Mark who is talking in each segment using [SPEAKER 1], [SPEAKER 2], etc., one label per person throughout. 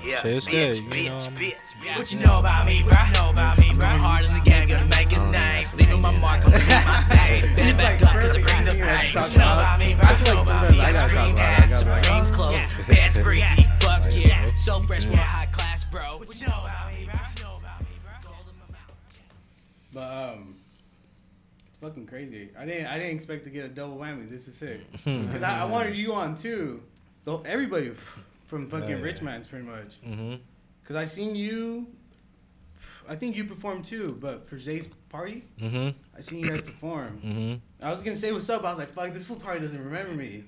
[SPEAKER 1] Yeah,
[SPEAKER 2] Shit's good, you know.
[SPEAKER 1] What you know about me, bro? Hard in the game, gonna make a name. Leaving my mark, I'm gonna leave my stain. Bend it back up, cause I bring the pain. What you know about me, bro? I scream hats, supreme clothes, bad breezy, fuck yeah. So fresh, with a high class, bro. What you know about me, bro?
[SPEAKER 3] But it's fucking crazy. I didn't expect to get a double whammy. This is sick. Because I wanted you on too. Everybody from fucking Richmond's pretty much. Because I seen you. I think you performed too, but for Zay's party, I seen you guys perform. I was gonna say what's up. I was like, fuck, this fool probably doesn't remember me.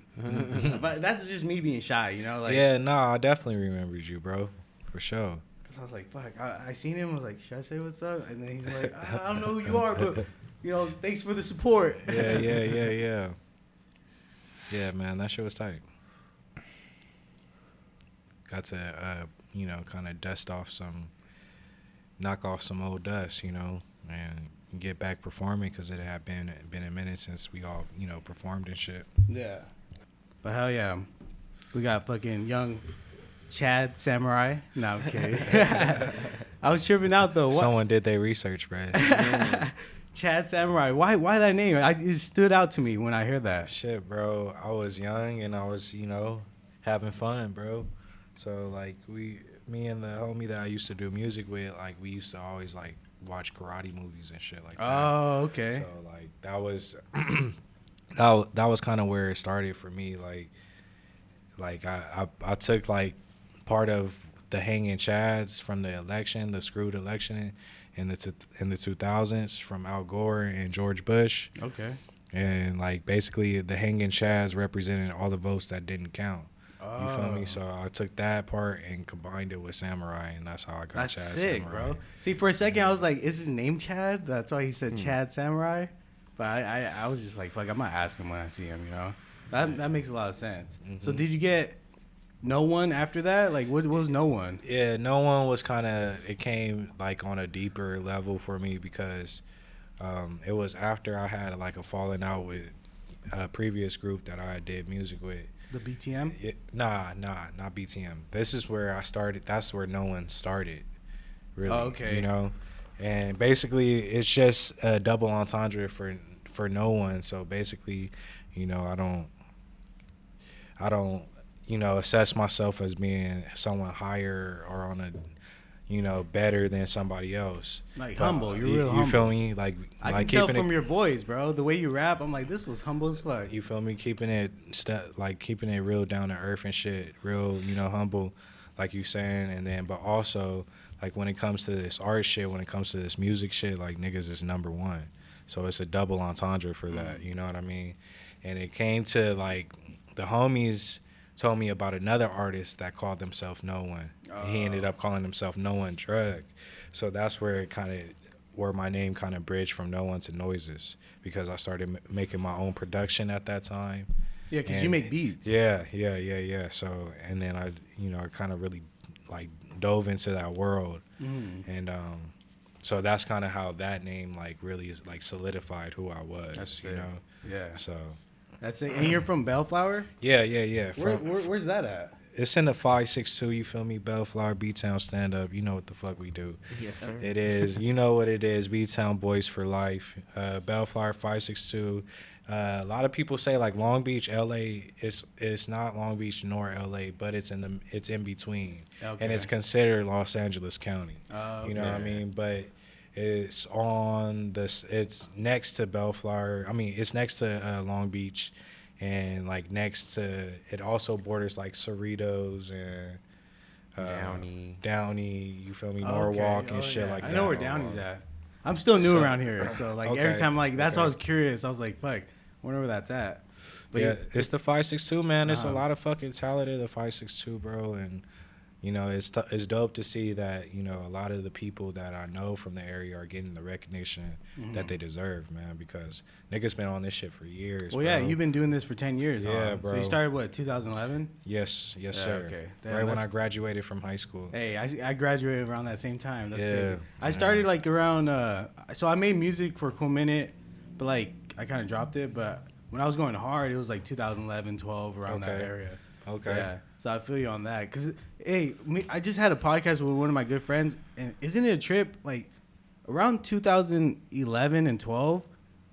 [SPEAKER 3] But that's just me being shy, you know? Like,
[SPEAKER 2] yeah, nah, I definitely remembered you, bro, for sure.
[SPEAKER 3] Cause I was like, fuck, I seen him. I was like, should I say what's up? And then he's like, I don't know who you are, but you know, thanks for the support.
[SPEAKER 2] Yeah, man, that shit was tight. Got to, kind of knock off some old dust, and get back performing because it had been a minute since we all, performed and shit.
[SPEAKER 3] Yeah. But hell yeah. We got fucking young Chad Samurai. No, I'm kidding. I was tripping out though.
[SPEAKER 2] Someone did their research, bro.
[SPEAKER 3] Chad Samurai. Why that name? It stood out to me when I heard that.
[SPEAKER 2] Shit, bro. I was young and I was, having fun, bro. So like me and the homie that I used to do music with, like we used to always like watch karate movies and shit like that.
[SPEAKER 3] Oh, okay.
[SPEAKER 2] So like that was that was kind of where it started for me. Like I took like part of the hanging chads from the election, the screwed election in the 2000s from Al Gore and George Bush.
[SPEAKER 3] Okay.
[SPEAKER 2] And like basically the hanging chads represented all the votes that didn't count. You feel me? So I took that part and combined it with Samurai, and that's how I got
[SPEAKER 3] That's
[SPEAKER 2] Chad
[SPEAKER 3] sick,
[SPEAKER 2] Samurai.
[SPEAKER 3] bro. See, for a second, I was like, is his name Chad? That's why he said Chad Samurai. But I was just like, fuck, I might ask him when I see him, That makes a lot of sense. So did you get No One after that? Like, what was No One?
[SPEAKER 2] Yeah, No One was kind of, it came like on a deeper level for me because it was after I had like a falling out with a previous group that I did music with.
[SPEAKER 3] The BTM?
[SPEAKER 2] Nah, not BTM. This is where I started. That's where No One started, really.
[SPEAKER 3] Oh, okay.
[SPEAKER 2] And basically it's just a double entendre for No One. So basically, I don't, assess myself as being someone higher or on a, better than somebody else.
[SPEAKER 3] Like humble, you're real humble.
[SPEAKER 2] You feel me? Like
[SPEAKER 3] I can tell from your voice, bro. The way you rap, I'm like, this was humble as fuck.
[SPEAKER 2] You feel me? Keeping it keeping it real down to earth and shit, real, humble, like you saying. And then, but also like when it comes to this art shit, when it comes to this music shit, like niggas is number one. So it's a double entendre for that. You know what I mean? And it came to like the homies told me about another artist that called himself No One. He ended up calling himself No One Drug. So that's where where my name kind of bridged from No One to Noises, because I started making my own production at that time.
[SPEAKER 3] Yeah, because you make beats.
[SPEAKER 2] Yeah. So, and then I kind of really like dove into that world. And so that's kind of how that name like really is like solidified who I was.
[SPEAKER 3] That's
[SPEAKER 2] Yeah. So.
[SPEAKER 3] That's it. And you're from Bellflower?
[SPEAKER 2] Yeah.
[SPEAKER 3] Where's that at?
[SPEAKER 2] It's in the 562, you feel me? Bellflower, B-Town stand-up. You know what the fuck we do.
[SPEAKER 1] Yes, sir.
[SPEAKER 2] It is. You know what it is. B-Town Boys for Life. Bellflower, 562. A lot of people say, like, Long Beach, L.A. It's not Long Beach nor L.A., but it's in between. Okay. And it's considered Los Angeles County. You know what I mean? But it's it's next to Bellflower. I mean, it's next to Long Beach. And like next to it also borders like Cerritos and Downey, you feel me, Norwalk and shit like that.
[SPEAKER 3] I know where Downey's at. I'm still new around here, so like every time like that's why I was curious. I was like, fuck, I wonder where that's at. But
[SPEAKER 2] yeah, it's the 562, man. There's a lot of fucking talent in the 562, bro, and it's dope to see that a lot of the people that I know from the area are getting the recognition that they deserve, man, because niggas been on this shit for years.
[SPEAKER 3] Well, yeah, you've been doing this for 10 years.
[SPEAKER 2] Yeah, bro.
[SPEAKER 3] So you started what, 2011?
[SPEAKER 2] Yes, sir.
[SPEAKER 3] Okay.
[SPEAKER 2] Right when I graduated from high school.
[SPEAKER 3] Hey, I graduated around that same time. That's crazy.
[SPEAKER 2] Man.
[SPEAKER 3] I started like around. So I made music for a cool minute, but like I kind of dropped it. But when I was going hard, it was like 2011, 12, around that area.
[SPEAKER 2] Okay.
[SPEAKER 3] Yeah. So I feel you on that. Cause hey, I just had a podcast with one of my good friends, and isn't it a trip? Like around 2011 and 12,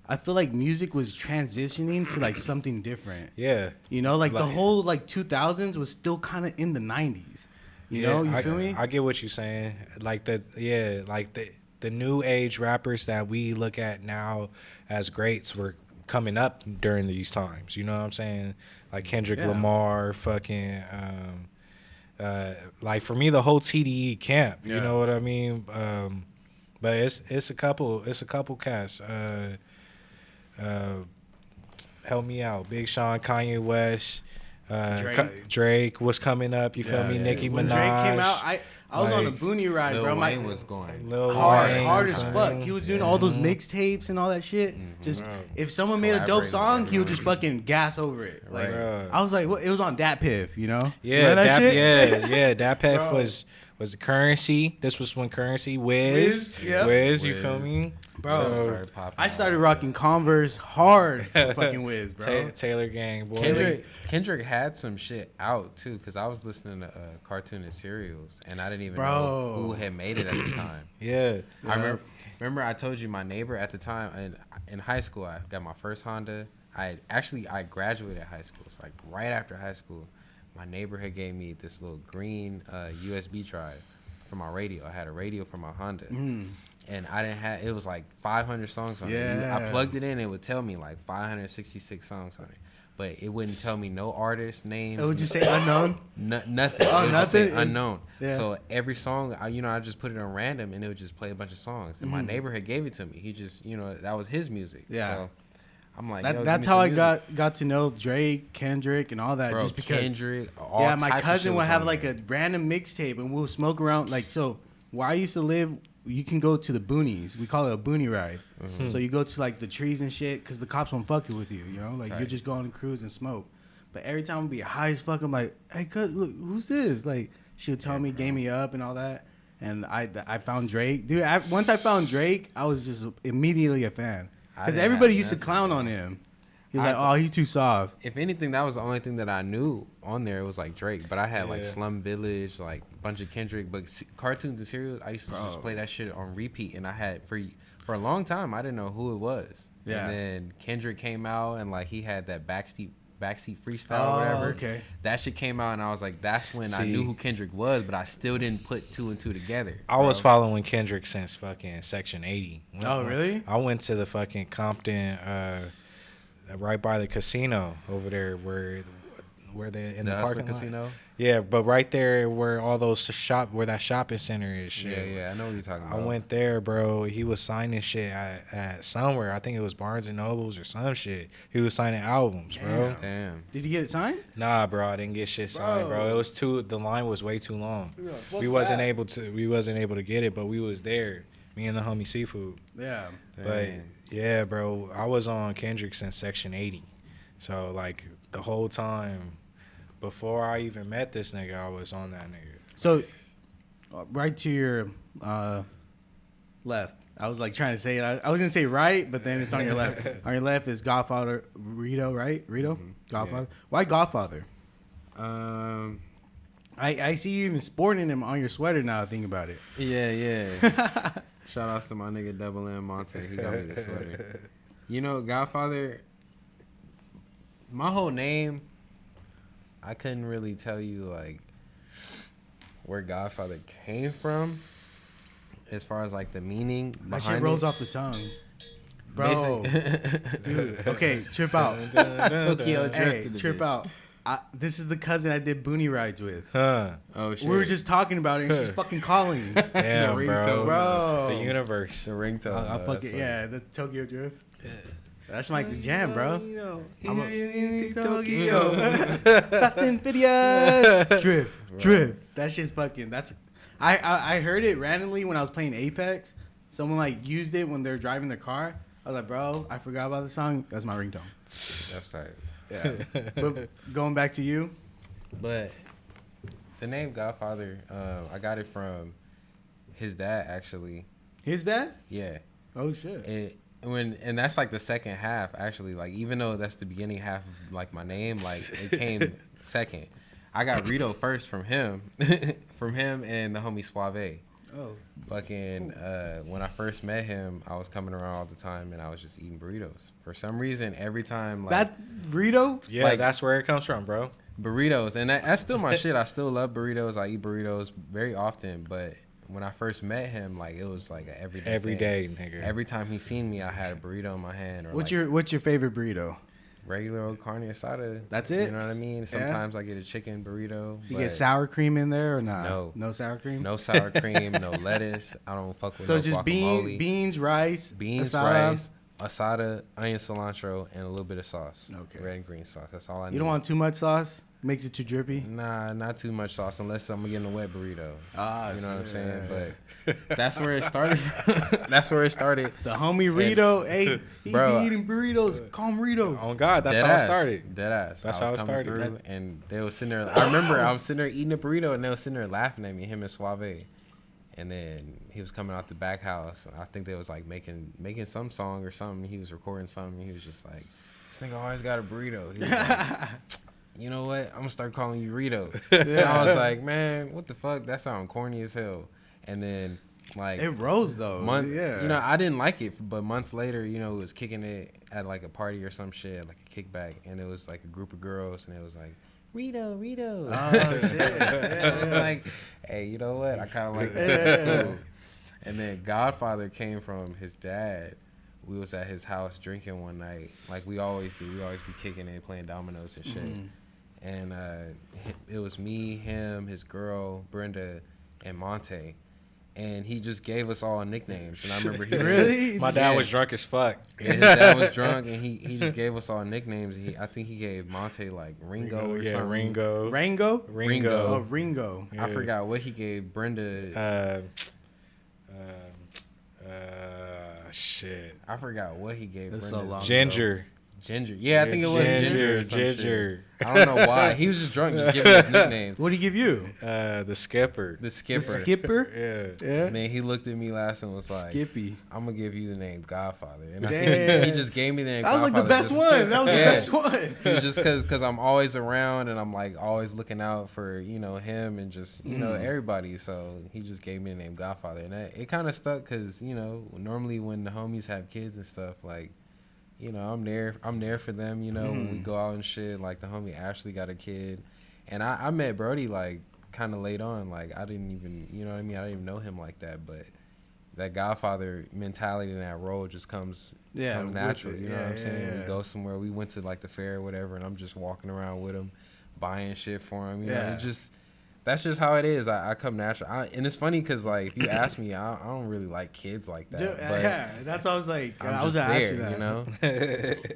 [SPEAKER 3] I feel like music was transitioning to like something different.
[SPEAKER 2] Yeah.
[SPEAKER 3] You know, like the whole like 2000s was still kind of in the 90s. You know, you feel me?
[SPEAKER 2] I get what you're saying. Like the new age rappers that we look at now as greats were coming up during these times. You know what I'm saying? Like Kendrick Lamar, fucking, like for me, the whole TDE camp. You know what I mean? But it's a couple cats. Help me out. Big Sean, Kanye West. Drake was coming up. You feel me? Nicki Minaj.
[SPEAKER 3] When Drake came out, I was on a Boonie ride,
[SPEAKER 4] Lil
[SPEAKER 3] bro.
[SPEAKER 4] Wayne was going
[SPEAKER 3] hard as fuck. He was doing all those mixtapes and all that shit. Just if someone made a dope song, he would just fucking gas over it. Like I was like, it was on Dat Piff, you know?
[SPEAKER 2] Yeah,
[SPEAKER 3] that shit?
[SPEAKER 2] yeah. Dat Piff was Currency. This was when Currency, Wiz, you feel me?
[SPEAKER 3] Bro, I started rocking Converse hard for fucking Wiz, bro.
[SPEAKER 2] Taylor Gang, boy.
[SPEAKER 4] Kendrick had some shit out too, cause I was listening to Cartoon and Serials, and I didn't even know who had made it at the time.
[SPEAKER 2] Yeah.
[SPEAKER 4] I remember I told you my neighbor at the time in high school. I got my first Honda. I graduated high school. It's like right after high school. My neighbor had gave me this little green USB drive for my radio. I had a radio for my Honda. And I didn't have, it was like 500 songs on it. I plugged it in, it would tell me like 566 songs on it. But it wouldn't tell me no artist names.
[SPEAKER 3] It would just say unknown?
[SPEAKER 4] Nothing.
[SPEAKER 3] Oh,
[SPEAKER 4] it would
[SPEAKER 3] nothing?
[SPEAKER 4] just say unknown.
[SPEAKER 3] Yeah.
[SPEAKER 4] So every song, I just put it on random and it would just play a bunch of songs. And my neighbor had gave it to me. He just, that was his music.
[SPEAKER 3] Yeah.
[SPEAKER 4] So I'm like,
[SPEAKER 3] that's how I got to know Drake, Kendrick, and all that.
[SPEAKER 4] Bro,
[SPEAKER 3] just because
[SPEAKER 4] Kendrick,
[SPEAKER 3] my cousin would have like a random mixtape and we'll smoke around. Like, so where I used to live, you can go to the boonies. We call it a boonie ride. So you go to like the trees and shit because the cops won't fuck with you. You know, like you're just going to cruise and smoke. But every time I'd be high as fuck, I'm like, hey, cuz, look, who's this? Like, she would tell me, game me up and all that. And I found Drake. Dude, once I found Drake, I was just immediately a fan. Because everybody used to clown on him. He was like, oh, he's too soft.
[SPEAKER 4] If anything, that was the only thing that I knew on there. It was like Drake. But I had like Slum Village, like a bunch of Kendrick. But Cartoons and Serials, I used to just play that shit on repeat. And I had, for a long time, I didn't know who it was. Yeah. And then Kendrick came out and like he had that backseat freestyle or whatever.
[SPEAKER 3] Okay.
[SPEAKER 4] That shit came out and I was like, that's when I knew who Kendrick was, but I still didn't put two and two together.
[SPEAKER 2] I was following Kendrick since fucking Section 80.
[SPEAKER 3] Oh, really?
[SPEAKER 2] I went to the fucking Compton, right by the casino over there where they in the parking lot.
[SPEAKER 4] Casino?
[SPEAKER 2] Yeah, but right there where all those where that shopping center is shit.
[SPEAKER 4] Yeah, I know what you're talking about.
[SPEAKER 2] I went there, bro. He was signing shit at somewhere. I think it was Barnes and Nobles or some shit. He was signing albums, bro.
[SPEAKER 4] Damn.
[SPEAKER 3] Did you get it signed?
[SPEAKER 2] Nah, bro, I didn't get shit signed, bro. It was the line was way too long. We wasn't able to get it, but we was there. Me and the homie Seafood.
[SPEAKER 3] Yeah.
[SPEAKER 2] But yeah, bro, I was on Kendrick since Section 80. So like the whole time before I even met this nigga, I was on that nigga.
[SPEAKER 3] So right to your left. I was like trying to say it. I was gonna say right, but then it's on your left. On your left is Godfather Rito, right? Rito?
[SPEAKER 4] Mm-hmm.
[SPEAKER 3] Godfather. Yeah. Why Godfather? I see you even sporting him on your sweater now. I think about it.
[SPEAKER 4] Yeah. Shout outs to my nigga Double M Monte. He got me the sweater. You know, Godfather. My whole name, I couldn't really tell you like where Godfather came from, as far as like the meaning.
[SPEAKER 3] That shit rolls off the tongue, bro. Dude, okay, trip out.
[SPEAKER 4] Tokyo
[SPEAKER 3] Hey,
[SPEAKER 4] Drift.
[SPEAKER 3] trip out. This is the cousin I did boonie rides with.
[SPEAKER 2] Huh.
[SPEAKER 4] Oh shit.
[SPEAKER 3] We were just talking about it, and she's fucking calling.
[SPEAKER 2] Damn,
[SPEAKER 4] The
[SPEAKER 2] bro.
[SPEAKER 4] ringtone.
[SPEAKER 3] Bro.
[SPEAKER 2] The universe.
[SPEAKER 4] The ringtone.
[SPEAKER 3] I fucking the Tokyo Drift. That's my jam, bro. I'm a Tokyo. Fast and Furious. Drift. That shit's fucking. I heard it randomly when I was playing Apex. Someone like used it when they're driving their car. I was like, bro, I forgot about the song. That's my ringtone.
[SPEAKER 4] That's tight.
[SPEAKER 3] Yeah. But going back to you.
[SPEAKER 4] But the name Godfather, I got it from his dad actually.
[SPEAKER 3] His dad?
[SPEAKER 4] Yeah.
[SPEAKER 3] Oh shit.
[SPEAKER 4] And that's like the second half actually. Like even though that's the beginning half of like my name, like it came second. I got Rito first from him, and the homie Suave.
[SPEAKER 3] Oh,
[SPEAKER 4] Fucking when I first met him, I was coming around all the time, and I was just eating burritos. For some reason, every time like
[SPEAKER 3] that Rito.
[SPEAKER 2] Yeah,
[SPEAKER 4] like-
[SPEAKER 2] that's where it comes from, bro.
[SPEAKER 4] burritos, and that's still my shit. I still love burritos. I eat burritos very often, but when I first met him, like it was like an everyday
[SPEAKER 2] Every
[SPEAKER 4] thing.
[SPEAKER 2] day, nigga.
[SPEAKER 4] Every time he seen me, I had a burrito in my hand. Or
[SPEAKER 3] What's
[SPEAKER 4] like
[SPEAKER 3] your favorite burrito?
[SPEAKER 4] regular old carne asada?
[SPEAKER 3] That's it?
[SPEAKER 4] You know what I mean? Sometimes I get a chicken burrito.
[SPEAKER 3] You
[SPEAKER 4] but
[SPEAKER 3] get sour cream in there or not?
[SPEAKER 4] No.
[SPEAKER 3] No sour cream?
[SPEAKER 4] no sour cream, no lettuce. I don't fuck with
[SPEAKER 3] So
[SPEAKER 4] no
[SPEAKER 3] it's just
[SPEAKER 4] guacamole.
[SPEAKER 3] beans, rice,
[SPEAKER 4] Beans,
[SPEAKER 3] asada.
[SPEAKER 4] rice, asada, onion, cilantro, and a little bit of sauce.
[SPEAKER 3] Okay.
[SPEAKER 4] Red and green sauce. That's all I need.
[SPEAKER 3] You don't want too much sauce? Makes it too drippy?
[SPEAKER 4] Nah, not too much sauce unless I'm getting a wet burrito.
[SPEAKER 3] Ah,
[SPEAKER 4] You know what I'm
[SPEAKER 3] shit.
[SPEAKER 4] saying? But that's where it started. That's where it started.
[SPEAKER 3] The homie Rito, hey, he
[SPEAKER 4] Bro,
[SPEAKER 3] be eating burritos. Call him Rito.
[SPEAKER 2] On God, that's
[SPEAKER 4] Dead
[SPEAKER 2] how
[SPEAKER 4] ass.
[SPEAKER 2] it started.
[SPEAKER 4] Dead ass.
[SPEAKER 2] That's
[SPEAKER 4] I
[SPEAKER 2] how
[SPEAKER 4] was
[SPEAKER 2] it
[SPEAKER 4] coming
[SPEAKER 2] started.
[SPEAKER 4] through, and they was sitting there. I remember I was sitting there eating a burrito, and they was sitting there laughing at me, him and Suave. And then he was coming out the back house. I think they was like making some song or something. He was recording something. He was just like, "This nigga always got a burrito." He was like, you know what? I'm gonna start calling you Rito. And I was like, man, what the fuck? That sound corny as hell. And then like
[SPEAKER 3] It rose though. Yeah.
[SPEAKER 4] you know, I didn't like it, but months later, you know, it was kicking it at like a party or some shit, like a kickback, and it was like a group of girls, and it was like Rito.
[SPEAKER 3] Oh shit.
[SPEAKER 4] I was like, hey, you know what? I kind of like that.
[SPEAKER 3] Yeah.
[SPEAKER 4] Cool. And then Godfather came from his dad. We was at his house drinking one night, like we always do. We always be kicking it, playing dominoes and shit.
[SPEAKER 3] Mm-hmm.
[SPEAKER 4] And it was me, him, his girl, Brenda, and Monte. And he just gave us all nicknames. And I remember he
[SPEAKER 3] Really?
[SPEAKER 2] My dad
[SPEAKER 4] Yeah.
[SPEAKER 2] was drunk as fuck.
[SPEAKER 4] Yeah, his dad was drunk, and he just gave us all nicknames. I think he gave Monte like Ringo or
[SPEAKER 2] yeah,
[SPEAKER 4] something.
[SPEAKER 2] Ringo.
[SPEAKER 3] Rango? Oh,
[SPEAKER 2] Ringo.
[SPEAKER 3] Ringo.
[SPEAKER 4] I forgot what he gave Brenda.
[SPEAKER 2] Shit.
[SPEAKER 4] I forgot what he gave
[SPEAKER 3] That's
[SPEAKER 4] Brenda.
[SPEAKER 3] so long.
[SPEAKER 2] Ginger.
[SPEAKER 4] Ginger. Yeah, I think it was Ginger. Or some
[SPEAKER 2] Ginger.
[SPEAKER 4] shit. I don't know why. He was just drunk, just giving us nicknames.
[SPEAKER 3] What did he give you?
[SPEAKER 2] The skipper.
[SPEAKER 4] The Skipper.
[SPEAKER 3] The Skipper?
[SPEAKER 2] Yeah.
[SPEAKER 3] Yeah.
[SPEAKER 4] And then he looked at me last and was like,
[SPEAKER 3] Skippy.
[SPEAKER 4] I'm going to give you the name Godfather. And I
[SPEAKER 3] Damn.
[SPEAKER 4] think he just gave me the name
[SPEAKER 3] That was like
[SPEAKER 4] Godfather.
[SPEAKER 3] the best
[SPEAKER 4] just-
[SPEAKER 3] one. That was the
[SPEAKER 4] Yeah.
[SPEAKER 3] best one.
[SPEAKER 4] It was just because I'm always around and I'm like always looking out for, you know, him and just, you know, everybody. So he just gave me the name Godfather. And it kind of stuck because, you know, normally when the homies have kids and stuff, like, you know, I'm there for them, you know, when we go out and shit. Like the homie Ashley got a kid. And I met Brody like kind of late on. Like I didn't even, you know what I mean? I didn't even know him like that. But that Godfather mentality in that role just comes natural.
[SPEAKER 3] with it.
[SPEAKER 4] You know what I'm
[SPEAKER 3] Yeah,
[SPEAKER 4] saying?
[SPEAKER 3] yeah.
[SPEAKER 4] We go somewhere. We went to like the fair or whatever, and I'm just walking around with him, buying shit for him. You know, it just that's just how it is. I come natural. And it's funny because like if you ask me, I don't really like kids like that. But
[SPEAKER 3] Yeah, that's what I was like.
[SPEAKER 4] I'm
[SPEAKER 3] I was
[SPEAKER 4] just
[SPEAKER 3] gonna
[SPEAKER 4] there,
[SPEAKER 3] ask you that.
[SPEAKER 4] you know.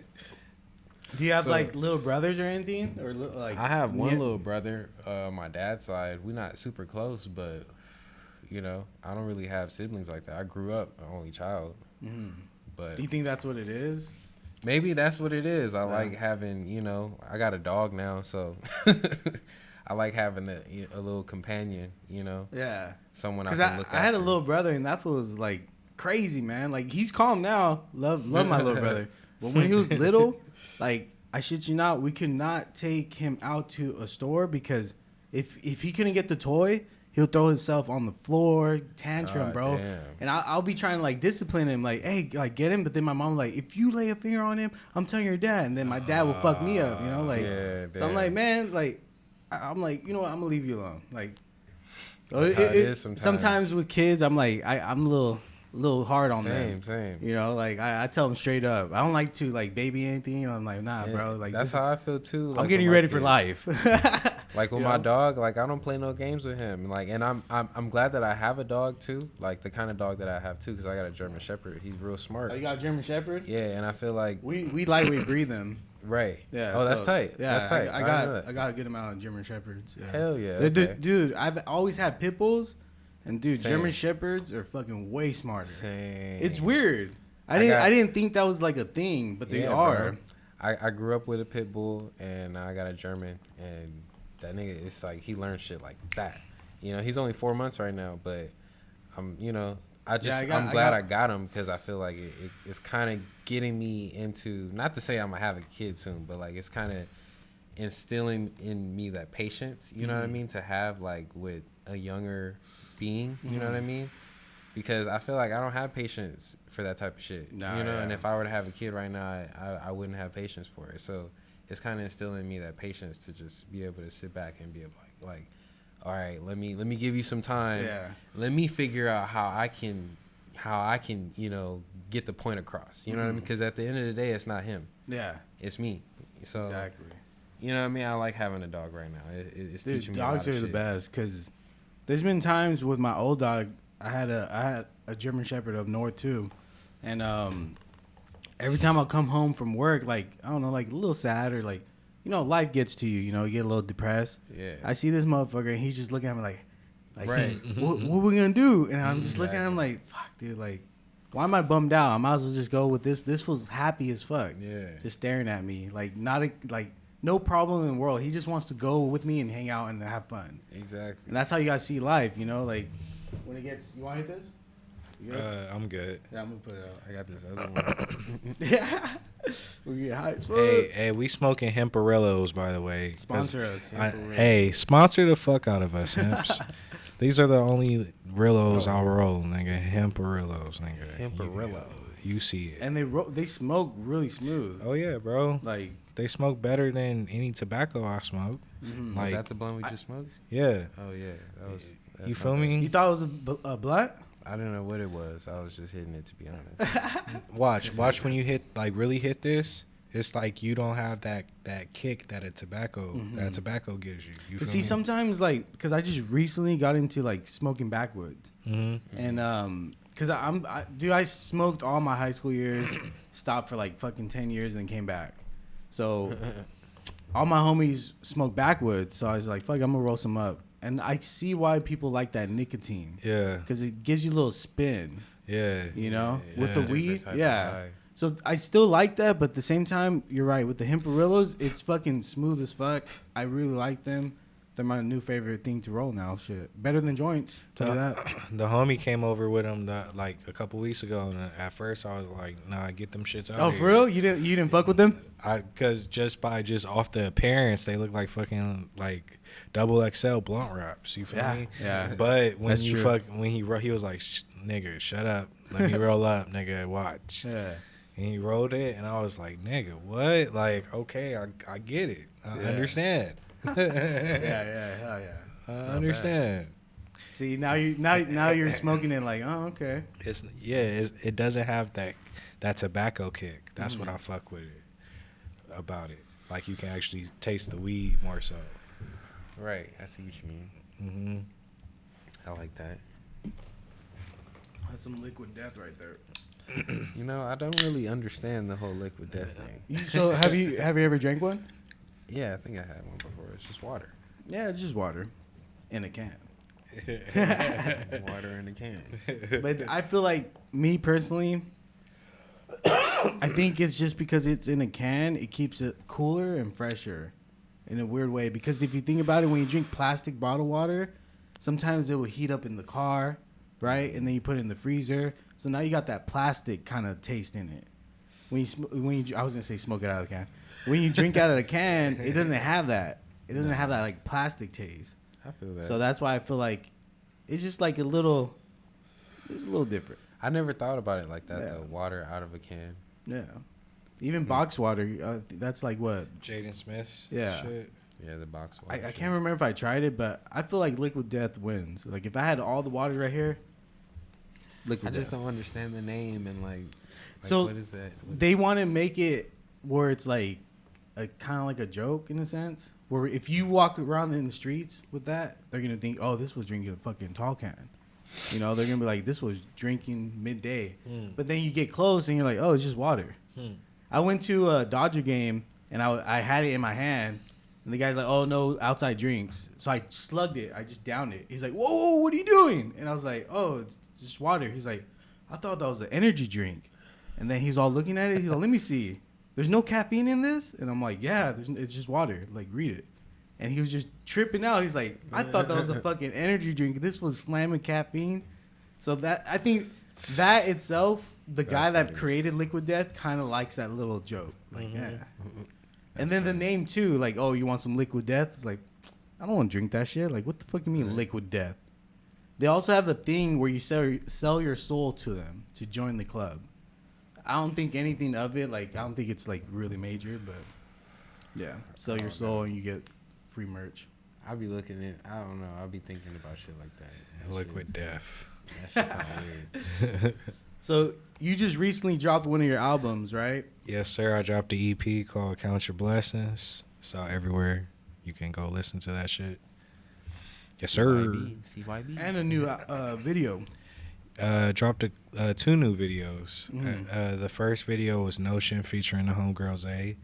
[SPEAKER 3] Do you have
[SPEAKER 4] So-
[SPEAKER 3] like little brothers or anything, or like?
[SPEAKER 4] I have one
[SPEAKER 3] Yeah.
[SPEAKER 4] little brother. My dad's side, we're not super close, but you know, I don't really have siblings like that. I grew up an only child, but
[SPEAKER 3] Do you think that's what it is?
[SPEAKER 4] maybe that's what it is. I like having, you know, I got a dog now, so I like having a little companion, you know,
[SPEAKER 3] Yeah.
[SPEAKER 4] someone I
[SPEAKER 3] Because
[SPEAKER 4] can look at.
[SPEAKER 3] I had a little brother, and that fool was like crazy, man. Like he's calm now. Love my little brother. But when he was little, like I shit you not, we could not take him out to a store because if he couldn't get the toy, he'll throw himself on the floor, tantrum,
[SPEAKER 4] Oh,
[SPEAKER 3] bro.
[SPEAKER 4] damn.
[SPEAKER 3] And I'll be trying to like discipline him, like, hey, like get him. But then my mom like, if you lay a finger on him, I'm telling your dad. And then my dad will fuck me up, you know, like.
[SPEAKER 4] Yeah,
[SPEAKER 3] So I'm
[SPEAKER 4] damn.
[SPEAKER 3] like, man, like, I'm like, you know what, I'm gonna leave you alone, like. So
[SPEAKER 4] That's how it is sometimes.
[SPEAKER 3] sometimes with kids, I'm like, I'm a little hard on them.
[SPEAKER 4] Same.
[SPEAKER 3] You know, like I tell them straight up. I don't like to like baby anything. I'm like, nah,
[SPEAKER 4] Yeah,
[SPEAKER 3] bro. Like
[SPEAKER 4] that's
[SPEAKER 3] this-
[SPEAKER 4] how I feel too.
[SPEAKER 3] I'm
[SPEAKER 4] like,
[SPEAKER 3] getting
[SPEAKER 4] with
[SPEAKER 3] you
[SPEAKER 4] my
[SPEAKER 3] ready for
[SPEAKER 4] kids.
[SPEAKER 3] life.
[SPEAKER 4] Like with
[SPEAKER 3] You
[SPEAKER 4] my
[SPEAKER 3] know?
[SPEAKER 4] dog, like I don't play no games with him. Like, and I'm glad that I have a dog too. Like the kind of dog that I have too, because I got a German Shepherd. He's real smart.
[SPEAKER 3] Oh, you got a German Shepherd?
[SPEAKER 4] Yeah, and I feel like
[SPEAKER 3] We lightweight breed them.
[SPEAKER 4] right.
[SPEAKER 3] Yeah.
[SPEAKER 4] Oh, that's
[SPEAKER 3] so-
[SPEAKER 4] tight.
[SPEAKER 3] Yeah,
[SPEAKER 4] That's tight.
[SPEAKER 3] I
[SPEAKER 4] didn't know
[SPEAKER 3] got
[SPEAKER 4] that.
[SPEAKER 3] I got to get them out of German Shepherds. Yeah.
[SPEAKER 4] Hell yeah.
[SPEAKER 3] They're-
[SPEAKER 4] Okay.
[SPEAKER 3] Dude, I've always had pit bulls, and dude,
[SPEAKER 4] Same.
[SPEAKER 3] German Shepherds are fucking way smarter.
[SPEAKER 4] Same.
[SPEAKER 3] It's weird.
[SPEAKER 4] I
[SPEAKER 3] I didn't think that was like a thing, but they
[SPEAKER 4] Yeah,
[SPEAKER 3] are.
[SPEAKER 4] bro. I grew up with a pit bull and I got a German, and that nigga, it's like he learned shit like that. You know, he's only 4 months right now, but I'm, you know, I'm glad I got him because I feel like it's kind of getting me into, not to say I'm gonna have a kid soon, but like it's kind of instilling in me that patience, you know what I mean, to have like with a younger being, you know what I mean? Because I feel like I don't have patience for that type of shit,
[SPEAKER 3] Nah,
[SPEAKER 4] you know.
[SPEAKER 3] yeah.
[SPEAKER 4] And if I were to have a kid right now, I wouldn't have patience for it. So it's kind of instilling in me that patience to just be able to sit back and be able like, all right, let me give you some time.
[SPEAKER 3] Yeah.
[SPEAKER 4] Let me figure out how I can, you know, get the point across. You know what I mean? Because at the end of the day, it's not him.
[SPEAKER 3] Yeah.
[SPEAKER 4] It's me. So
[SPEAKER 3] Exactly.
[SPEAKER 4] you know what I mean? I like having a dog right now. It's
[SPEAKER 3] Dude,
[SPEAKER 4] teaching me a lot
[SPEAKER 3] dogs
[SPEAKER 4] of
[SPEAKER 3] are the
[SPEAKER 4] shit.
[SPEAKER 3] best because there's been times with my old dog. I had a German Shepherd up north too, and every time I come home from work, like I don't know, like a little sad or like, you know, life gets to you. You know, you get a little depressed.
[SPEAKER 4] Yeah.
[SPEAKER 3] I see this motherfucker, and he's just looking at me like
[SPEAKER 4] Right.
[SPEAKER 3] what we gonna do? And I'm just looking at him like, fuck, dude, like, why am I bummed out? I might as well just go with this. This was happy as fuck.
[SPEAKER 4] Yeah.
[SPEAKER 3] Just staring at me, like like no problem in the world. He just wants to go with me and hang out and have fun.
[SPEAKER 4] Exactly.
[SPEAKER 3] And that's how you guys see life, you know, like when it gets. You want to hit this? You good?
[SPEAKER 2] I'm good.
[SPEAKER 3] Yeah, I'm gonna put it out.
[SPEAKER 4] I got this other one.
[SPEAKER 3] Yeah, we get high as fuck.
[SPEAKER 2] Hey, we smoking Hemperillos, by the way. 'Cause
[SPEAKER 3] Sponsor us.
[SPEAKER 2] Hey, sponsor the fuck out of us, Hemps. These are the only Rillos I'll roll, nigga. Hemperillos, nigga.
[SPEAKER 4] Hemperillos.
[SPEAKER 2] You see it.
[SPEAKER 3] And they smoke really smooth.
[SPEAKER 2] Oh yeah, bro.
[SPEAKER 3] Like,
[SPEAKER 2] They smoke better than any tobacco I smoke.
[SPEAKER 4] Was
[SPEAKER 2] Like,
[SPEAKER 4] that the blunt we just smoked?
[SPEAKER 2] yeah.
[SPEAKER 4] Oh yeah, that's
[SPEAKER 2] You
[SPEAKER 4] not
[SPEAKER 2] feel
[SPEAKER 4] bad.
[SPEAKER 3] you
[SPEAKER 2] me?
[SPEAKER 3] thought it was a blunt?
[SPEAKER 4] I didn't know what it was. I was just hitting it, to be honest.
[SPEAKER 2] Watch when you really hit this. It's like you don't have that kick that tobacco gives you. You
[SPEAKER 3] But
[SPEAKER 2] feel
[SPEAKER 3] see,
[SPEAKER 2] me?
[SPEAKER 3] sometimes like, cause I just recently got into like smoking backwoods, and cause I smoked all my high school years, stopped for like fucking 10 years, and then came back. So all my homies smoke backwoods, so I was like, fuck, I'm gonna roll some up, and I see why people like that nicotine.
[SPEAKER 2] Yeah.
[SPEAKER 3] Cause it gives you a little spin,
[SPEAKER 2] Yeah.
[SPEAKER 3] you know,
[SPEAKER 4] Yeah,
[SPEAKER 3] with the
[SPEAKER 4] different
[SPEAKER 3] weed.
[SPEAKER 4] type of
[SPEAKER 3] Yeah.
[SPEAKER 4] high.
[SPEAKER 3] So I still like that, but at the same time, you're right. With the Hemperillos, it's fucking smooth as fuck. I really like them. They're my new favorite thing to roll now. Shit, better than joints. Tell you that.
[SPEAKER 2] The homie came over with him like a couple weeks ago, and at first I was like, "Nah, get them shits out."
[SPEAKER 3] Oh,
[SPEAKER 2] here.
[SPEAKER 3] for real? You didn't fuck with them?
[SPEAKER 2] Cause just off the appearance, they look like fucking like double XL blunt wraps. You feel me?
[SPEAKER 3] Yeah.
[SPEAKER 2] But when
[SPEAKER 3] That's
[SPEAKER 2] you
[SPEAKER 3] true.
[SPEAKER 2] he was like, nigga, shut up, let me roll up, nigga, watch.
[SPEAKER 3] Yeah.
[SPEAKER 2] And he rolled it, and I was like, nigga, what? Like, okay, I get it, I understand.
[SPEAKER 3] Hell yeah.
[SPEAKER 2] I understand.
[SPEAKER 3] See, now you're smoking it like, oh, okay.
[SPEAKER 2] It doesn't have that tobacco kick. That's what I fuck with it about it. Like you can actually taste the weed more so.
[SPEAKER 4] Right. I see what you mean. I like that.
[SPEAKER 3] That's some liquid death right there.
[SPEAKER 4] You know, I don't really understand the whole liquid death thing.
[SPEAKER 3] So have you ever drank one?
[SPEAKER 4] Yeah, I think I had one before. It's just water.
[SPEAKER 3] Yeah, it's just water in a can.
[SPEAKER 4] Water in a can.
[SPEAKER 3] But I feel like, me personally, I think it's just because it's in a can, it keeps it cooler and fresher in a weird way. Because if you think about it, when you drink plastic bottled water, sometimes it will heat up in the car, right? And then you put it in the freezer. So now you got that plastic kind of taste in it. I was gonna say smoke it out of the can. When you drink out of the can, it doesn't have that. It doesn't have that like plastic taste.
[SPEAKER 4] I feel that.
[SPEAKER 3] So that's why I feel like it's just like it's a little different.
[SPEAKER 4] I never thought about it like that,
[SPEAKER 3] Yeah.
[SPEAKER 4] though. Water out of a can.
[SPEAKER 3] Yeah. Even box water, that's like what?
[SPEAKER 2] Jaden Smith's
[SPEAKER 3] Yeah.
[SPEAKER 2] shit.
[SPEAKER 4] Yeah, the box water.
[SPEAKER 3] I can't remember if I tried it, but I feel like liquid death wins. Like if I had all the water right here,
[SPEAKER 4] I
[SPEAKER 3] liquid
[SPEAKER 4] just
[SPEAKER 3] death.
[SPEAKER 4] don't understand the name and like
[SPEAKER 3] So
[SPEAKER 4] what is that?
[SPEAKER 3] They want to make it where it's like a kind of like a joke in a sense. Where if you walk around in the streets with that, they're gonna think, oh, this was drinking a fucking tall can. You know, they're gonna be like, this was drinking midday. But then you get close and you're like, oh, it's just water. I went to a Dodger game and I had it in my hand. And the guy's like, oh, no, outside drinks. So I slugged it. I just downed it. He's like, whoa, what are you doing? And I was like, oh, it's just water. He's like, I thought that was an energy drink. And then he's all looking at it. He's like, let me see. There's no caffeine in this? And I'm like, yeah, it's just water. Like, read it. And he was just tripping out. He's like, I thought that was a fucking energy drink. This was slamming caffeine. So that I think that itself, the guy that
[SPEAKER 4] funny.
[SPEAKER 3] created Liquid Death kind of likes that little joke. Like, yeah. And then the name too, like, oh, you want some liquid death? It's like, I don't want to drink that shit. Like, what the fuck do you mean liquid death? They also have a thing where you sell your soul to them to join the club. I don't think anything of it, like, I don't think it's like really major, but yeah, sell your soul and you get free merch.
[SPEAKER 4] I'll be looking at, I don't know, I'll be thinking about shit like that.
[SPEAKER 2] Liquid death.
[SPEAKER 4] That's just so weird.
[SPEAKER 3] So you just recently dropped one of your albums, right?
[SPEAKER 2] Yes, sir. I dropped an EP called Count Your Blessings. It's out everywhere. You can go listen to that shit. Yes, sir.
[SPEAKER 4] CYB.
[SPEAKER 3] And a new video.
[SPEAKER 2] Dropped two new videos.
[SPEAKER 3] Mm.
[SPEAKER 2] The first video was Notion featuring the homegirl Zay.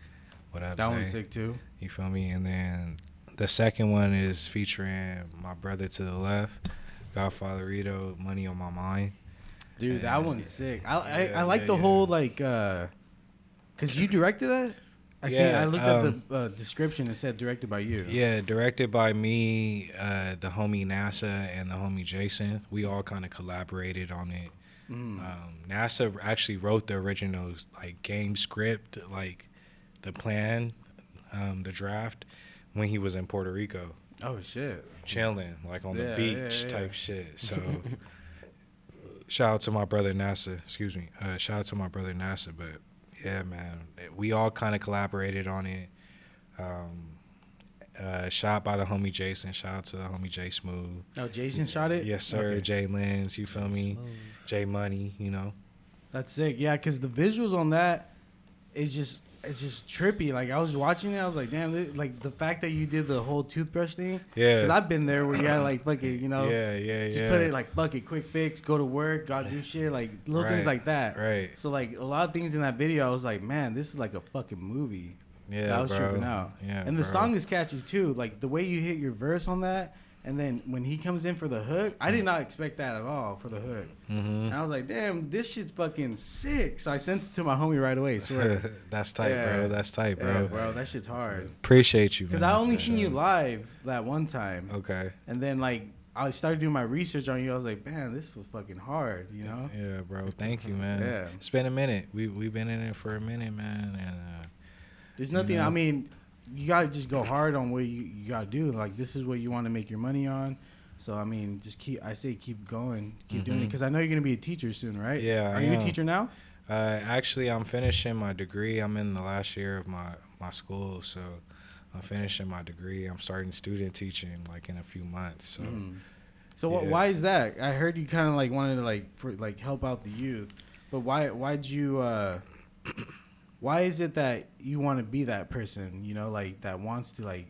[SPEAKER 2] What up,
[SPEAKER 3] That
[SPEAKER 2] Zay?
[SPEAKER 3] one's sick too.
[SPEAKER 2] You feel me? And then the second one is featuring my brother to the left, Godfather Rito, Money on My Mind.
[SPEAKER 3] Dude, that one's sick. I
[SPEAKER 2] Yeah,
[SPEAKER 3] like
[SPEAKER 2] yeah,
[SPEAKER 3] the
[SPEAKER 2] yeah.
[SPEAKER 3] whole like, cause you directed that. I looked at the description. It said directed by you.
[SPEAKER 2] Yeah, directed by me, the homie NASA, and the homie Jason. We all kind of collaborated on it. NASA actually wrote the original like game script, like the plan, the draft, when he was in Puerto Rico,
[SPEAKER 3] Oh shit.
[SPEAKER 2] chilling like on the
[SPEAKER 3] Yeah,
[SPEAKER 2] beach
[SPEAKER 3] yeah,
[SPEAKER 2] type shit. So shout out to my brother NASA. Excuse me. Shout out to my brother NASA. But yeah, man, we all kind of collaborated on it. Shot by the homie Jason. Shout out to the homie J Smooth.
[SPEAKER 3] Oh, Jason shot it.
[SPEAKER 2] Yes, sir.
[SPEAKER 3] Okay.
[SPEAKER 2] J Lens. You feel me?
[SPEAKER 4] Smooth.
[SPEAKER 2] J Money. You know.
[SPEAKER 3] That's sick. Yeah, because the visuals on that is just trippy. Like I was watching it, I was like, damn, like the fact that you did the whole toothbrush thing.
[SPEAKER 2] Yeah.
[SPEAKER 3] Because I've been there where you gotta like fucking, you know.
[SPEAKER 2] Yeah.
[SPEAKER 3] Just put it like fuck it, quick fix, go to work, gotta do shit, like little things
[SPEAKER 2] Right,
[SPEAKER 3] like that.
[SPEAKER 2] right.
[SPEAKER 3] So like a lot of things in that video, I was like, man, this is like a fucking movie.
[SPEAKER 2] Yeah,
[SPEAKER 3] I was
[SPEAKER 2] bro.
[SPEAKER 3] tripping out.
[SPEAKER 2] Yeah,
[SPEAKER 3] and the
[SPEAKER 2] bro.
[SPEAKER 3] song is catchy too. Like the way you hit your verse on that, and then when he comes in for the hook, I did not expect that at all for the hook.
[SPEAKER 2] Mm-hmm.
[SPEAKER 3] And I was like, damn, this shit's fucking sick. So I sent it to my homie right away. Swear.
[SPEAKER 2] That's tight,
[SPEAKER 3] Yeah.
[SPEAKER 2] bro. That's tight, bro.
[SPEAKER 3] Yeah, bro, that shit's hard.
[SPEAKER 2] Appreciate you,
[SPEAKER 3] Because
[SPEAKER 2] man.
[SPEAKER 3] I only seen you live that one time.
[SPEAKER 2] Okay.
[SPEAKER 3] And then, like, I started doing my research on you. I was like, man, this was fucking hard, you know?
[SPEAKER 2] Yeah, bro. Thank you, man.
[SPEAKER 3] Yeah.
[SPEAKER 2] It's been a minute. We've been in it for a minute, man. And
[SPEAKER 3] There's nothing,
[SPEAKER 2] know?
[SPEAKER 3] I mean, you got to just go hard on what you got to do. Like, this is what you want to make your money on. So, I mean, just keep going. Keep doing it. Because I know you're going to be a teacher soon, right?
[SPEAKER 2] Yeah,
[SPEAKER 3] Are
[SPEAKER 2] I
[SPEAKER 3] you a
[SPEAKER 2] am.
[SPEAKER 3] teacher now?
[SPEAKER 2] actually, I'm finishing my degree. I'm in the last year of my school, so I'm finishing my degree. I'm starting student teaching like in a few months. So.
[SPEAKER 3] So
[SPEAKER 2] Yeah.
[SPEAKER 3] why is that? I heard you kind of like wanted to help out the youth, but why'd you why is it that you want to be that person? You know, like that wants to like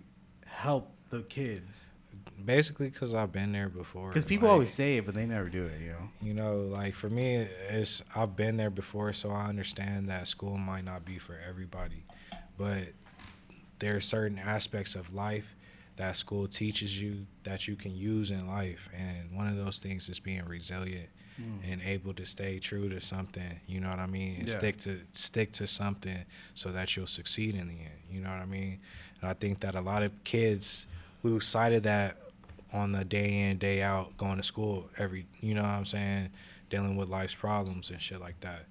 [SPEAKER 3] help the kids.
[SPEAKER 2] Basically, because I've been there before.
[SPEAKER 3] Because people
[SPEAKER 2] like,
[SPEAKER 3] always say it, but they never do it. You know.
[SPEAKER 2] You know, like for me, I've been there before, so I understand that school might not be for everybody, but there are certain aspects of life that school teaches you that you can use in life, and one of those things is being resilient and able to stay true to something. You know what I mean? And
[SPEAKER 3] Yeah.
[SPEAKER 2] stick to something so that you'll succeed in the end. You know what I mean? And I think that a lot of kids lose sight of that on the day in, day out, going to school you know what I'm saying, dealing with life's problems and shit like that.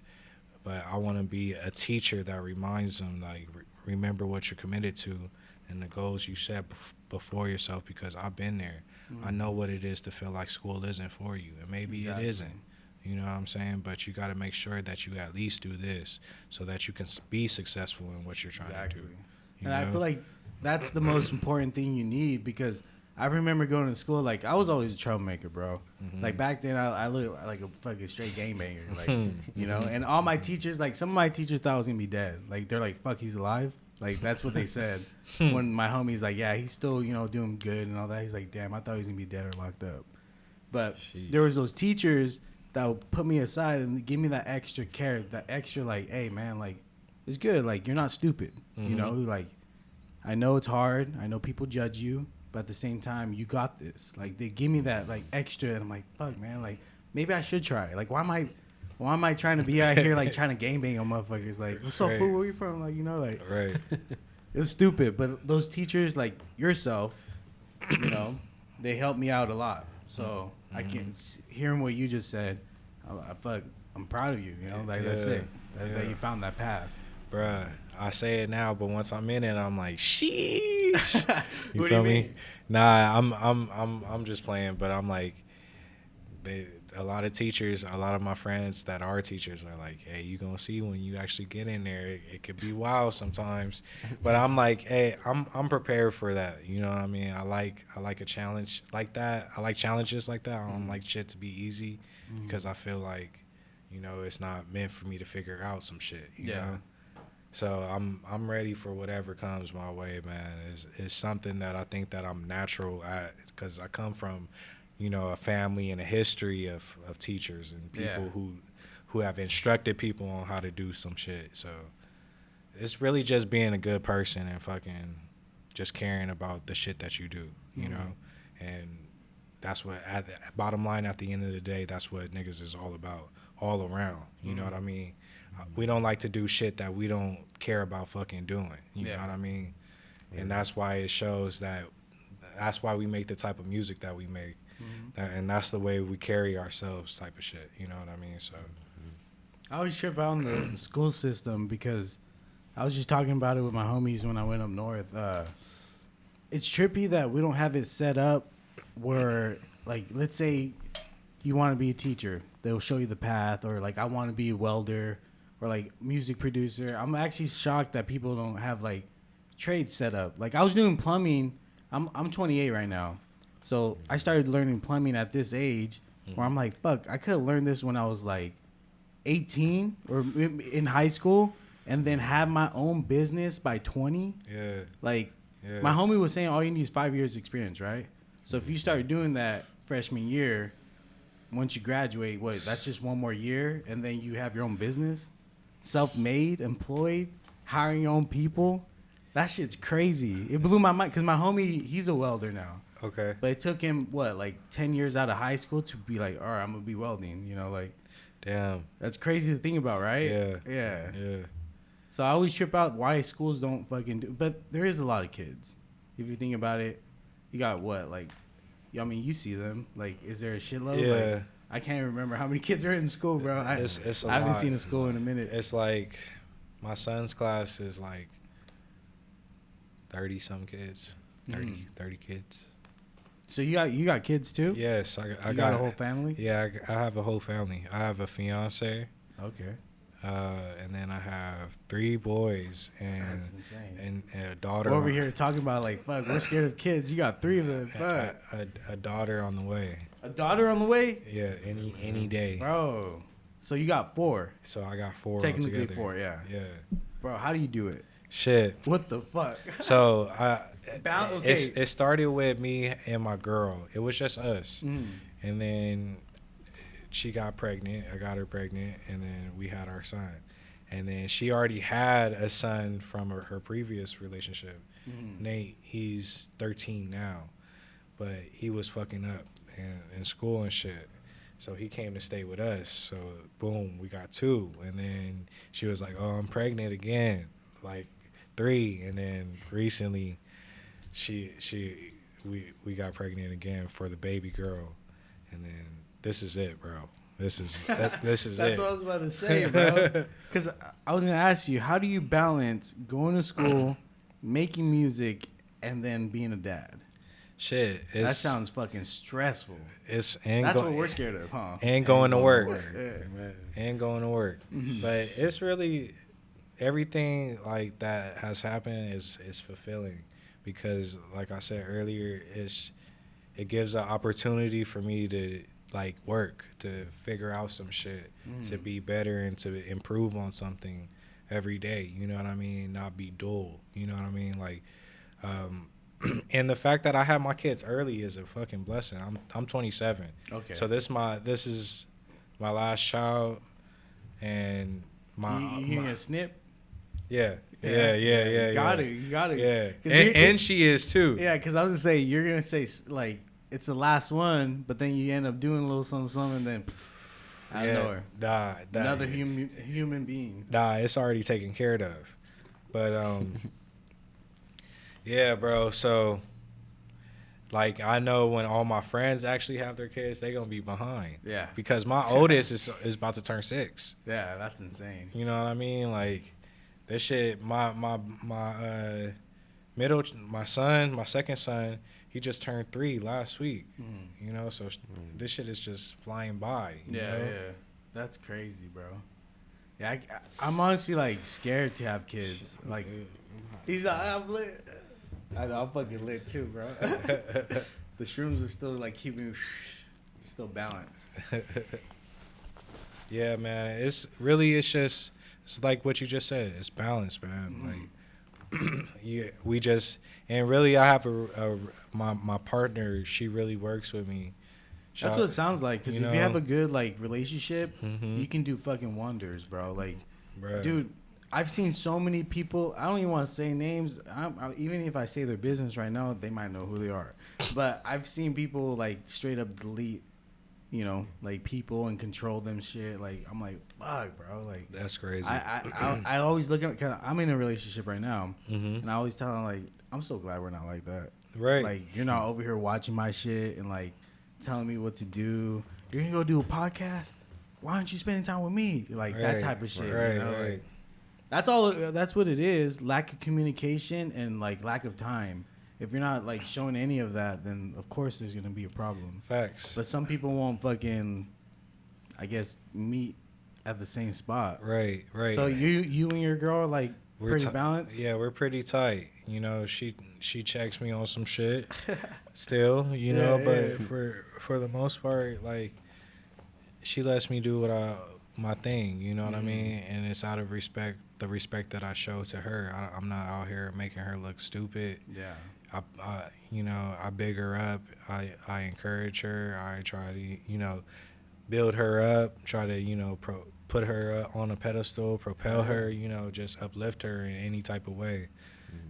[SPEAKER 2] But I want to be a teacher that reminds them, like, remember what you're committed to and the goals you set before yourself, because I've been there. I know what it is to feel like school isn't for you, and maybe
[SPEAKER 3] Exactly.
[SPEAKER 2] it isn't. You know what I'm saying? But you got to make sure that you at least do this so that you can be successful in what you're trying to do. You
[SPEAKER 3] And I
[SPEAKER 2] know?
[SPEAKER 3] feel like that's the most important thing you need, because I remember going to school, like, I was always a troublemaker, bro. Like, back then, I looked like a fucking straight gangbanger, like, you know? And all my teachers, like, some of my teachers thought I was going to be dead. Like, they're like, fuck, he's alive? Like, that's what they said. When my homie's like, yeah, he's still, you know, doing good and all that. He's like, damn, I thought he was going to be dead or locked up. But
[SPEAKER 4] Sheesh.
[SPEAKER 3] there was those teachers that would put me aside and give me that extra care, that extra, like, hey, man, like, it's good. Like, you're not stupid, you know? Like, I know it's hard. I know people judge you. But at the same time, you got this. Like, they give me that, like, extra, and I'm like, fuck, man. Like, maybe I should try. Like, why am I trying to be out here, like, trying to gangbang on motherfuckers? Like, what's up,
[SPEAKER 2] Right.
[SPEAKER 3] fool? Where you from? Like, you know, like,
[SPEAKER 2] Right.
[SPEAKER 3] it was stupid. But those teachers, like yourself, you know, they helped me out a lot. So I can hearing what you just said, I'm proud of you. You know, like that's
[SPEAKER 2] Yeah.
[SPEAKER 3] it. That
[SPEAKER 2] Yeah.
[SPEAKER 3] you found that path.
[SPEAKER 2] bruh, I say it now, but once I'm in it, I'm like, sheesh. You
[SPEAKER 3] What do
[SPEAKER 2] feel
[SPEAKER 3] you
[SPEAKER 2] me?
[SPEAKER 3] mean?
[SPEAKER 2] Nah, I'm just playing, but I'm like, a lot of teachers, a lot of my friends that are teachers are like, hey, you gonna see when you actually get in there, it could be wild sometimes. But I'm like, hey, I'm prepared for that. You know what I mean? I like a challenge like that. I like challenges like that. I don't like shit to be easy because I feel like, you know, it's not meant for me to figure out some shit. You know? So I'm ready for whatever comes my way, man. It's something that I think that I'm natural at because I come from, you know, a family and a history of teachers and people who have instructed people on how to do some shit. So it's really just being a good person and fucking just caring about the shit that you do, you know? And that's what, at the bottom line, at the end of the day, that's what niggas is all about, all around. You know what I mean? We don't like to do shit that we don't care about fucking doing. You know what I mean? And that's why it shows that's why we make the type of music that we make. And that's the way we carry ourselves type of shit. You know what I mean? So
[SPEAKER 3] I always trip out on the school system because I was just talking about it with my homies when I went up north. It's trippy that we don't have it set up where, like, let's say you want to be a teacher. They'll show you the path, or like, I want to be a welder or like music producer. I'm actually shocked that people don't have like trades set up. Like, I was doing plumbing. I'm 28 right now. So I started learning plumbing at this age where I'm like, fuck, I could have learned this when I was like 18 or in high school and then have my own business by 20.
[SPEAKER 2] yeah,
[SPEAKER 3] Like, my homie was saying all you need is 5 years experience, right? So if you start doing that freshman year, once you graduate, that's just one more year, and then you have your own business, self-made, employed, hiring your own people. That shit's crazy. It blew my mind because my homie, he's a welder now.
[SPEAKER 2] okay,
[SPEAKER 3] But it took him, like 10 years out of high school to be like, all right, I'm going to be welding, you know, like.
[SPEAKER 2] damn,
[SPEAKER 3] That's crazy to think about, right?
[SPEAKER 2] yeah.
[SPEAKER 3] So I always trip out why schools don't fucking do. But there is a lot of kids. If you think about it, you got like, I mean, you see them. Like, is there a shitload?
[SPEAKER 2] Yeah.
[SPEAKER 3] Like, I can't remember how many kids are in school, bro.
[SPEAKER 2] It's a
[SPEAKER 3] I haven't
[SPEAKER 2] lot.
[SPEAKER 3] seen a school in a minute.
[SPEAKER 2] It's like my son's class is like 30-some kids, 30 kids.
[SPEAKER 3] So you got kids too?
[SPEAKER 2] Yes, I
[SPEAKER 3] got a whole family?
[SPEAKER 2] Yeah, I have a whole family. I have a fiance,
[SPEAKER 3] Okay.
[SPEAKER 2] and then I have 3 boys and
[SPEAKER 3] That's insane.
[SPEAKER 2] and a daughter.
[SPEAKER 3] We're over here talking about like, fuck, we're scared of kids. You got 3 of them. Fuck.
[SPEAKER 2] A daughter on the way.
[SPEAKER 3] A daughter on the way?
[SPEAKER 2] Yeah, any day.
[SPEAKER 3] Bro. So you got 4.
[SPEAKER 2] So I got 4
[SPEAKER 3] Technically
[SPEAKER 2] altogether.
[SPEAKER 3] 4, yeah.
[SPEAKER 2] Yeah.
[SPEAKER 3] Bro, how do you do it?
[SPEAKER 2] Shit.
[SPEAKER 3] What the fuck?
[SPEAKER 2] So
[SPEAKER 3] Okay.
[SPEAKER 2] it started with me and my girl. It was just us, and then she got pregnant. I got her pregnant, and then we had our son. And then she already had a son from her previous relationship. Nate, he's 13 now, but he was fucking up in school and shit. So he came to stay with us. So boom, we got 2, and then she was like, "Oh, I'm pregnant again." Like 3, and then recently we got pregnant again for the baby girl, and then this is it, bro. This is
[SPEAKER 3] That's
[SPEAKER 2] it.
[SPEAKER 3] what I was about to say, bro. Because I was gonna ask you, how do you balance going to school, making music, and then being a dad?
[SPEAKER 2] Shit,
[SPEAKER 3] That sounds fucking stressful.
[SPEAKER 2] That's
[SPEAKER 3] what we're scared of, huh?
[SPEAKER 2] And going to work.
[SPEAKER 3] Yeah.
[SPEAKER 2] And going to work. But it's really everything like that has happened is fulfilling, because like I said earlier, it gives an opportunity for me to like work, to figure out some shit, to be better and to improve on something every day. You know what I mean? Not be dull. You know what I mean? Like, and the fact that I had my kids early is a fucking blessing. I'm 27.
[SPEAKER 3] Okay.
[SPEAKER 2] So this is my last child, and
[SPEAKER 3] You getting a snip?
[SPEAKER 2] yeah.
[SPEAKER 3] You got it.
[SPEAKER 2] Yeah, and she is too.
[SPEAKER 3] Yeah, because I was gonna say you're gonna say like it's the last one, but then you end up doing a little something, and then out of nowhere, another human being.
[SPEAKER 2] It's already taken care of. But yeah, bro. So like, I know when all my friends actually have their kids, they gonna be behind. Yeah. Because my oldest is about to turn 6.
[SPEAKER 3] Yeah, that's insane.
[SPEAKER 2] You know what I mean? Like, This shit, my second son, he just turned 3 last week. You know, so this shit is just flying by. You know?
[SPEAKER 3] Yeah. That's crazy, bro. Yeah, I'm honestly like scared to have kids. Like, he's like, I'm lit. I know, I'm fucking lit too, bro. The shrooms are still like keeping me still balanced.
[SPEAKER 2] Yeah, man. It's like what you just said. It's balance, man. Like, we just, and really, I have my partner. She really works with me.
[SPEAKER 3] That's what it sounds like. Because if you have a good like relationship, you can do fucking wonders, bro. Like, dude, I've seen so many people. I don't even want to say names. Even if I say their business right now, they might know who they are. But I've seen people like straight up delete, you know, like people and control them shit. Like, I'm like, fuck, bro. Like,
[SPEAKER 2] that's crazy.
[SPEAKER 3] I always look at, cause I'm in a relationship right now, and I always tell them like, I'm so glad we're not like that.
[SPEAKER 2] Right.
[SPEAKER 3] Like, you're not over here watching my shit and like telling me what to do. You're gonna go do a podcast? Why aren't you spending time with me? Like, that type of shit.
[SPEAKER 2] Right.
[SPEAKER 3] You know?
[SPEAKER 2] Right.
[SPEAKER 3] Like, that's all. That's what it is. Lack of communication and like lack of time. If you're not like showing any of that, then of course there's gonna be a problem.
[SPEAKER 2] Facts.
[SPEAKER 3] But some people won't fucking, I guess, meet at the same spot.
[SPEAKER 2] Right.
[SPEAKER 3] So you and your girl like pretty balanced.
[SPEAKER 2] Yeah, we're pretty tight. You know, she checks me on some shit still. You know, but for the most part, like, she lets me do my thing. You know what I mean? And it's out of respect. The respect that I show to her, I'm not out here making her look stupid.
[SPEAKER 3] Yeah.
[SPEAKER 2] I big her up. I encourage her. I try to, you know, build her up. Try to, you know, put her on a pedestal, propel her. You know, just uplift her in any type of way.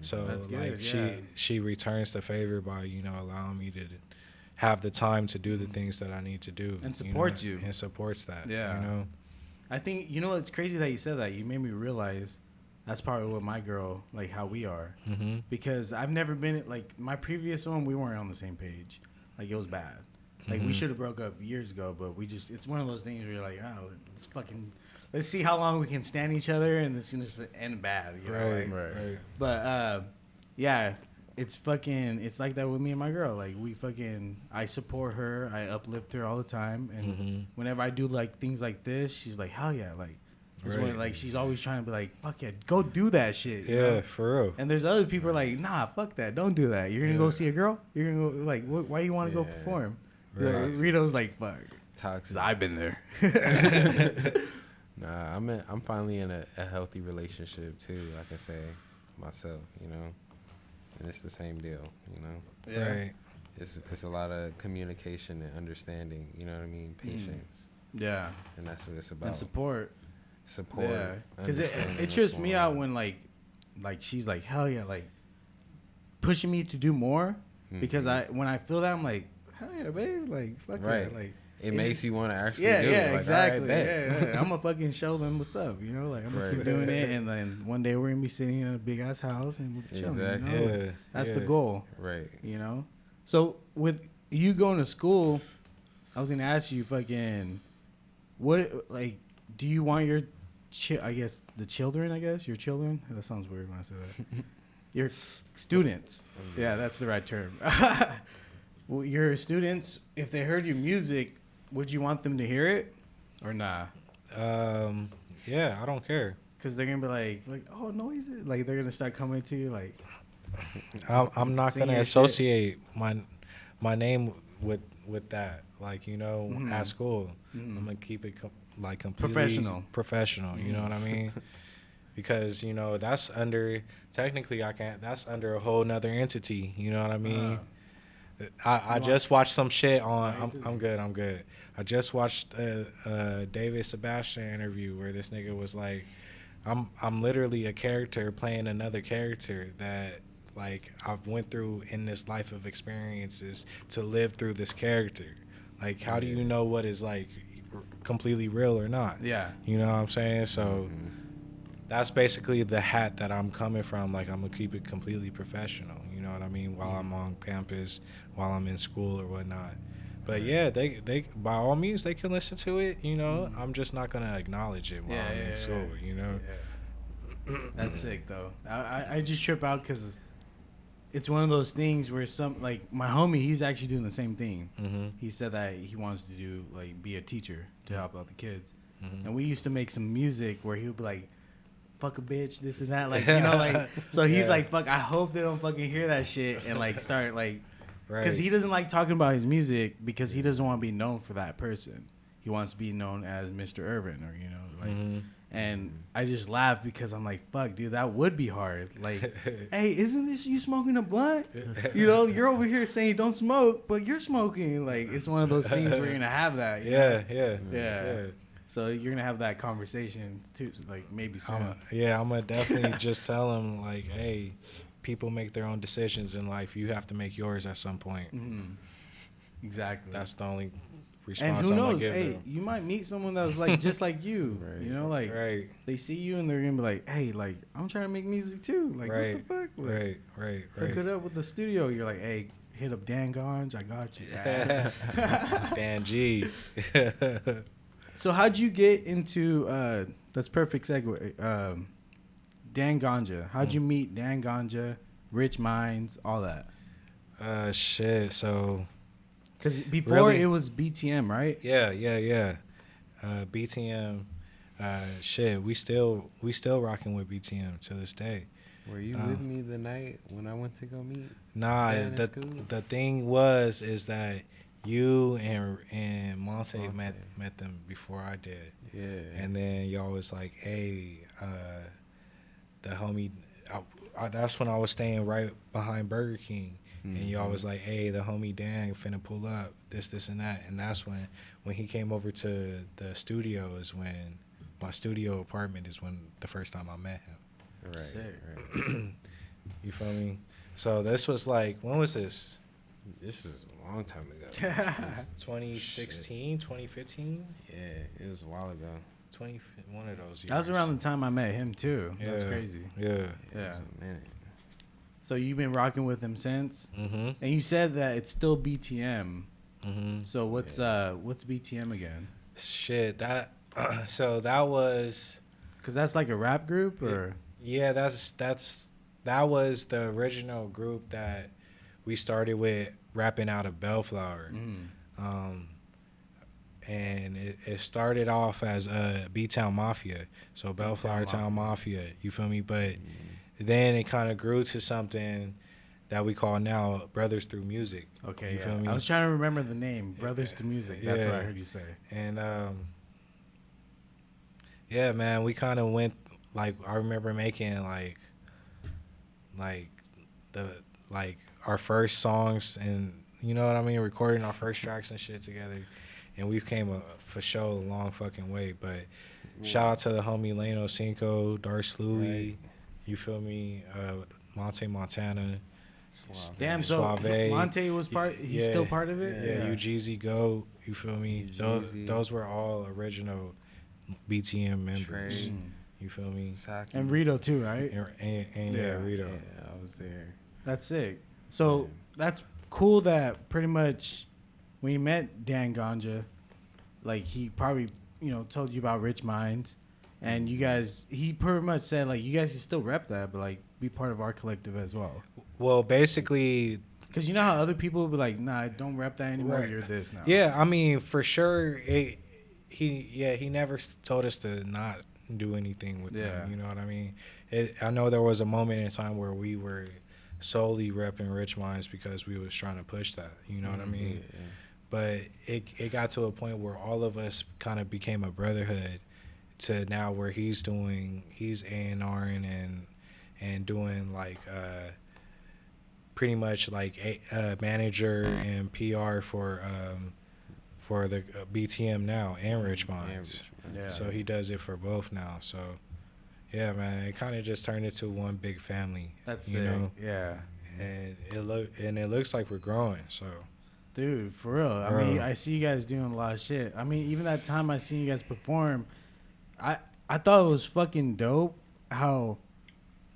[SPEAKER 2] So
[SPEAKER 3] that's
[SPEAKER 2] like
[SPEAKER 3] good,
[SPEAKER 2] she returns the favor by, you know, allowing me to have the time to do the things that I need to do
[SPEAKER 3] and supports you
[SPEAKER 2] and supports that.
[SPEAKER 3] Yeah.
[SPEAKER 2] You know.
[SPEAKER 3] I think, you know, it's crazy that you said that. You made me realize that's probably what my girl, like, how we are. Because I've never been, like, my previous one, we weren't on the same page. Like, it was bad. Like, we should have broke up years ago, but we just, it's one of those things where you're like, oh, let's see how long we can stand each other, and this is going to end bad. You know?
[SPEAKER 2] Right.
[SPEAKER 3] But, yeah, it's like that with me and my girl. Like, I support her, I uplift her all the time, and whenever I do, like, things like this, she's like, hell yeah, like, like, she's always trying to be like, fuck yeah, go do that shit. You know?
[SPEAKER 2] For real.
[SPEAKER 3] And there's other people like, nah, fuck that, don't do that. You're gonna go see a girl? You're gonna go, like, why you want to go perform?
[SPEAKER 2] Right.
[SPEAKER 3] Like, Rito's like, fuck.
[SPEAKER 4] Toxic.
[SPEAKER 3] I've been there.
[SPEAKER 4] Nah, I'm finally in a healthy relationship too. I can say myself, you know, and it's the same deal, you know.
[SPEAKER 2] Yeah. Right.
[SPEAKER 4] It's a lot of communication and understanding. You know what I mean? Patience.
[SPEAKER 3] Yeah.
[SPEAKER 4] And that's what it's about.
[SPEAKER 3] And support.
[SPEAKER 4] Yeah.
[SPEAKER 3] Because it trips me out when like she's like, hell yeah, like pushing me to do more. Because when I feel that, I'm like, hell yeah, babe, like fuck yeah, like.
[SPEAKER 4] It makes you want to actually do it.
[SPEAKER 3] Yeah,
[SPEAKER 4] like,
[SPEAKER 3] exactly.
[SPEAKER 4] Right,
[SPEAKER 3] yeah. I'm going to fucking show them what's up, you know? Like, I'm going to keep doing it, and then one day we're going to be sitting in a big-ass house, and we'll be chilling,
[SPEAKER 4] exactly.
[SPEAKER 3] you know? That's the goal.
[SPEAKER 4] Right.
[SPEAKER 3] You know? So, with you going to school, I was going to ask you fucking, what, like, do you want your, your children? That sounds weird when I say that. Your students. Yeah, that's the right term. Well, your students, if they heard your music, would you want them to hear it or nah?
[SPEAKER 2] Yeah, I don't care.
[SPEAKER 3] Because they're going to be like, oh, noises. Like, they're going to start coming to you like.
[SPEAKER 2] I'm not going to associate my name with that. Like, you know, at school. I'm going to keep it completely professional. You know what I mean? Because, you know, that's under a whole nother entity. You know what I mean? I just watched some shit on. I'm good. I just watched a David Sebastian interview where this nigga was like, I'm literally a character playing another character that like I've went through in this life of experiences to live through this character. Like, how do you know what is like completely real or not?
[SPEAKER 3] Yeah.
[SPEAKER 2] You know what I'm saying? So that's basically the hat that I'm coming from. Like, I'm gonna keep it completely professional. You know what I mean? While I'm on campus, while I'm in school or whatnot. But yeah, they by all means they can listen to it. You know, I'm just not gonna acknowledge it while I'm in school. You know.
[SPEAKER 3] That's sick though. I just trip out because it's one of those things where some like my homie, he's actually doing the same thing.
[SPEAKER 2] Mm-hmm.
[SPEAKER 3] He said that he wants to do like be a teacher to help out the kids, and we used to make some music where he would be like, "Fuck a bitch," this and that, like like. So he's like, "Fuck, I hope they don't fucking hear that shit," and like start like, because he doesn't like talking about his music because he doesn't want to be known for that person. He wants to be known as Mr. Irvin or like. And I just laugh because I'm like, fuck, dude, that would be hard. Like, hey, isn't this you smoking a blunt? You're over here saying don't smoke, but you're smoking. Like, it's one of those things where you're going to have that. Yeah. So you're going to have that conversation, too, like, maybe soon.
[SPEAKER 2] I'm going to definitely just tell him, like, hey, people make their own decisions in life. You have to make yours at some point.
[SPEAKER 3] Mm-hmm. Exactly.
[SPEAKER 2] That's the only response.
[SPEAKER 3] And who
[SPEAKER 2] I'm
[SPEAKER 3] knows?
[SPEAKER 2] gonna give
[SPEAKER 3] Hey,
[SPEAKER 2] them.
[SPEAKER 3] you might meet someone that was like just like you. Like they see you and they're gonna be like, "Hey, like I'm trying to make music too. Like what the fuck? Like,
[SPEAKER 2] Right.
[SPEAKER 3] Hook it up with the studio." You're like, "Hey, hit up Dan Ganj. I got you."
[SPEAKER 2] Dan G.
[SPEAKER 3] So how'd you get into? That's perfect segue. Dan Ganja. How'd you meet Dan Ganja? Rich Minds, all that.
[SPEAKER 2] Shit. So.
[SPEAKER 3] Because before
[SPEAKER 2] Really?
[SPEAKER 3] it was BTM, right?
[SPEAKER 2] Yeah. BTM. Shit. We still rocking with BTM to this day.
[SPEAKER 4] Were you with me the night when I went to go meet?
[SPEAKER 2] Nah.
[SPEAKER 4] Dan in school?
[SPEAKER 2] The thing is that you and Monte met them before I did.
[SPEAKER 4] Yeah.
[SPEAKER 2] And then y'all was like, hey, the homie. That's when I was staying right behind Burger King. And y'all was like, hey, the homie Dan finna pull up, this, and that. And that's when he came over to the studio is when, my studio apartment is when the first time I met him.
[SPEAKER 4] Right.
[SPEAKER 3] Sick.
[SPEAKER 2] You feel me? So this was like, when was this?
[SPEAKER 4] This is a long time ago.
[SPEAKER 2] 2016, 2015?
[SPEAKER 4] Yeah, it was a while ago.
[SPEAKER 2] One of those years.
[SPEAKER 3] That was around the time I met him too. That's crazy.
[SPEAKER 2] Yeah.
[SPEAKER 4] It was a minute.
[SPEAKER 3] So you've been rocking with him since,
[SPEAKER 2] Mm-hmm.
[SPEAKER 3] and you said that it's still BTM.
[SPEAKER 2] Mm-hmm.
[SPEAKER 3] So what's BTM again?
[SPEAKER 2] Shit, that so that was,
[SPEAKER 3] Because that's like a rap group, or
[SPEAKER 2] yeah, that was the original group that we started with, rapping out of Bellflower. And it started off as B-Town Mafia, so Bellflower Town Mafia, you feel me? But then it kind of grew to something that we call now Brothers Through Music.
[SPEAKER 3] okay,
[SPEAKER 2] You
[SPEAKER 3] yeah.
[SPEAKER 2] feel me?
[SPEAKER 3] I was trying to remember the name, Brothers to Music. That's what I heard you say.
[SPEAKER 2] And yeah, man, we kind of went, like, I remember making like our first songs, and you know what I mean, recording our first tracks and shit together, and we came for sure a long fucking way. But shout out to the homie Lano Cinco, Darce Louie,
[SPEAKER 4] Right.
[SPEAKER 2] you feel me, Monte Montana.
[SPEAKER 4] Suave.
[SPEAKER 3] Damn, so
[SPEAKER 2] Suave.
[SPEAKER 3] Monte was part. He's
[SPEAKER 2] Yeah.
[SPEAKER 3] still part of it.
[SPEAKER 2] Yeah, UGZ Go, you feel me?
[SPEAKER 4] UGZ.
[SPEAKER 2] Those were all original BTM members.
[SPEAKER 4] Trey.
[SPEAKER 2] You feel me?
[SPEAKER 4] Saki.
[SPEAKER 3] And Rito too, right?
[SPEAKER 2] And yeah, Rito.
[SPEAKER 4] Yeah, I was there.
[SPEAKER 3] That's sick. So that's cool that pretty much when you met Dan Ganja, like he probably, told you about Rich Minds, and you guys, he pretty much said like you guys can still rep that, but like be part of our collective as well.
[SPEAKER 2] Well, basically,
[SPEAKER 3] Because you know how other people will be like, nah, don't rep that anymore.
[SPEAKER 2] Right.
[SPEAKER 3] You're this now.
[SPEAKER 2] yeah, I mean, for sure, he never told us to not do anything with them. You know what I mean? I know there was a moment in time where we were solely repping Rich Minds because we was trying to push that. You know what I mean?
[SPEAKER 4] Yeah.
[SPEAKER 2] But it got to a point where all of us kind of became a brotherhood to now where he's A&Ring and doing like pretty much like a manager and PR for the BTM now and Rich Minds.
[SPEAKER 3] Yeah.
[SPEAKER 2] So he does it for both now. So yeah, man, it kind of just turned into one big family.
[SPEAKER 3] That's
[SPEAKER 2] you
[SPEAKER 3] sick.
[SPEAKER 2] know,
[SPEAKER 3] Yeah.
[SPEAKER 2] and it looks like we're growing. So
[SPEAKER 3] Dude, for real. I
[SPEAKER 2] Bro.
[SPEAKER 3] mean, I see you guys doing a lot of shit. I mean, even that time I seen you guys perform, I thought it was fucking dope how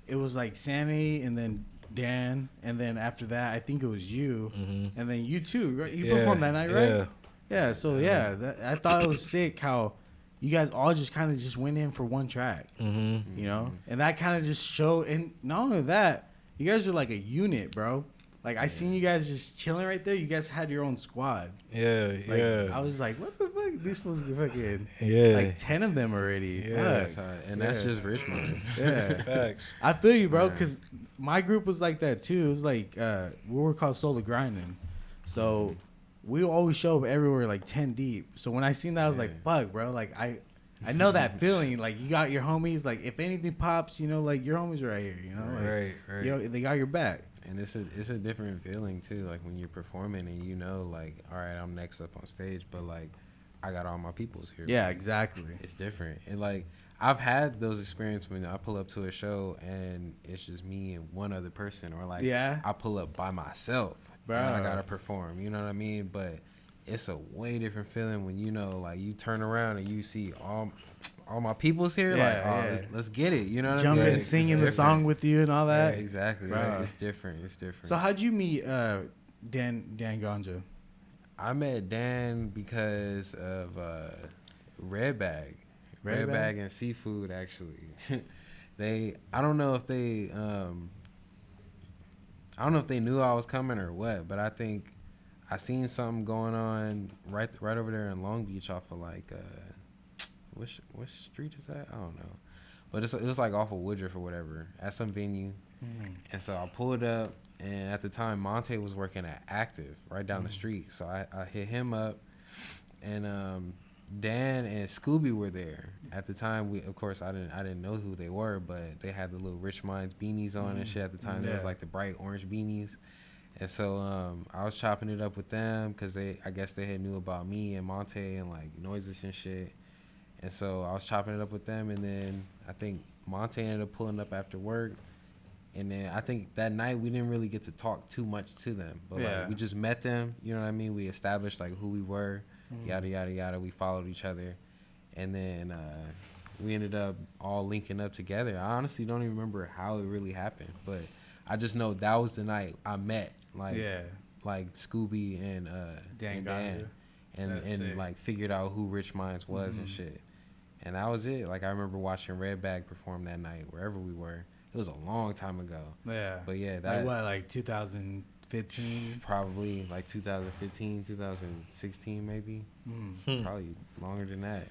[SPEAKER 3] it was like Sandy and then Dan, and then after that, I think it was you, and then you too. Right? You performed that night, right?
[SPEAKER 2] Yeah.
[SPEAKER 3] Yeah. So yeah, I thought it was sick how you guys all just kind of just went in for one track, you know, and that kind of just showed. And not only that, you guys are like a unit, bro. Like I seen you guys just chilling right there. You guys had your own squad.
[SPEAKER 2] Yeah,
[SPEAKER 3] Like,
[SPEAKER 2] yeah.
[SPEAKER 3] I was like, what the fuck? These fools fucking like 10 of them already.
[SPEAKER 2] Yeah,
[SPEAKER 4] that's just Richmond.
[SPEAKER 3] Yeah.
[SPEAKER 2] Facts.
[SPEAKER 3] I feel you, bro, because my group was like that too. It was like we were called Solo Grinding, so we always show up everywhere like 10 deep. So when I seen that, I was like, fuck, bro. Like I know that feeling. Like you got your homies. Like if anything pops, you know, like your homies are right here. You know, like,
[SPEAKER 2] right.
[SPEAKER 3] You know, they got your back.
[SPEAKER 4] And it's a different feeling too, like when you're performing and you know, like, all right, I'm next up on stage, but like I got all my peoples here.
[SPEAKER 3] Yeah,
[SPEAKER 4] like,
[SPEAKER 3] exactly.
[SPEAKER 4] It's different. And like I've had those experiences when I pull up to a show and it's just me and one other person, or like I pull up by myself,
[SPEAKER 3] bro,
[SPEAKER 4] and I gotta perform. You know what I mean? But it's a way different feeling when you know, like you turn around and you see all my people's here. Let's get it. You know what I mean?
[SPEAKER 3] Jumping, singing the song with you and all that.
[SPEAKER 4] Yeah, exactly. It's different. It's different.
[SPEAKER 3] So how'd you meet Dan Ganja?
[SPEAKER 4] I met Dan because of Red Bag and Seafood. Actually, I don't know if they knew I was coming or what, but I think I seen something going on right over there in Long Beach off of like what street is that? I don't know, but it was like off of Woodruff or whatever at some venue, and so I pulled up. And at the time, Monte was working at Active right down the street. So I hit him up, and Dan and Scooby were there. At the time, of course, I didn't know who they were, but they had the little Rich Minds beanies on and shit at the time. There was like the bright orange beanies. And so I was chopping it up with them because I guess they had knew about me and Monte and like Noises and shit. And so I was chopping it up with them, and then I think Monte ended up pulling up after work. And then I think that night we didn't really get to talk too much to them, but like we just met them. You know what I mean? We established like who we were, yada yada yada. We followed each other, and then we ended up all linking up together. I honestly don't even remember how it really happened, but I just know that was the night I met like Scooby and Dan, and like figured out who Rich Minds was and shit. And that was it. Like I remember watching Red Bag perform that night wherever we were. It was a long time ago. Yeah. But yeah, that
[SPEAKER 3] like what, like 2015?
[SPEAKER 4] Probably like 2015, 2016 maybe. Probably longer than that.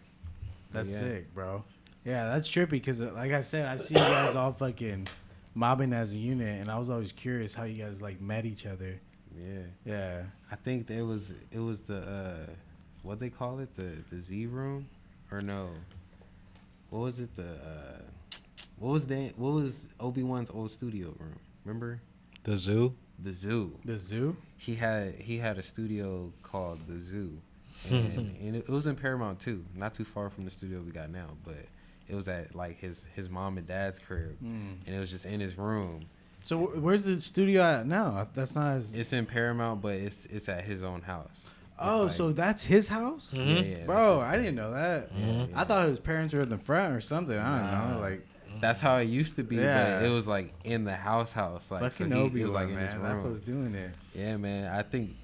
[SPEAKER 3] That's sick, bro. Yeah, that's trippy because like I said, I see you guys all fucking mobbing as a unit, and I was always curious how you guys like met each other. Yeah. I
[SPEAKER 4] think it was the what they call it, the Z room, or no? What was it? What was Obi-Wan's old studio room? Remember?
[SPEAKER 2] The Zoo.
[SPEAKER 3] The Zoo.
[SPEAKER 4] He had a studio called the Zoo, and it was in Paramount too, not too far from the studio we got now. But it was at like his mom and dad's crib, and it was just in his room.
[SPEAKER 3] So where's the studio at now? That's not his.
[SPEAKER 4] It's in Paramount, but it's at his own house.
[SPEAKER 3] Oh, like, so that's his house?
[SPEAKER 4] Yeah,
[SPEAKER 3] bro, I didn't know that. I thought his parents were in the front or something. I don't know, like.
[SPEAKER 4] That's how it used to be, but it was like in the house. Like
[SPEAKER 3] fucking Obi, was like in his room. That was doing it.
[SPEAKER 4] Yeah, man. I think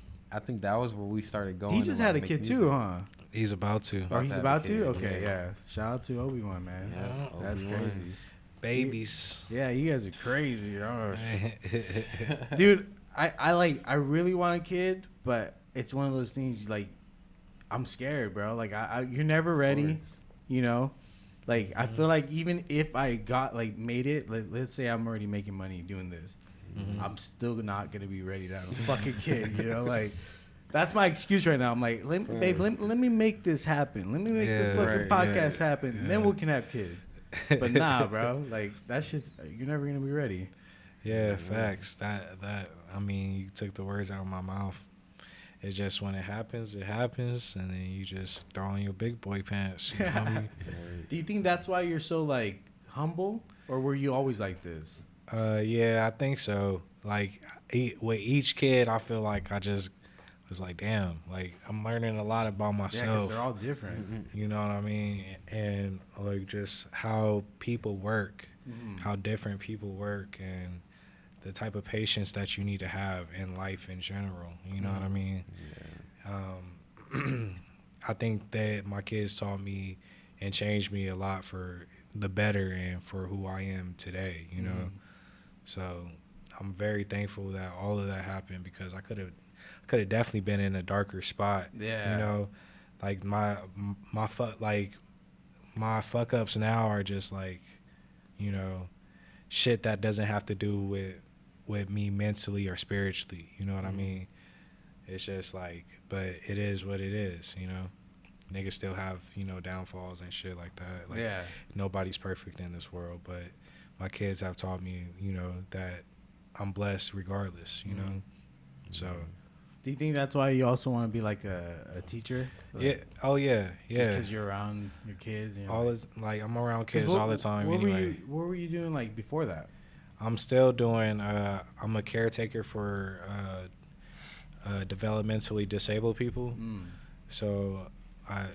[SPEAKER 4] that was where we started going.
[SPEAKER 3] He just had a kid
[SPEAKER 4] music.
[SPEAKER 3] Too, huh?
[SPEAKER 2] He's about to.
[SPEAKER 3] Oh, he's about to? Okay, yeah. Shout out to Obi-Wan, man. Yeah, that's crazy.
[SPEAKER 2] Babies.
[SPEAKER 3] Yeah, you guys are crazy. Dude, I really want a kid, but it's one of those things like I'm scared, bro. Like you're never ready, you know? Like, I feel like even if I made it, let's say I'm already making money doing this, I'm still not going to be ready to have a fucking kid, you know? Like, that's my excuse right now. I'm like, let me make this happen. Let me make the fucking podcast happen. Then we can have kids. But nah, bro. Like, that shit's, you're never going to be ready.
[SPEAKER 2] Yeah, facts. That, I mean, you took the words out of my mouth. It's just when it happens, and then you just throw on your big boy pants. You feel me?
[SPEAKER 3] Do you think that's why you're so like humble, or were you always like this?
[SPEAKER 2] Yeah, I think so. Like with each kid, I feel like I just was like, damn, like I'm learning a lot about myself.
[SPEAKER 3] Yeah, 'cause they're all different.
[SPEAKER 2] You know what I mean? And like just how people work, how different people work, and the type of patience that you need to have in life in general. You know what I mean? Yeah. I think that my kids taught me, and changed me a lot for the better and for who I am today, you know. So I'm very thankful that all of that happened, because I could have definitely been in a darker spot.
[SPEAKER 3] Yeah.
[SPEAKER 2] You know, like my fuck ups now are just like, you know, shit that doesn't have to do with me mentally or spiritually. You know what I mean? It's just like, but it is what it is, you know. Niggas still have, you know, downfalls and shit like that. Like,
[SPEAKER 3] Yeah.
[SPEAKER 2] nobody's perfect in this world, but my kids have taught me, you know, that I'm blessed regardless, you know. So.
[SPEAKER 3] Do you think that's why you also want to be like a teacher? Like,
[SPEAKER 2] Yeah. Oh yeah. Yeah.
[SPEAKER 3] Just because you're around your kids. And
[SPEAKER 2] All is like I'm around kids all the time. Anyway.
[SPEAKER 3] What were you doing like before that?
[SPEAKER 2] I'm still doing. I'm a caretaker for developmentally disabled people. So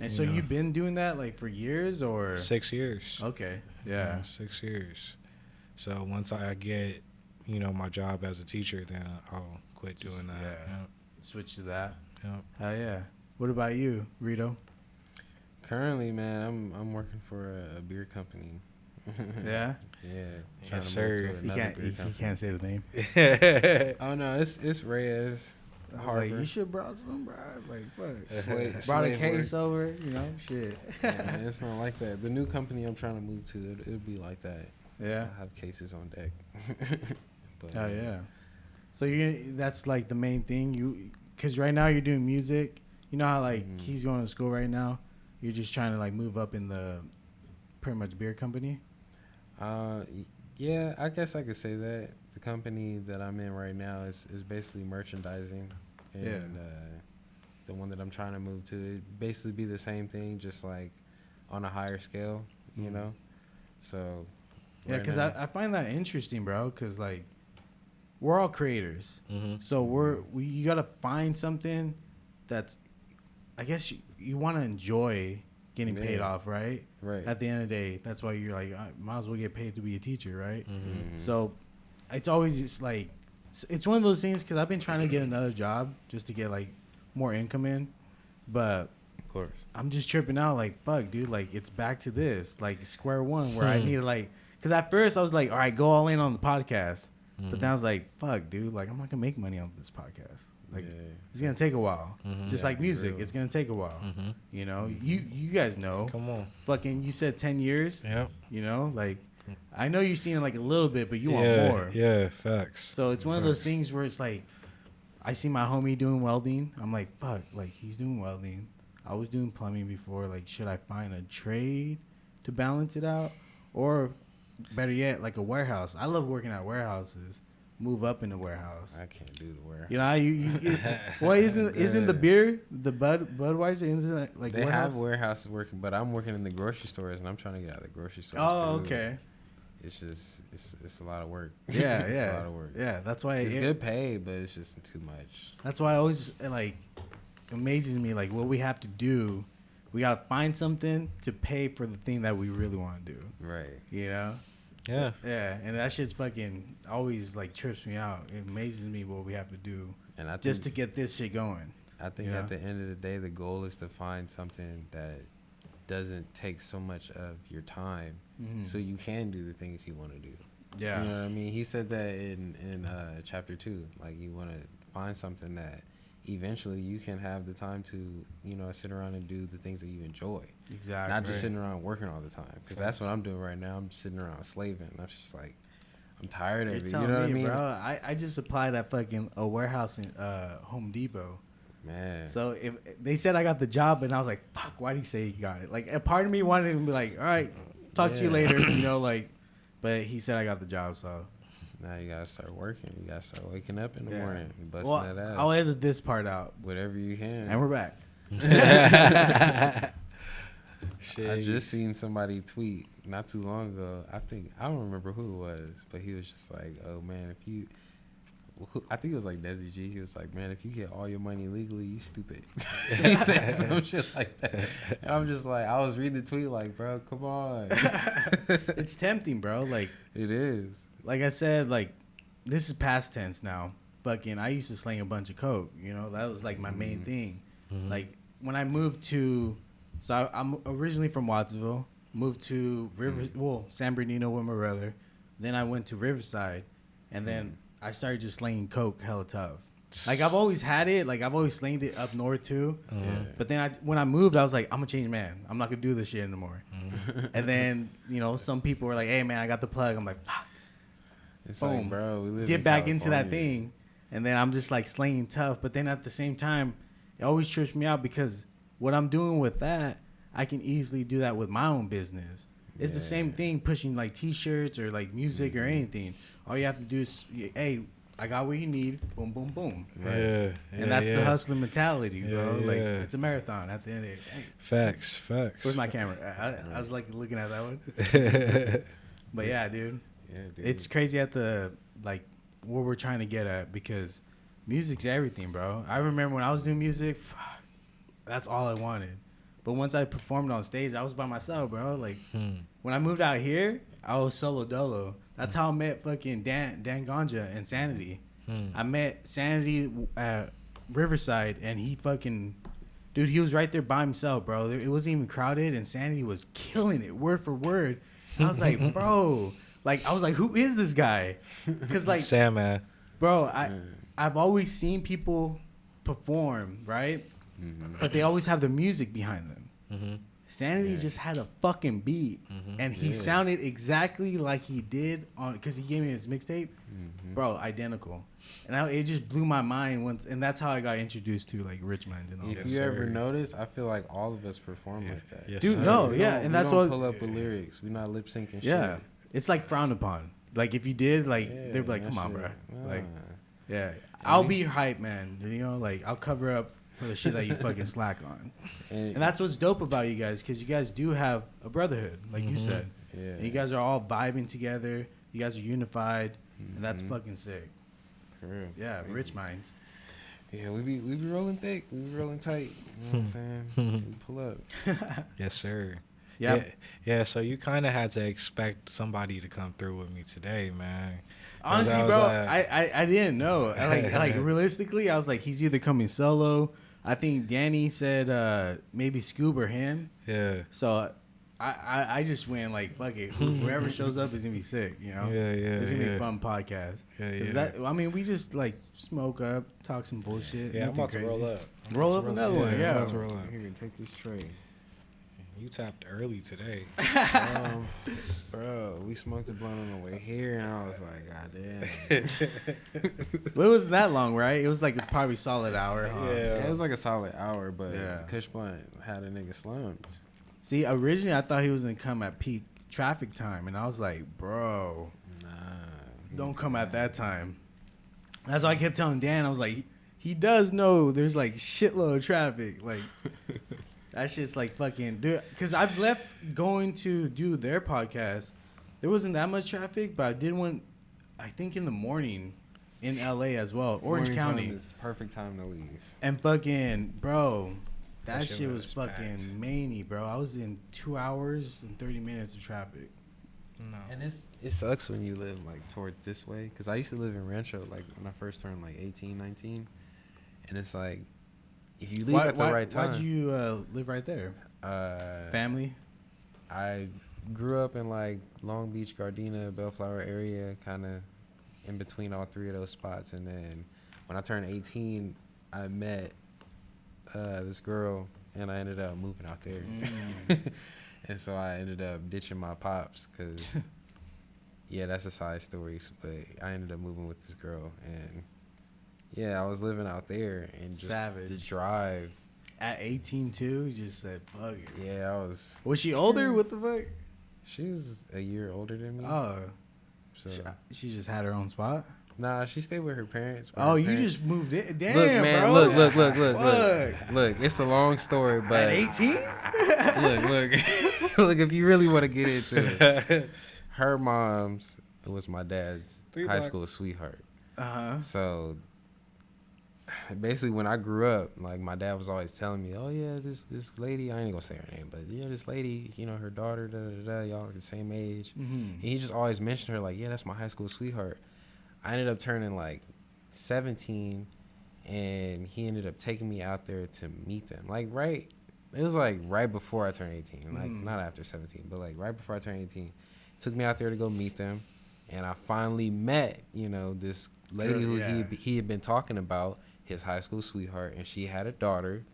[SPEAKER 3] So you've been doing that like for years or
[SPEAKER 2] 6 years.
[SPEAKER 3] Okay. Yeah.
[SPEAKER 2] 6 years. So once I get, you know, my job as a teacher, then I'll quit doing that.
[SPEAKER 3] Yeah.
[SPEAKER 2] Yep.
[SPEAKER 3] Switch to that.
[SPEAKER 2] Yep.
[SPEAKER 3] Hell yeah. What about you, Rito?
[SPEAKER 4] Currently, man, I'm working for a beer company.
[SPEAKER 3] Yeah.
[SPEAKER 4] Yeah.
[SPEAKER 2] Yes, sir.
[SPEAKER 3] He can't say the name.
[SPEAKER 4] Oh no, it's Reyes.
[SPEAKER 3] I was like, you should brought some, bro. Like, fuck.
[SPEAKER 4] Slave
[SPEAKER 3] Brought a
[SPEAKER 4] work.
[SPEAKER 3] case over, you know, shit.
[SPEAKER 4] Yeah, man, it's not like that. The new company I'm trying to move to, it'll be like that.
[SPEAKER 3] Yeah.
[SPEAKER 4] I have cases on deck. But,
[SPEAKER 3] Oh yeah. So that's like the main thing, because right now you're doing music. You know how like he's going to school right now. You're just trying to like move up in the pretty much beer company.
[SPEAKER 4] Yeah, I guess I could say that. The company that I'm in right now is basically merchandising, and the one that I'm trying to move to, it basically be the same thing, just like on a higher scale, you know. So
[SPEAKER 3] yeah, because I find that interesting, bro. Because like we're all creators, so you gotta find something that's, I guess you want to enjoy getting paid off, right?
[SPEAKER 4] Right.
[SPEAKER 3] At the end of the day, that's why you're like, I might as well get paid to be a teacher, right? So it's always just like, it's one of those things, because I've been trying to get another job just to get like more income in, but
[SPEAKER 4] Of course.
[SPEAKER 3] I'm just tripping out like, fuck, dude, like it's back to this, like square one, where I need to like, because at first I was like, all right, go all in on the podcast, but then I was like, fuck, dude, like I'm not gonna make money on this podcast. Like it's gonna take a while, just like music. It's gonna take a while. You know, you guys know.
[SPEAKER 2] Come on.
[SPEAKER 3] Fucking, you said 10 years.
[SPEAKER 2] Yep.
[SPEAKER 3] You know, like I know you've seen it like a little bit, but you want more.
[SPEAKER 2] Yeah, facts.
[SPEAKER 3] So it's one of those things where it's like, I see my homie doing welding. I'm like, fuck, like he's doing welding. I was doing plumbing before. Like, should I find a trade to balance it out, or better yet, like a warehouse? I love working at warehouses. Move up in the warehouse.
[SPEAKER 4] I can't do the warehouse.
[SPEAKER 3] You know, well, isn't the beer, the Budweiser, isn't it like
[SPEAKER 4] they
[SPEAKER 3] warehouse?
[SPEAKER 4] have warehouses working, but I'm working in the grocery stores, and I'm trying to get out of the grocery stores.
[SPEAKER 3] Oh,
[SPEAKER 4] too.
[SPEAKER 3] okay.
[SPEAKER 4] It's just it's a lot of work.
[SPEAKER 3] Yeah,
[SPEAKER 4] It's
[SPEAKER 3] yeah,
[SPEAKER 4] a lot of work.
[SPEAKER 3] yeah. That's why
[SPEAKER 4] It's good pay, but it's just too much.
[SPEAKER 3] That's why it always like amazes me, like what we have to do. We gotta find something to pay for the thing that we really want to do.
[SPEAKER 4] Right.
[SPEAKER 3] You know.
[SPEAKER 2] Yeah.
[SPEAKER 3] Yeah, and that shit's fucking always like trips me out. It amazes me what we have to do
[SPEAKER 4] And I think,
[SPEAKER 3] just to get this shit going.
[SPEAKER 4] I think at the end of the day, the goal is to find something that doesn't take so much of your time, so you can do the things you want to do.
[SPEAKER 3] Yeah.
[SPEAKER 4] You know what I mean? He said that in chapter 2. Like, you want to find something that eventually you can have the time to, you know, sit around and do the things that you enjoy.
[SPEAKER 3] Exactly.
[SPEAKER 4] Not just sitting around working all the time. Because that's what I'm doing right now. I'm sitting around slaving. I'm just like, I'm tired of
[SPEAKER 3] You're
[SPEAKER 4] it. You
[SPEAKER 3] telling
[SPEAKER 4] know what I
[SPEAKER 3] me,
[SPEAKER 4] mean?
[SPEAKER 3] bro. I just applied at fucking a warehouse in Home Depot.
[SPEAKER 4] Man.
[SPEAKER 3] So if they said I got the job, and I was like, fuck, why did he say he got it? Like, a part of me wanted to be like, all right, talk to you later, you know, like, but he said I got the job, so.
[SPEAKER 4] Now you gotta start working. You gotta start waking up in the morning and busting
[SPEAKER 3] Well,
[SPEAKER 4] that ass.
[SPEAKER 3] I'll edit this part out.
[SPEAKER 4] Whatever you can.
[SPEAKER 3] And we're back.
[SPEAKER 4] I just seen somebody tweet not too long ago. I don't remember who it was, but he was just like, "Oh man, if you," I think it was like Desi G. He was like, "Man, if you get all your money legally, you stupid." He said some shit like that, and I'm just like, I was reading the tweet like, "Bro, come on."
[SPEAKER 3] It's tempting, bro. Like,
[SPEAKER 4] It is.
[SPEAKER 3] like I said, like, this is past tense now. Fucking, I used to sling a bunch of coke. You know, that was like my main thing. Like, when I moved to So I'm originally from Wattsville. Moved to San Bernardino with my brother. Then I went to Riverside, and then I started just slinging coke hella tough. Like I've always had it. Like I've always slinged it up north too. But then when I moved, I was like, I'm a changed man. I'm not gonna do this shit anymore. And then some people were like, hey man, I got the plug. I'm like, fuck.
[SPEAKER 4] It's
[SPEAKER 3] Boom.
[SPEAKER 4] like, bro, we live
[SPEAKER 3] Get
[SPEAKER 4] in
[SPEAKER 3] back into that
[SPEAKER 4] California.
[SPEAKER 3] thing, and then I'm just like slinging tough. But then at the same time, it always trips me out because what I'm doing with that, I can easily do that with my own business. It's the same thing pushing like T-shirts or like music or anything. All you have to do is, hey, I got what you need. Boom, boom, boom.
[SPEAKER 2] Yeah,
[SPEAKER 3] And that's the hustling mentality, bro.
[SPEAKER 2] Yeah,
[SPEAKER 3] Like
[SPEAKER 2] yeah.
[SPEAKER 3] it's a marathon at the end of it. Hey,
[SPEAKER 2] Facts.
[SPEAKER 3] where's my camera? I was like looking at that one. But yeah, dude.
[SPEAKER 4] Yeah, dude.
[SPEAKER 3] It's crazy at the like what we're trying to get at because music's everything, bro. I remember when I was doing music, that's all I wanted. But once I performed on stage, I was by myself, bro. Like when I moved out here, I was solo dolo. That's how I met fucking Dan Ganja and Sanity. I met Sanity at Riverside, and he fucking, dude, he was right there by himself, bro. It wasn't even crowded, and Sanity was killing it word for word. And I was like, bro, like I was like, who is this guy? Because like,
[SPEAKER 2] Sam, man.
[SPEAKER 3] bro, I've always seen people perform, right? But they always have the music behind them. Sanity just had a fucking beat, and he sounded exactly like he did on because he gave me his mixtape, bro, identical. And it just blew my mind once, and that's how I got introduced to like Rich Minds and all
[SPEAKER 4] If
[SPEAKER 3] that.
[SPEAKER 4] you ever notice, I feel like all of us perform like that.
[SPEAKER 2] Yes,
[SPEAKER 3] Dude,
[SPEAKER 2] sir.
[SPEAKER 3] no,
[SPEAKER 4] We
[SPEAKER 3] yeah,
[SPEAKER 4] don't-
[SPEAKER 3] and
[SPEAKER 4] we
[SPEAKER 3] that's
[SPEAKER 4] don't
[SPEAKER 3] what.
[SPEAKER 4] pull up with lyrics. We not lip syncing.
[SPEAKER 3] Yeah,
[SPEAKER 4] shit.
[SPEAKER 3] it's like frowned upon. Like if you did, like
[SPEAKER 4] Yeah,
[SPEAKER 3] they'd be like,
[SPEAKER 4] that
[SPEAKER 3] "Come on,
[SPEAKER 4] shit-
[SPEAKER 3] bro." Like,
[SPEAKER 4] nah.
[SPEAKER 3] yeah, I'll be your hype man. Like I'll cover up for the shit that you fucking slack on. And that's what's dope about you guys, because you guys do have a brotherhood, like you said.
[SPEAKER 4] Yeah.
[SPEAKER 3] And you guys are all vibing together. You guys are unified, and that's fucking sick.
[SPEAKER 4] For real.
[SPEAKER 3] Yeah, Rich Minds.
[SPEAKER 4] Yeah, we be rolling thick. We be rolling tight. You know what I'm saying? We pull up.
[SPEAKER 2] Yes, sir.
[SPEAKER 3] Yeah.
[SPEAKER 2] Yeah. So you kind of had to expect somebody to come through with me today, man. 'Cause
[SPEAKER 3] Honestly,
[SPEAKER 2] I was
[SPEAKER 3] bro,
[SPEAKER 2] like-
[SPEAKER 3] I didn't know. Like realistically, I was like, he's either coming solo. I think Danny said maybe Scoob or him.
[SPEAKER 2] Yeah.
[SPEAKER 3] So I just went like, fuck it. Whoever shows up is gonna be sick, you know?
[SPEAKER 2] Yeah, yeah,
[SPEAKER 3] It's gonna be
[SPEAKER 2] yeah.
[SPEAKER 3] a fun podcast.
[SPEAKER 2] Yeah,
[SPEAKER 3] 'Cause
[SPEAKER 2] yeah.
[SPEAKER 3] I mean, we just like smoke up, talk some bullshit.
[SPEAKER 2] Yeah, I'm
[SPEAKER 3] nothing
[SPEAKER 2] about to
[SPEAKER 3] crazy.
[SPEAKER 2] roll up.
[SPEAKER 3] Roll up another one,
[SPEAKER 2] I'm
[SPEAKER 3] yeah.
[SPEAKER 2] about to roll up.
[SPEAKER 4] Here, take this tray.
[SPEAKER 2] You tapped early today.
[SPEAKER 4] Bro, we smoked a blunt on the way here, and I was like, God damn.
[SPEAKER 3] But it wasn't that long, right? It was like probably solid hour. Huh?
[SPEAKER 4] Yeah, it was like a solid hour, but
[SPEAKER 3] Yeah.
[SPEAKER 4] Kush Blunt had a nigga slumped.
[SPEAKER 3] See, originally I thought he was gonna come at peak traffic time, and I was like, bro,
[SPEAKER 4] Nah.
[SPEAKER 3] don't come at that time. That's why I kept telling Dan. I was like, he does know there's like shitload of traffic. Like that shit's like fucking dude. Because I've left going to do their podcast. There wasn't that much traffic, but I did one. I think in the morning in LA as well, Orange
[SPEAKER 4] Morning
[SPEAKER 3] County,
[SPEAKER 4] time is the perfect time to leave.
[SPEAKER 3] and fucking bro. That
[SPEAKER 2] That
[SPEAKER 3] shit
[SPEAKER 2] shit
[SPEAKER 3] was
[SPEAKER 2] was
[SPEAKER 3] fucking
[SPEAKER 2] packed.
[SPEAKER 3] many, bro. I was in 2 hours and 30 minutes of traffic.
[SPEAKER 2] No.
[SPEAKER 4] And it sucks when you live like toward this way, because I used to live in Rancho like when I first turned like 18, 19, and it's like if you leave at the right time.
[SPEAKER 3] Why'd you live right there? Family?
[SPEAKER 4] I grew up in like Long Beach, Gardena, Bellflower area, kind of in between all three of those spots. And then when I turned 18, I met this girl, and I ended up moving out there. And so I ended up ditching my pops because, yeah, that's a side story. But I ended up moving with this girl, and yeah, I was living out there, and just
[SPEAKER 3] Savage.
[SPEAKER 4] the drive.
[SPEAKER 3] At 18 too, he just said, fuck it.
[SPEAKER 4] Yeah, I was.
[SPEAKER 3] Was she older? What the fuck?
[SPEAKER 4] She was a year older than me.
[SPEAKER 3] Oh,
[SPEAKER 4] so
[SPEAKER 3] she just had her own spot?
[SPEAKER 4] nah, she stayed with her parents. but
[SPEAKER 3] Oh,
[SPEAKER 4] her
[SPEAKER 3] you
[SPEAKER 4] parents-
[SPEAKER 3] just moved in? Damn,
[SPEAKER 4] look, man.
[SPEAKER 3] bro.
[SPEAKER 4] Look. Look, it's a long story, but
[SPEAKER 3] At 18?
[SPEAKER 4] look. Look, if you really want to get into it, her mom's was my dad's high school sweetheart.
[SPEAKER 3] Uh-huh.
[SPEAKER 4] So basically, when I grew up, like my dad was always telling me, "Oh yeah, this lady, I ain't gonna say her name, but yeah, this lady, you know, her daughter, y'all are the same age."
[SPEAKER 3] Mm-hmm.
[SPEAKER 4] And he just always mentioned her, like, "Yeah, that's my high school sweetheart." I ended up turning like 17, and he ended up taking me out there to meet them. Like right it was like right before I turned 18, like not after 17, but like right before I turned 18. Took me out there to go meet them, and I finally met, you know, this lady who he had been talking about, his high school sweetheart, and she had a daughter,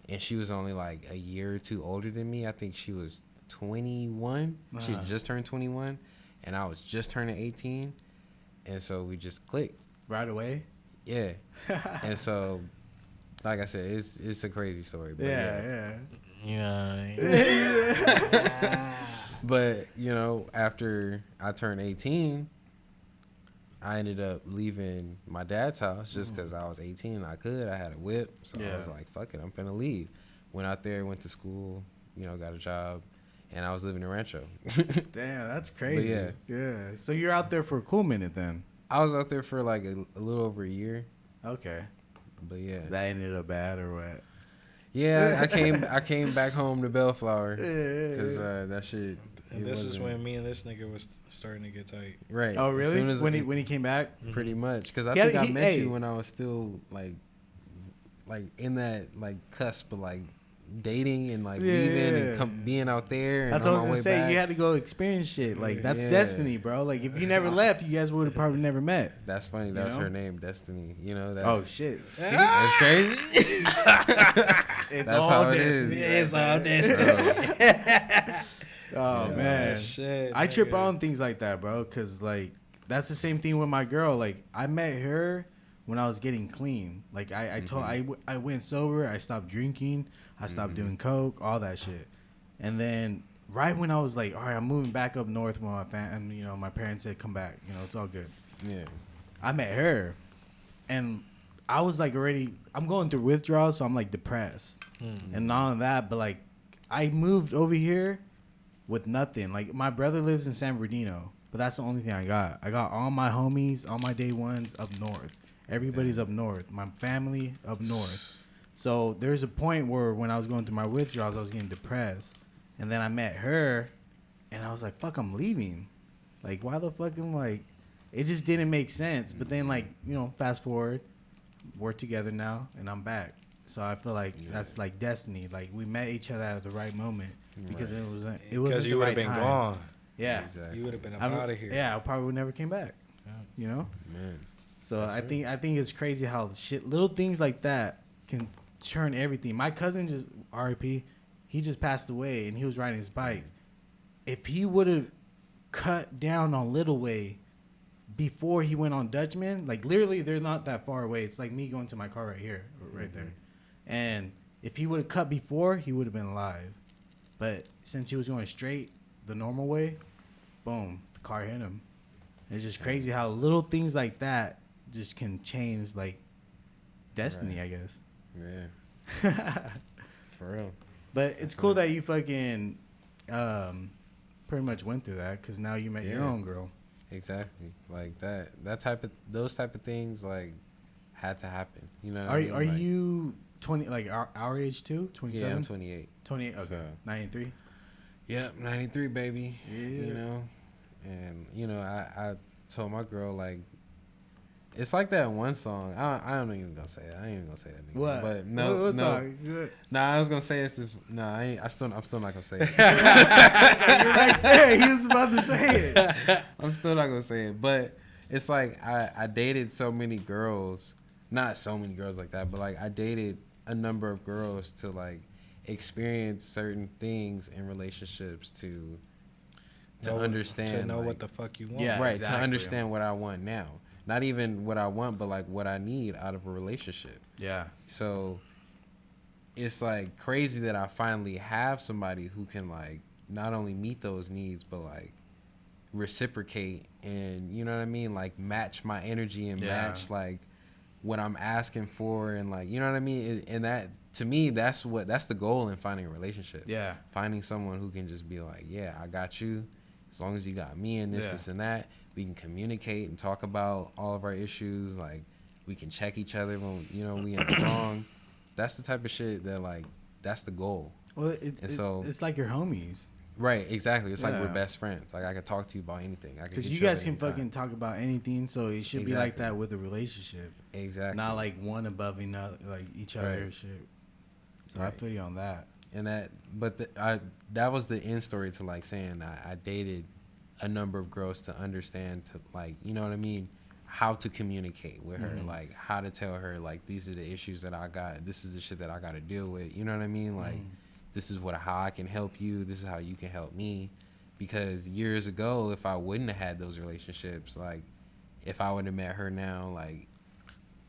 [SPEAKER 4] and she was only like a year or two older than me. I think she was 21. She had just turned 21, and I was just turning 18, and so we just clicked
[SPEAKER 5] right away.
[SPEAKER 4] Yeah, and so, like I said, it's a crazy story. But But, you know, after I turned 18, I ended up leaving my dad's house just because I was 18 and I had a whip. So I was like, fuck it, I'm finna leave. Went out there, went to school, you know, got a job, and I was living in Rancho.
[SPEAKER 5] Damn, that's crazy.
[SPEAKER 4] But
[SPEAKER 5] yeah. So you're out there for a cool minute then?
[SPEAKER 4] I was out there for like a little over a year.
[SPEAKER 5] Okay.
[SPEAKER 4] But yeah.
[SPEAKER 5] That ended up bad or what?
[SPEAKER 4] Yeah, I came back home to Bellflower because that shit.
[SPEAKER 2] And this is when me and this nigga was starting to get tight.
[SPEAKER 4] Right.
[SPEAKER 5] Oh, really?
[SPEAKER 4] As soon as
[SPEAKER 5] when he came back?
[SPEAKER 4] Pretty much. Because I think I met you when I was still, like in that, like, cusp of, like, dating and, like, leaving and being out there. And
[SPEAKER 5] that's what I was going to say. Back. You had to go experience shit. Like, that's destiny, bro. Like, if you never left, you guys would have probably never met.
[SPEAKER 4] That's funny. That was her name, Destiny. You know that?
[SPEAKER 5] Oh, shit.
[SPEAKER 4] See? That's crazy.
[SPEAKER 5] It's all destiny. It's all destiny. Oh man,
[SPEAKER 2] shit,
[SPEAKER 5] I trip on things like that, bro. Cause like that's the same thing with my girl. Like I met her when I was getting clean. Like I went sober. I stopped drinking. I stopped doing coke, all that shit. And then right when I was like, all right, I'm moving back up north with my family. You know, my parents said, come back. You know, it's all good.
[SPEAKER 4] Yeah.
[SPEAKER 5] I met her, and I was like already. I'm going through withdrawals, so I'm like depressed, and not only that, but like I moved over here with nothing. Like my brother lives in San Bernardino, but that's the only thing I got. I got all my homies, all my day ones up north. Everybody's up north. My family up north. So there's a point where when I was going through my withdrawals, I was getting depressed. And then I met her, and I was like, fuck, I'm leaving. Like, why the fuck am like, it just didn't make sense. But then, like, you know, fast forward, we're together now, and I'm back. So I feel like that's like destiny. Like we met each other at the right moment because it wasn't
[SPEAKER 2] you would have been gone.
[SPEAKER 5] Yeah,
[SPEAKER 2] exactly. You would have been out of here.
[SPEAKER 5] Yeah, I probably would never came back. Yeah. You know,
[SPEAKER 4] man.
[SPEAKER 5] So I think it's crazy how little things like that can turn everything. My cousin just RIP, he just passed away and he was riding his bike. If he would have cut down on Little Way before he went on Dutchman, like literally they're not that far away. It's like me going to my car right here, right there. And if he would have cut before, he would have been alive. But since he was going straight the normal way, boom, the car hit him. It's just crazy how little things like that just can change like destiny, I guess.
[SPEAKER 4] Yeah. For real.
[SPEAKER 5] But it's cool that you fucking pretty much went through that because now you met your own girl.
[SPEAKER 4] Exactly. Like those type of things like had to happen. You know what
[SPEAKER 5] are
[SPEAKER 4] I mean?
[SPEAKER 5] Are you 20 like our age too? 27?
[SPEAKER 4] Yeah, I'm 28.
[SPEAKER 5] 28, okay.
[SPEAKER 4] So,
[SPEAKER 5] 93?
[SPEAKER 4] Yep, 93 baby.
[SPEAKER 5] Yeah.
[SPEAKER 4] You know. And you know, I told my girl like it's like that one song. I'm not even gonna say it. I ain't even gonna say that.
[SPEAKER 5] What?
[SPEAKER 4] But no,
[SPEAKER 5] what
[SPEAKER 4] no.
[SPEAKER 5] Song? Good.
[SPEAKER 4] Nah, I was gonna say it's this. Nah, I'm still not gonna say it.
[SPEAKER 5] You're right there. He was about to say it.
[SPEAKER 4] I'm still not gonna say it. But it's like I dated so many girls. Not so many girls like that, but like I dated a number of girls to like experience certain things in relationships to understand,
[SPEAKER 2] to know
[SPEAKER 4] like,
[SPEAKER 2] what the fuck you want.
[SPEAKER 5] Yeah,
[SPEAKER 4] right,
[SPEAKER 5] exactly.
[SPEAKER 4] to understand what I want now. Not even what I want, but like what I need out of a relationship.
[SPEAKER 5] Yeah.
[SPEAKER 4] So it's like crazy that I finally have somebody who can like not only meet those needs, but like reciprocate and, you know what I mean? Like match my energy and match like what I'm asking for and like, you know what I mean? And that, to me, that's the goal in finding a relationship.
[SPEAKER 5] Yeah.
[SPEAKER 4] Finding someone who can just be like, yeah, I got you. As long as you got me in this and that, we can communicate and talk about all of our issues. Like, we can check each other when, you know, we in the wrong. That's the type of shit that, like, that's the goal.
[SPEAKER 5] Well, it's like your homies.
[SPEAKER 4] Right, exactly. It's like we're best friends. Like, I can talk to you about anything.
[SPEAKER 5] Because you guys can fucking talk about anything, so it should be like that with a relationship.
[SPEAKER 4] Exactly.
[SPEAKER 5] Not like one above another, like each other and shit. So I feel you on that.
[SPEAKER 4] And that was the end story to like saying I dated a number of girls to understand, to like, you know what I mean, how to communicate with her, like how to tell her like these are the issues that I got, this is the shit that I got to deal with, you know what I mean, like this is how I can help you, this is how you can help me. Because years ago, if I wouldn't have had those relationships, like if I would have met her now, like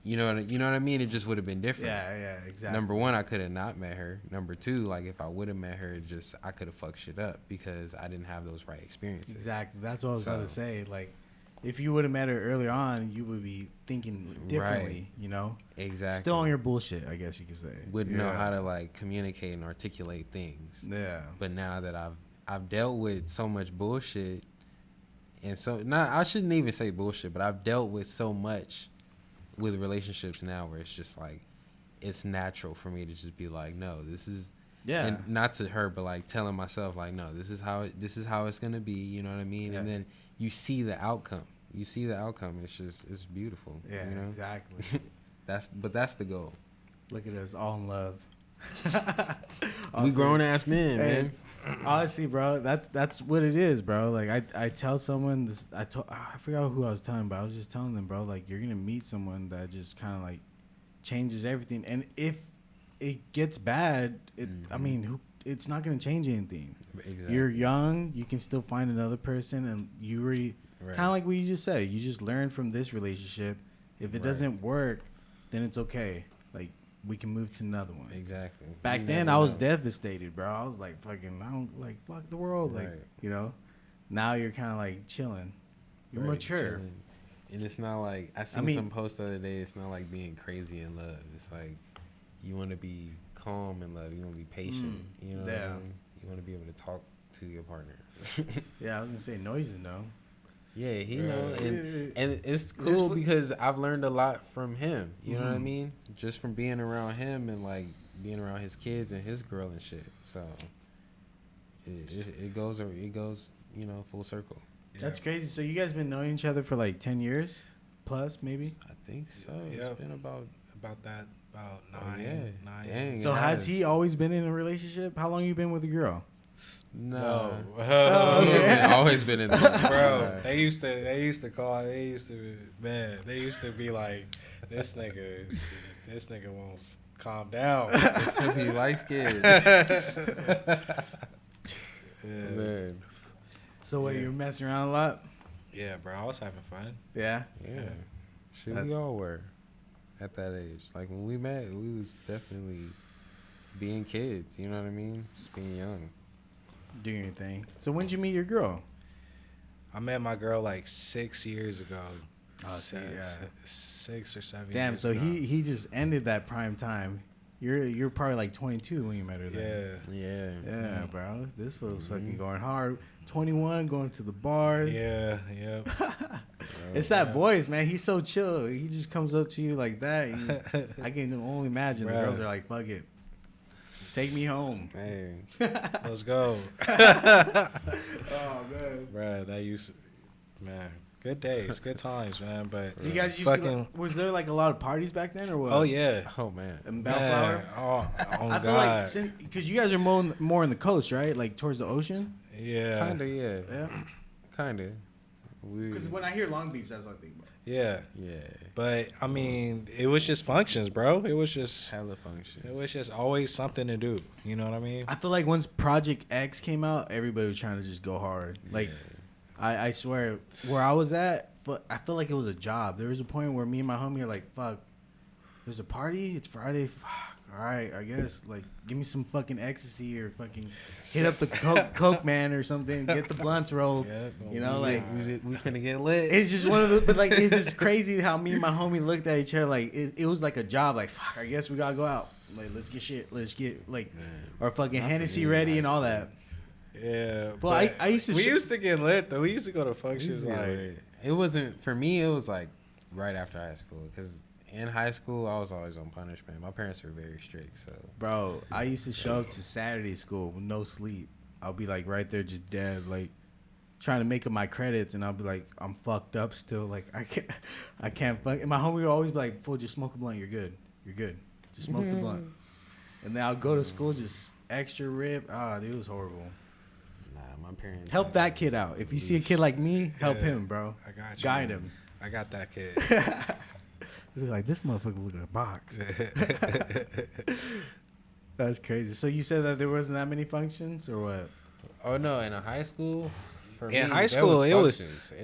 [SPEAKER 4] you know what I mean, it just would have been different.
[SPEAKER 5] Yeah, exactly.
[SPEAKER 4] Number one, I could have not met her. Number two, like if I would have met her, I could have fucked shit up because I didn't have those right experiences.
[SPEAKER 5] Exactly. That's what I was about to say. Like, if you would have met her earlier on, you would be thinking differently, you know?
[SPEAKER 4] Exactly.
[SPEAKER 5] Still on your bullshit, I guess you could say.
[SPEAKER 4] Wouldn't know how to like communicate and articulate things.
[SPEAKER 5] Yeah.
[SPEAKER 4] But now that I've dealt with so much bullshit, and I shouldn't even say bullshit, but I've dealt with so much with relationships now where it's just like it's natural for me to just be like, no, this is and not to her, but like telling myself like, no, this is how it's gonna be, you know what I mean? And then you see the outcome. It's beautiful.
[SPEAKER 5] Yeah,
[SPEAKER 4] you know?
[SPEAKER 5] exactly.
[SPEAKER 4] That's the goal.
[SPEAKER 5] Look at us, all in love.
[SPEAKER 4] We grown ass men, man.
[SPEAKER 5] Honestly, bro, that's what it is, bro. Like I tell someone this, I forgot who I was telling, but I was just telling them, bro, like you're gonna meet someone that just kind of like changes everything, and if it gets bad, I mean, it's not gonna change anything.
[SPEAKER 4] Exactly.
[SPEAKER 5] You're young, you can still find another person, and you already kind of like what you just said. You just learn from this relationship. If it doesn't work, then it's okay. Like, we can move to another one.
[SPEAKER 4] Exactly.
[SPEAKER 5] Back then, I was devastated, bro. I was like, fucking, I don't, like, fuck the world. Like, you know? Now you're kind of like chilling. You're mature.
[SPEAKER 4] Chilling. And it's not like, I seen some post the other day, it's not like being crazy in love. It's like, you want to be calm in love. You want to be patient. You know what I mean? You want to be able to talk to your partner.
[SPEAKER 5] Yeah, I was going to say noises, no.
[SPEAKER 4] Yeah, he know, and it's cool because I've learned a lot from him. You know what I mean? Just from being around him and like being around his kids and his girl and shit. So it goes, you know, full circle.
[SPEAKER 5] Yeah. That's crazy. So you guys been knowing each other for like 10 years plus, maybe?
[SPEAKER 4] I think so.
[SPEAKER 2] Yeah.
[SPEAKER 4] It's been about
[SPEAKER 2] 9.
[SPEAKER 4] Dang,
[SPEAKER 5] so has he always been in a relationship? How long you been with a girl?
[SPEAKER 4] No.
[SPEAKER 2] Okay.
[SPEAKER 4] Always been in the
[SPEAKER 2] bro. They used to be like, this nigga won't calm down.
[SPEAKER 4] It's because he likes kids. Man.
[SPEAKER 5] So what, you're messing around a lot?
[SPEAKER 2] Yeah, bro. I was having fun.
[SPEAKER 5] Yeah?
[SPEAKER 4] Yeah. Shit, we all were at that age. Like when we met, we was definitely being kids. You know what I mean? Just being young.
[SPEAKER 5] Doing your thing. So when did you meet your girl?
[SPEAKER 2] I met my girl like 6 years ago.
[SPEAKER 5] Oh, see,
[SPEAKER 2] 6 or 7
[SPEAKER 5] Damn,
[SPEAKER 2] years
[SPEAKER 5] so
[SPEAKER 2] ago.
[SPEAKER 5] he just ended that prime time. You're probably like 22 when you met her then. Yeah, bro. This fool's fucking going hard. 21, going to the bars.
[SPEAKER 2] Yeah.
[SPEAKER 5] It's that voice, man. He's so chill. He just comes up to you like that. I can only imagine the girls are like, fuck it. Take me home.
[SPEAKER 4] Hey.
[SPEAKER 2] Let's go.
[SPEAKER 5] Oh, man.
[SPEAKER 2] Bro, man, good days, good times, man. But
[SPEAKER 5] you guys used to, was there like a lot of parties back then or what?
[SPEAKER 2] Oh, yeah.
[SPEAKER 4] Oh, man.
[SPEAKER 5] In Bellflower?
[SPEAKER 2] Oh
[SPEAKER 5] I
[SPEAKER 2] God.
[SPEAKER 5] feel like, because you guys are more in the coast, right? Like towards the ocean?
[SPEAKER 2] Yeah.
[SPEAKER 4] Kinda, yeah.
[SPEAKER 5] Yeah.
[SPEAKER 4] Kinda.
[SPEAKER 5] Because when I hear Long Beach, that's what I think about.
[SPEAKER 2] Yeah.
[SPEAKER 4] Yeah.
[SPEAKER 2] But I mean, it was just functions, bro. It was just
[SPEAKER 4] hella function.
[SPEAKER 2] It was just always something to do. You know what I mean?
[SPEAKER 5] I feel like once Project X came out, everybody was trying to just go hard. Like, I swear, where I was at, I feel like it was a job. There was a point where me and my homie are like, fuck, there's a party? It's Friday? Fuck. All right, I guess, like, give me some fucking ecstasy or fucking hit up the Coke man or something, get the blunts rolled.
[SPEAKER 4] Yep.
[SPEAKER 5] You know, like,
[SPEAKER 4] we finna get lit.
[SPEAKER 5] it's just one of the, but like, it's just crazy how me and my homie looked at each other like, it was like a job, like, fuck, I guess we gotta go out. Like, let's get, like, our fucking Hennessy ready and all that.
[SPEAKER 2] Yeah.
[SPEAKER 5] Well, I used to.
[SPEAKER 2] We used to get lit, though. We used to go to functions like.
[SPEAKER 4] It wasn't, for me, it was like right after high school, because in high school, I was always on punishment. My parents were very strict, so.
[SPEAKER 5] Bro, I used to show up to Saturday school with no sleep. I'll be like right there, just dead, like trying to make up my credits, and I'll be like, I'm fucked up still. Like I can't fuck. And my homie would always be like, "Fool, just smoke a blunt. You're good. Just smoke the blunt." And then I'll go to school just extra rib. Dude, it was horrible.
[SPEAKER 4] Nah, my parents
[SPEAKER 5] Help that kid out. If you see a kid like me, help
[SPEAKER 2] Yeah,
[SPEAKER 5] him, bro.
[SPEAKER 2] I got you.
[SPEAKER 5] Guide him.
[SPEAKER 2] I got that kid.
[SPEAKER 5] It's like, this motherfucker look like a box. That's crazy. So you said that there wasn't that many functions, or what?
[SPEAKER 4] Oh no, in a high school. For
[SPEAKER 2] In
[SPEAKER 4] me,
[SPEAKER 2] high
[SPEAKER 4] there
[SPEAKER 2] school,
[SPEAKER 4] it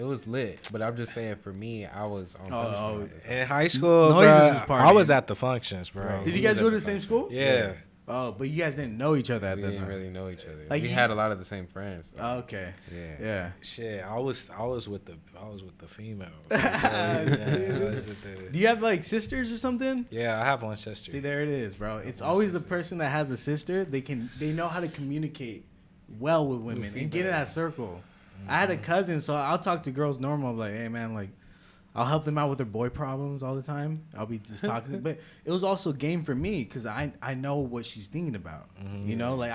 [SPEAKER 4] was lit. But I'm just saying, for me, I was on punishment. all the time.
[SPEAKER 2] In high school,
[SPEAKER 5] Noises
[SPEAKER 2] bro,
[SPEAKER 5] was partying.
[SPEAKER 2] I was at the functions, bro.
[SPEAKER 4] Right.
[SPEAKER 5] Did you
[SPEAKER 4] He
[SPEAKER 5] guys
[SPEAKER 4] was
[SPEAKER 5] go
[SPEAKER 4] at
[SPEAKER 5] to the
[SPEAKER 4] the
[SPEAKER 5] same
[SPEAKER 4] function.
[SPEAKER 5] school?
[SPEAKER 2] Yeah.
[SPEAKER 5] Oh, but you guys didn't know each other at
[SPEAKER 4] We
[SPEAKER 5] that
[SPEAKER 4] didn't
[SPEAKER 5] time.
[SPEAKER 4] really know each other.
[SPEAKER 5] Like,
[SPEAKER 4] We
[SPEAKER 5] you-
[SPEAKER 4] had a lot of the same friends. Though.
[SPEAKER 5] Oh, okay. Yeah.
[SPEAKER 2] Shit, I was with the females. I was with the-
[SPEAKER 5] Do you have like sisters or something?
[SPEAKER 2] yeah, I have one sister.
[SPEAKER 5] See, there it is, bro. It's
[SPEAKER 2] one
[SPEAKER 5] always the
[SPEAKER 2] sister.
[SPEAKER 5] person that has a sister. They know how to communicate well with women and get in that circle. I had a cousin, so I'll talk to girls normal. I'm like, hey man, like, I'll help them out with their boy problems all the time. I'll be just talking, but it was also game for me because I know what she's thinking about. You know, like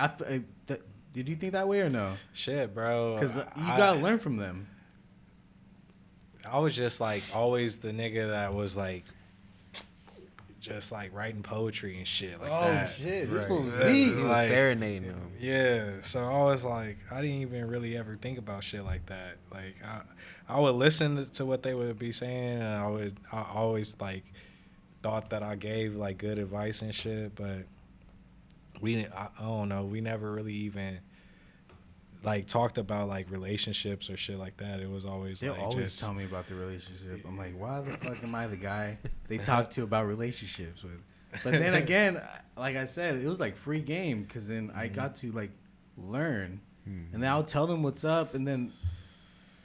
[SPEAKER 5] did you think that way or no?
[SPEAKER 2] Shit, bro.
[SPEAKER 5] Because you
[SPEAKER 2] I-
[SPEAKER 5] gotta learn from them.
[SPEAKER 2] I was just like always the nigga that was like, just like writing poetry and shit like that.
[SPEAKER 5] shit,
[SPEAKER 4] Right.
[SPEAKER 5] fool was
[SPEAKER 2] Yeah.
[SPEAKER 5] deep.
[SPEAKER 4] He was
[SPEAKER 2] Like-
[SPEAKER 4] serenading them.
[SPEAKER 2] Yeah, so I was like, I didn't even really ever think about shit like that. Like, I would listen to what they would be saying, and I always like thought that I gave like good advice and shit, but I don't know, we never really even like talked about like relationships or shit like that. It was always
[SPEAKER 5] They'll
[SPEAKER 2] like
[SPEAKER 5] always
[SPEAKER 2] just
[SPEAKER 5] tell me about the relationship. I'm like, why the fuck am I the guy they talk to about relationships with? But then again, like I said, it was like free game because then I got to like learn, and then I'll tell them what's up, and then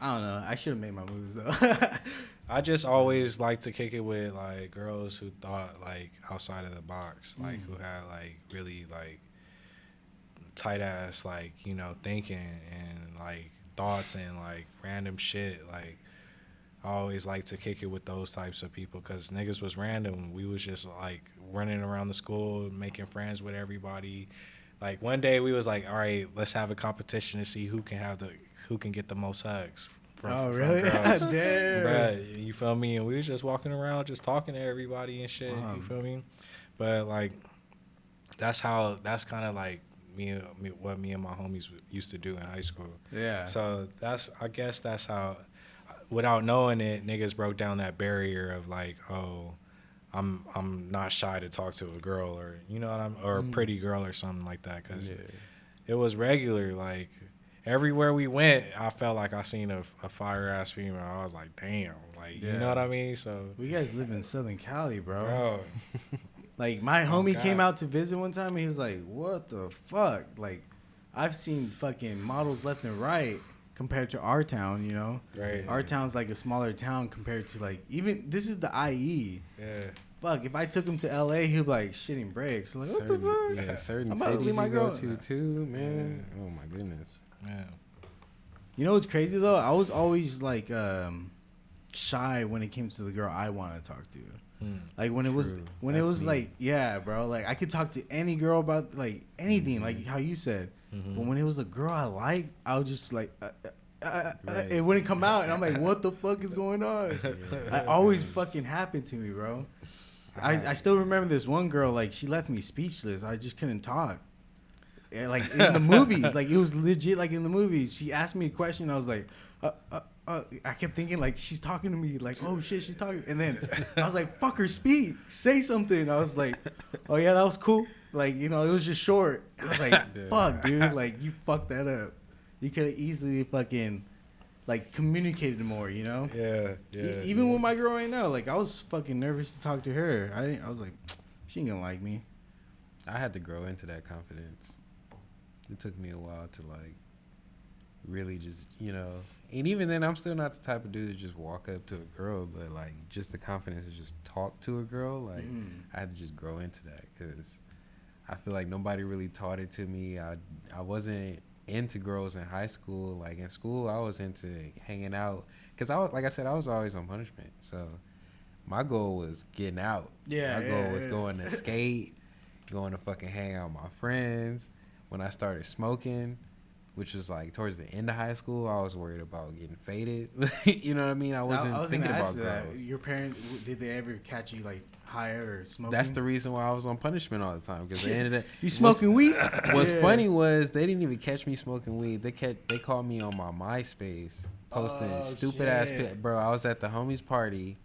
[SPEAKER 5] I don't know. I should have made my moves though.
[SPEAKER 2] I just always like to kick it with like girls who thought like outside of the box, like who had like really like tight ass like, you know, thinking and like thoughts and like random shit. Like I always like to kick it with those types of people because niggas was random. We was just like running around the school making friends with everybody. Like one day we was like, all right, let's have a competition to see who can get the most hugs from
[SPEAKER 5] really?
[SPEAKER 2] girls.
[SPEAKER 5] Damn.
[SPEAKER 2] Bruh, you feel me? And we was just walking around, just talking to everybody and shit. You feel me? But like, that's kind of like what me and my homies used to do in high school.
[SPEAKER 5] Yeah.
[SPEAKER 2] So I guess that's how, without knowing it, niggas broke down that barrier of like, oh, I'm not shy to talk to a girl or you know what or a pretty girl or something like that because it was regular. Like everywhere we went, I felt like I seen a fire ass female. I was like, damn, like you know what I mean. So
[SPEAKER 5] We guys live in Southern Cali,
[SPEAKER 2] bro,
[SPEAKER 5] Like my homie
[SPEAKER 2] God.
[SPEAKER 5] came out to visit one time and he was like, "What the fuck?" Like I've seen fucking models left and right compared to our town, you know.
[SPEAKER 2] Right.
[SPEAKER 5] Our town's like a smaller town compared to like even this is the IE.
[SPEAKER 2] yeah.
[SPEAKER 5] Fuck, if I took him to LA, he'd be like shitting bricks. Like, what the fuck?
[SPEAKER 4] Yeah, certain
[SPEAKER 5] I'm about to leave
[SPEAKER 4] cities
[SPEAKER 5] my
[SPEAKER 4] you go
[SPEAKER 5] girl.
[SPEAKER 4] to too, man. Oh my goodness.
[SPEAKER 2] Yeah.
[SPEAKER 5] You know what's crazy though? I was always like shy when it came to the girl I wanted to talk to. Like when it was
[SPEAKER 4] True.
[SPEAKER 5] it
[SPEAKER 4] That's
[SPEAKER 5] was
[SPEAKER 4] me.
[SPEAKER 5] like, yeah, bro, like I could talk to any girl about like anything, like how you said. But when it was a girl I liked, I was just like
[SPEAKER 4] Right.
[SPEAKER 5] it wouldn't come out and I'm like, what the fuck is going on? It always fucking happened to me, bro. I still remember this one girl, like she left me speechless. I just couldn't talk. And, like in the movies, like it was legit like in the movies. She asked me a question, I was like I kept thinking like she's talking to me, like oh shit she's talking, and then I was like fuck her, speak, say something. I was like oh yeah, that was cool, like you know it was just short. I was like fuck dude, like you fucked that up. You could have easily fucking like communicated more, you know.
[SPEAKER 2] Yeah.
[SPEAKER 5] Even with my girl right now, like I was fucking nervous to talk to her. I was like she ain't gonna like me.
[SPEAKER 4] I had to grow into that confidence. It took me a while to like really just, you know, and even then I'm still not the type of dude to just walk up to a girl, but like just the confidence to just talk to a girl, like I had to just grow into that because I feel like nobody really taught it to me. I wasn't into girls in high school. Like in school I was into hanging out because I was, like I said, I was always on punishment, so my goal was getting out.
[SPEAKER 5] Yeah,
[SPEAKER 4] My goal was going to skate, going to fucking hang out with my friends. When I started smoking, which was like towards the end of high school. I was worried about getting faded. You know what I mean? I wasn't thinking about girls.
[SPEAKER 5] Your parents, did they ever catch you like higher or smoking?
[SPEAKER 4] That's the reason why I was on punishment all the time, because they ended up.
[SPEAKER 5] You smoking weed?
[SPEAKER 4] What's funny was they didn't even catch me smoking weed. They called me on my MySpace posting stupid ass bro. I was at the homie's party.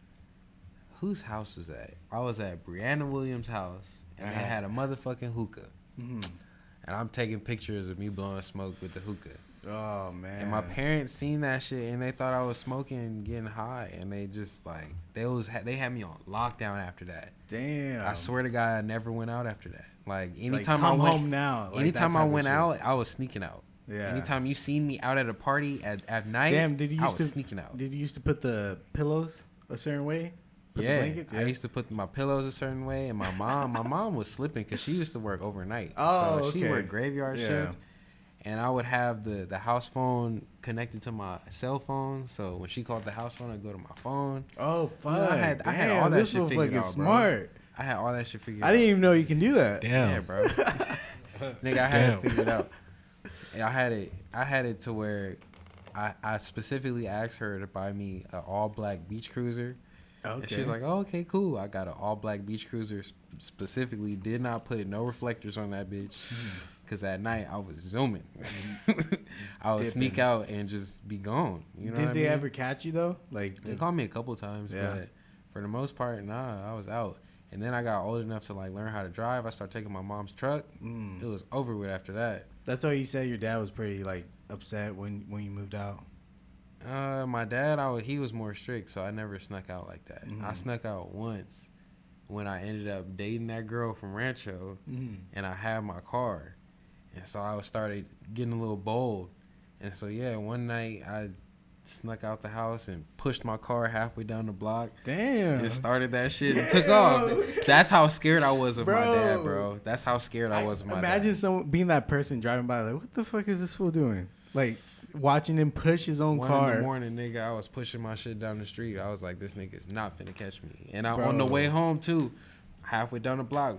[SPEAKER 4] Whose house was that? I was at Brianna Williams' house, and they had a motherfucking hookah. Mm-hmm. And I'm taking pictures of me blowing smoke with the hookah.
[SPEAKER 5] Oh man!
[SPEAKER 4] And my parents seen that shit, and they thought I was smoking and getting high, and they just like they had me on lockdown after that.
[SPEAKER 5] Damn!
[SPEAKER 4] I swear to God, I never went out after that. Like anytime
[SPEAKER 5] like,
[SPEAKER 4] I went
[SPEAKER 5] home now. Like
[SPEAKER 4] anytime I went out, I was sneaking out.
[SPEAKER 5] Yeah.
[SPEAKER 4] Anytime you seen me out at a party at night, I was sneaking out.
[SPEAKER 5] Did you used to put the pillows a certain way? Put the blankets?
[SPEAKER 4] I used to put my pillows a certain way, and my mom was slipping because she used to work overnight.
[SPEAKER 5] Oh,
[SPEAKER 4] so she worked graveyard shift, and I would have the house phone connected to my cell phone. So when she called the house phone, I'd go to my phone.
[SPEAKER 5] Oh fuck!
[SPEAKER 4] I had all that shit figured out,
[SPEAKER 5] smart.
[SPEAKER 4] Bro. I had all that shit figured out.
[SPEAKER 5] I didn't even know you can do that.
[SPEAKER 2] Damn.
[SPEAKER 4] Yeah, bro. Nigga, I had it figured out. I had it to where I specifically asked her to buy me an all black beach cruiser. Okay. And she's like, oh, okay, cool. I got an all black beach cruiser. Specifically, did not put no reflectors on that bitch. Because at night, I was zooming. I would sneak out and just be gone. You know
[SPEAKER 5] Did they ever catch you, though? Like
[SPEAKER 4] they called me a couple times, but for the most part, nah, I was out. And then I got old enough to like learn how to drive. I started taking my mom's truck. It was over with after that.
[SPEAKER 5] That's why you said your dad was pretty like upset when you moved out.
[SPEAKER 4] My dad, he was more strict, so I never snuck out like that. I snuck out once when I ended up dating that girl from Rancho, and I had my car, and so I started getting a little bold, and so one night I snuck out the house and pushed my car halfway down the block.
[SPEAKER 5] Damn!
[SPEAKER 4] And started that shit and took off. That's how scared I was of my dad, bro. That's how scared I was of my dad.
[SPEAKER 5] Imagine someone being that person driving by, like, what the fuck is this fool doing? Like, watching him push his own car.
[SPEAKER 4] 1 in the morning, nigga, I was pushing my shit down the street. I was like, this nigga's not finna catch me. And on the way home, too, halfway down the block,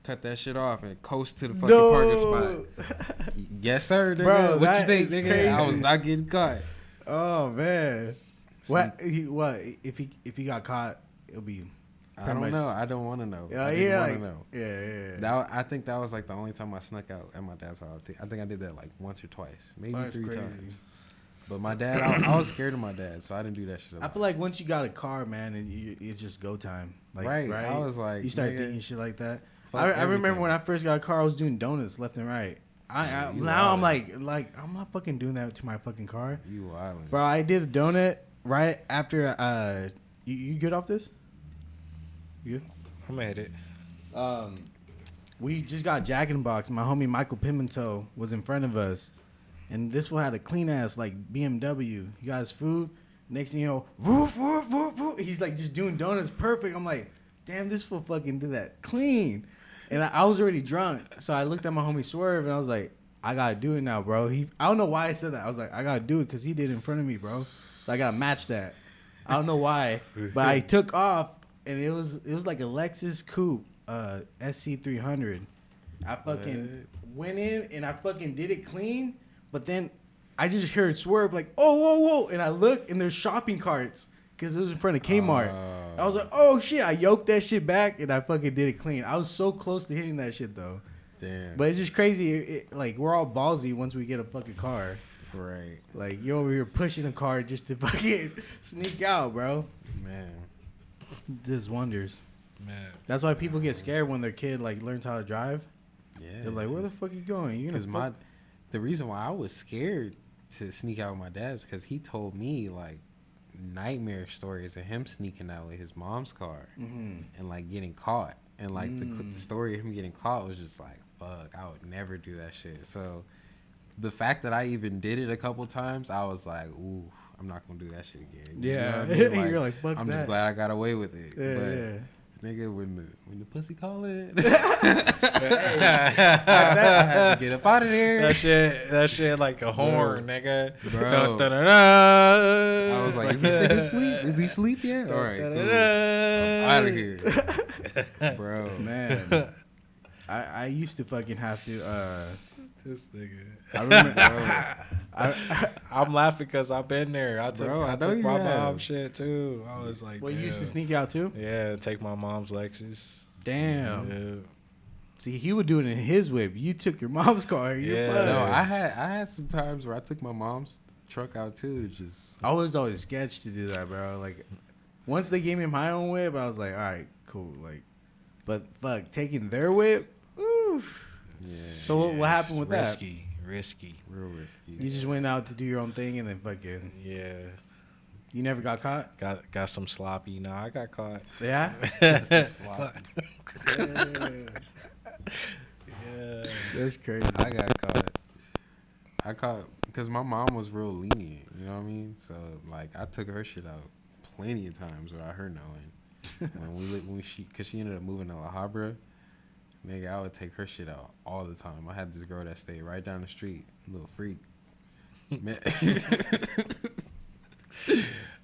[SPEAKER 4] cut that shit off and coast to the fucking parking spot. Yes, sir, nigga.
[SPEAKER 5] Bro,
[SPEAKER 4] what you think, nigga?
[SPEAKER 5] Crazy.
[SPEAKER 4] I was not getting caught.
[SPEAKER 5] Oh, man. What if he got caught, it'll be...
[SPEAKER 4] I don't know. I don't want to know.
[SPEAKER 5] I
[SPEAKER 4] want to know.
[SPEAKER 5] Yeah.
[SPEAKER 4] I think that was like the only time I snuck out at my dad's house. I think I did that like once or twice, maybe 3 times. But my dad, I was scared of my dad, so I didn't do that shit.
[SPEAKER 5] I feel like once you got a car, man, and it's just go time. Like, right.
[SPEAKER 4] I was like,
[SPEAKER 5] you start thinking shit like that. I remember when I first got a car, I was doing donuts left and right. Now I'm like I'm not fucking doing that to my fucking car.
[SPEAKER 4] You wildin'.
[SPEAKER 5] Bro, I did a donut right after. You good off this? You?
[SPEAKER 2] I made it.
[SPEAKER 5] We just got Jack in the Box. My homie Michael Pimentel was in front of us, and this fool had a clean ass like BMW. He got his food. Next thing you know, woof woof woof woof. He's like just doing donuts perfect. I'm like, damn, this fool fucking did that clean. And I was already drunk, so I looked at my homie Swerve, and I was like, I gotta do it now, bro. I don't know why I said that. I was like, I gotta do it because he did it in front of me, bro. So I gotta match that. I don't know why, but I took off, and it was like a Lexus Coupe, SC300. I fucking went in and I fucking did it clean, but then I just heard Swerve like, oh, whoa, whoa, and I looked and there's shopping carts because it was in front of Kmart. I was like, oh shit! I yoked that shit back and I fucking did it clean. I was so close to hitting that shit though.
[SPEAKER 4] Damn.
[SPEAKER 5] But it's just crazy. Like we're all ballsy once we get a fucking car.
[SPEAKER 4] Right.
[SPEAKER 5] Like you're over here pushing a car just to fucking sneak out, bro.
[SPEAKER 4] Man.
[SPEAKER 5] Does wonders.
[SPEAKER 2] Man.
[SPEAKER 5] That's why people get scared when their kid like learns how to drive.
[SPEAKER 4] Yeah.
[SPEAKER 5] They're like, where the fuck are you going? You're
[SPEAKER 4] gonna the reason why I was scared to sneak out with my dad is because he told me like nightmare stories of him sneaking out with his mom's car and like getting caught. And like the story of him getting caught was just like, fuck, I would never do that shit. So the fact that I even did it a couple times, I was like, ooh, I'm not gonna do that shit again.
[SPEAKER 5] Yeah.
[SPEAKER 4] You know what I mean? Like,
[SPEAKER 5] you're like, fuck
[SPEAKER 4] I'm
[SPEAKER 5] that.
[SPEAKER 4] just glad I got away with it.
[SPEAKER 5] Yeah,
[SPEAKER 4] but
[SPEAKER 5] yeah.
[SPEAKER 4] nigga, when the pussy call it, I had to get up out of there.
[SPEAKER 2] That shit like a horn, nigga.
[SPEAKER 4] Bro.
[SPEAKER 2] Dun, dun, dun, dun.
[SPEAKER 4] I was like, is this nigga asleep? Is he asleep yet? All right, cool. I'm out of here, bro.
[SPEAKER 5] Man. I used to fucking have to.
[SPEAKER 2] This nigga.
[SPEAKER 5] I remember.
[SPEAKER 2] I'm laughing because I've been there. I took
[SPEAKER 4] know you
[SPEAKER 2] my
[SPEAKER 4] have.
[SPEAKER 2] mom's shit too. I was like,
[SPEAKER 5] Well, you used to
[SPEAKER 2] damn.
[SPEAKER 5] sneak out too.
[SPEAKER 2] Yeah, take my mom's Lexus.
[SPEAKER 5] Damn.
[SPEAKER 2] Yeah.
[SPEAKER 5] See, he would do it in his whip. You took your mom's car. You're
[SPEAKER 2] Yeah.
[SPEAKER 5] fucked.
[SPEAKER 4] No, I had some times where I took my mom's truck out too. Just
[SPEAKER 5] I was always sketched to do that, bro. Like, once they gave me my own whip, I was like, all right, cool. Like, but fuck, taking their whip. Oof.
[SPEAKER 4] yeah,
[SPEAKER 5] So what happened with
[SPEAKER 2] risky,
[SPEAKER 5] that?
[SPEAKER 2] Risky.
[SPEAKER 4] real risky.
[SPEAKER 5] You just went out to do your own thing and then fucking.
[SPEAKER 2] Yeah.
[SPEAKER 5] You never got caught.
[SPEAKER 2] Got some sloppy. Nah, I got caught.
[SPEAKER 5] Yeah.
[SPEAKER 4] Sloppy.
[SPEAKER 2] Yeah.
[SPEAKER 5] That's crazy.
[SPEAKER 4] I caught because my mom was real lenient. You know what I mean? So like I took her shit out plenty of times without her knowing. Cause she ended up moving to La Habra. Nigga, I would take her shit out all the time. I had this girl that stayed right down the street, little freak. Man.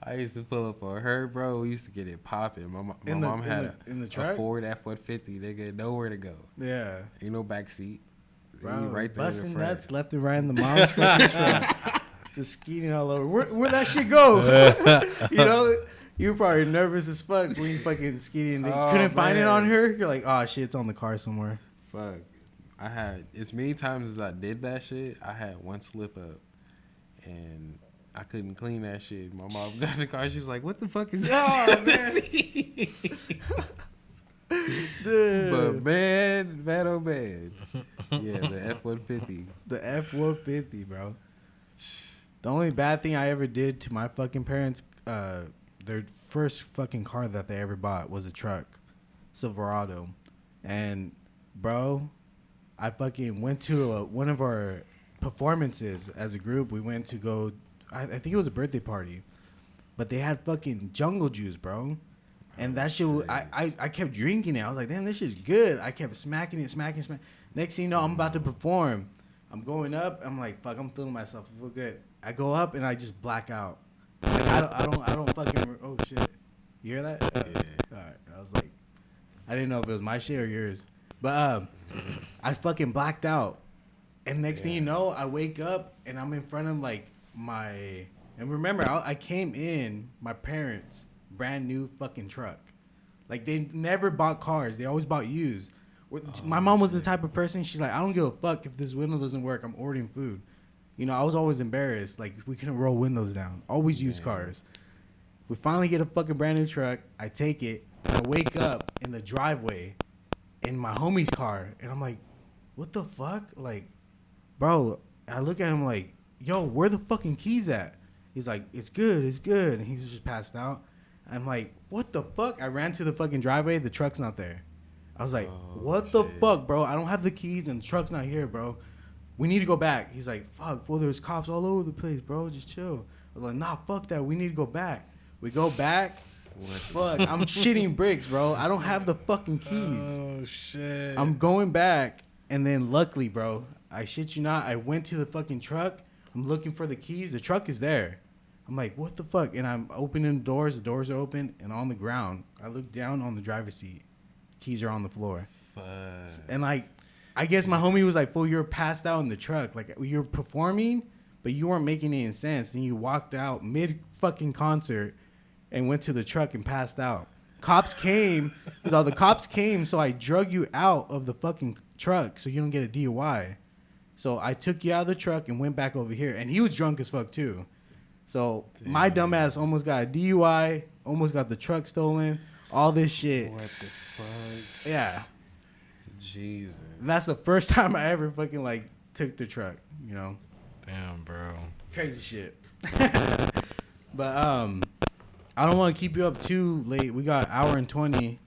[SPEAKER 4] I used to pull up on her, bro. We used to get it popping. My mom had
[SPEAKER 5] in the
[SPEAKER 4] a
[SPEAKER 5] truck.
[SPEAKER 4] Ford F-150. Nigga, nowhere to go.
[SPEAKER 5] Yeah.
[SPEAKER 4] Ain't no back seat.
[SPEAKER 5] Bro,
[SPEAKER 4] You right there
[SPEAKER 5] busting
[SPEAKER 4] in the front.
[SPEAKER 5] nuts left and right in the mom's fucking truck. Just skeeting all over. Where'd that shit go? You know, you were probably nervous as fuck when you fucking skeeting. They
[SPEAKER 4] Oh,
[SPEAKER 5] couldn't find it
[SPEAKER 4] man.
[SPEAKER 5] on her. You're like, oh shit, it's on the car somewhere.
[SPEAKER 4] Fuck. I had as many times as I did that shit, I had one slip up and I couldn't clean that shit. My mom got in the car, she was like, what the fuck is
[SPEAKER 5] Oh,
[SPEAKER 4] this?
[SPEAKER 5] Dude.
[SPEAKER 4] But man, oh man. Yeah, the F-150.
[SPEAKER 5] The F-150, bro. The only bad thing I ever did to my fucking parents, their first fucking car that they ever bought was a truck, Silverado. And, bro, I fucking went to one of our performances as a group. We went to go, I think it was a birthday party, but they had fucking jungle juice, bro. And that shit, I kept drinking it. I was like, damn, this shit's good. I kept smacking it. Next thing you know, I'm about to perform. I'm going up. I'm like, fuck, I'm feeling myself. I feel good. I go up and I just black out. Like, I don't fucking. Oh shit, you hear that?
[SPEAKER 4] Yeah.
[SPEAKER 5] All right. I was like, I didn't know if it was my shit or yours, but I fucking blacked out. And next thing you know, I wake up and I'm in front of like my. And remember, I came in my parents' brand new fucking truck. Like they never bought cars. They always bought used. My mom was the type of person, she's like, I don't give a fuck if this window doesn't work. I'm ordering food. You know, I was always embarrassed. Like, we couldn't roll windows down. Always use cars. We finally get a fucking brand new truck. I take it. I wake up in the driveway in my homie's car. And I'm like, what the fuck? Like, bro, I look at him like, yo, where the fucking keys at? He's like, it's good. And he was just passed out. I'm like, what the fuck? I ran to the fucking driveway. The truck's not there. I was like, what the fuck, bro? I don't have the keys and the truck's not here, bro. We need to go back. He's like, fuck, fool, there's cops all over the place, bro. Just chill. I was like, nah, fuck that. We need to go back. We go back. Fuck, I'm shitting bricks, bro. I don't have the fucking keys.
[SPEAKER 2] Oh, shit.
[SPEAKER 5] I'm going back. And then luckily, bro, I shit you not, I went to the fucking truck. I'm looking for the keys. The truck is there. I'm like, what the fuck? And I'm opening the doors. The doors are open. And on the ground, I look down on the driver's seat. Keys are on the floor.
[SPEAKER 4] Fuck.
[SPEAKER 5] And like, I guess my homie was like, fool, you're passed out in the truck. Like, you're performing, but you weren't making any sense. Then you walked out mid fucking concert and went to the truck and passed out. Cops came. So the cops came, so I drug you out of the fucking truck so you don't get a DUI. So I took you out of the truck and went back over here. And he was drunk as fuck too. So my dumbass almost got a DUI, almost got the truck stolen, all this shit.
[SPEAKER 4] What the fuck?
[SPEAKER 5] Yeah.
[SPEAKER 4] Jesus.
[SPEAKER 5] And that's the first time I ever fucking like took the truck, you know.
[SPEAKER 2] Damn, bro.
[SPEAKER 5] Crazy shit. But I don't want to keep you up too late. We got 1:20.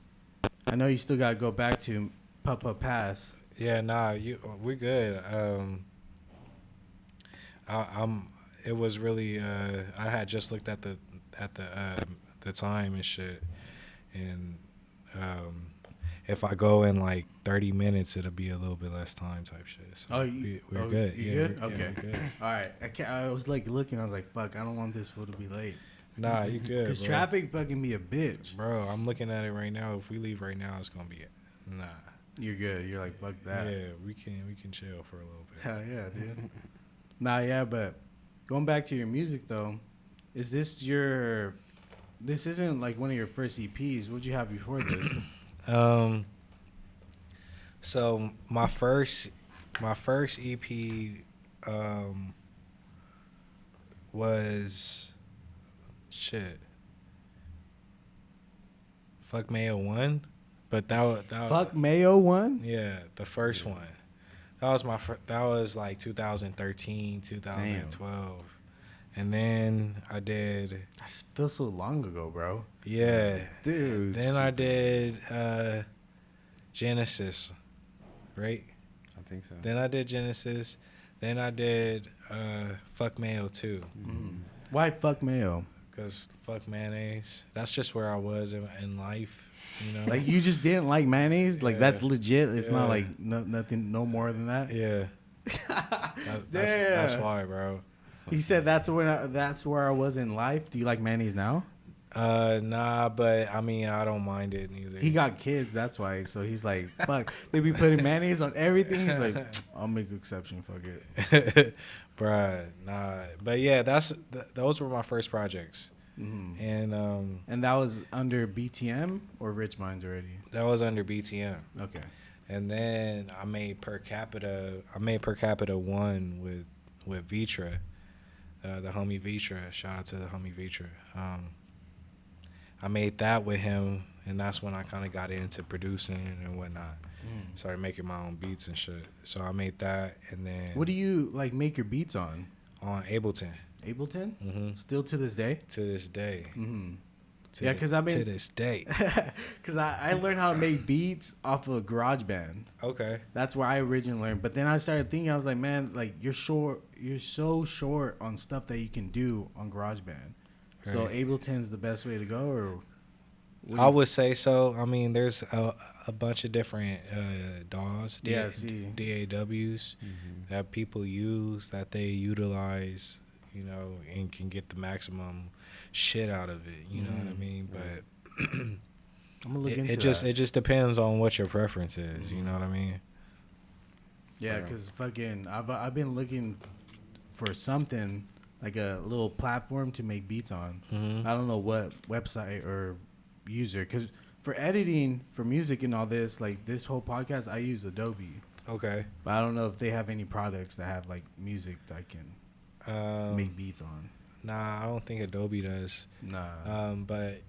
[SPEAKER 5] I know you still got to go back to Papa Pass.
[SPEAKER 2] Yeah, nah, we're good. It was really. I had just looked at the time and shit, and if I go in like 30 minutes, it'll be a little bit less time type shit. So we're good.
[SPEAKER 5] You
[SPEAKER 2] Yeah,
[SPEAKER 5] good?
[SPEAKER 2] we're
[SPEAKER 5] Okay.
[SPEAKER 2] good.
[SPEAKER 5] All right. I was like looking. I was like, fuck. I don't want this fool to be late.
[SPEAKER 2] Nah, you good.
[SPEAKER 5] Because
[SPEAKER 2] bro.
[SPEAKER 5] traffic fucking be a bitch.
[SPEAKER 2] Bro, I'm looking at it right now. If we leave right now, it's gonna be nah.
[SPEAKER 5] You're good. You're like, fuck that.
[SPEAKER 2] Yeah, we can chill for a little bit.
[SPEAKER 5] Hell yeah, dude. Nah, yeah, but going back to your music though, is this your? This isn't like one of your first EPs. What'd you have before this?
[SPEAKER 2] So my first EP was shit. Fuck Mayo 1, but that
[SPEAKER 5] Fuck Mayo 1?
[SPEAKER 2] yeah, the first one. That was that was like 2013, 2012. And then I did
[SPEAKER 5] That feels so long ago, bro.
[SPEAKER 2] yeah.
[SPEAKER 5] Dude.
[SPEAKER 2] Then I did Genesis, right?
[SPEAKER 4] I think so.
[SPEAKER 2] Then I did Genesis. Then I did Fuck Mayo 2.
[SPEAKER 5] Why fuck Mayo?
[SPEAKER 2] Because fuck mayonnaise. That's just where I was in life, you know?
[SPEAKER 5] Like you just didn't like mayonnaise? Like
[SPEAKER 2] Yeah.
[SPEAKER 5] that's legit. It's not
[SPEAKER 2] Yeah.
[SPEAKER 5] like nothing, no more than that.
[SPEAKER 2] Yeah. That's why, bro.
[SPEAKER 5] He said that's where I was in life. Do you like mayonnaise now?
[SPEAKER 2] Nah, but I mean, I don't mind it neither.
[SPEAKER 5] He got kids, that's why. So he's like, fuck. They be putting mayonnaise on everything. He's like, I'll make an exception. Fuck it.
[SPEAKER 2] Bruh, nah. But yeah, those were my first projects.
[SPEAKER 5] Mm-hmm.
[SPEAKER 2] And
[SPEAKER 5] that was under BTM or Rich Minds already?
[SPEAKER 2] that was under BTM.
[SPEAKER 5] Okay.
[SPEAKER 2] And then I made per capita 1 with Vitra, the homie Vitra. Shout out to the homie Vitra. I made that with him, and that's when I kind of got into producing and whatnot. Started making my own beats and shit. So I made that, and then
[SPEAKER 5] What do you like make your beats on?
[SPEAKER 2] Ableton.
[SPEAKER 5] Ableton?
[SPEAKER 2] Mm-hmm.
[SPEAKER 5] Still to this day?
[SPEAKER 2] To this day.
[SPEAKER 5] Mm-hmm.
[SPEAKER 2] To
[SPEAKER 5] Yeah, 'cause I mean-
[SPEAKER 2] to this day.
[SPEAKER 5] Because I learned how to make beats off of GarageBand.
[SPEAKER 2] Okay.
[SPEAKER 5] That's where I originally learned. But then I started thinking, I was like, man, like you're so short on stuff that you can do on GarageBand. So
[SPEAKER 2] Right.
[SPEAKER 5] Ableton's the best way to go, or
[SPEAKER 2] I would say so. I mean, there's a bunch of different DAWs,
[SPEAKER 5] Yeah, see.
[SPEAKER 2] DAWs that people use, that they utilize, you know, and can get the maximum shit out of it. You know what I mean? But
[SPEAKER 5] I'm gonna look into
[SPEAKER 2] it just
[SPEAKER 5] that.
[SPEAKER 2] it just depends on what your preference is. You know what I mean?
[SPEAKER 5] Yeah, because fucking, I've been looking for something like a little platform to make beats on. I don't know what website or user, because for editing for music and all this, like this whole podcast, I use Adobe,
[SPEAKER 2] Okay.
[SPEAKER 5] but I don't know if they have any products that have like music that I can make beats on.
[SPEAKER 2] Nah, I don't think Adobe does.
[SPEAKER 5] Nah,
[SPEAKER 2] But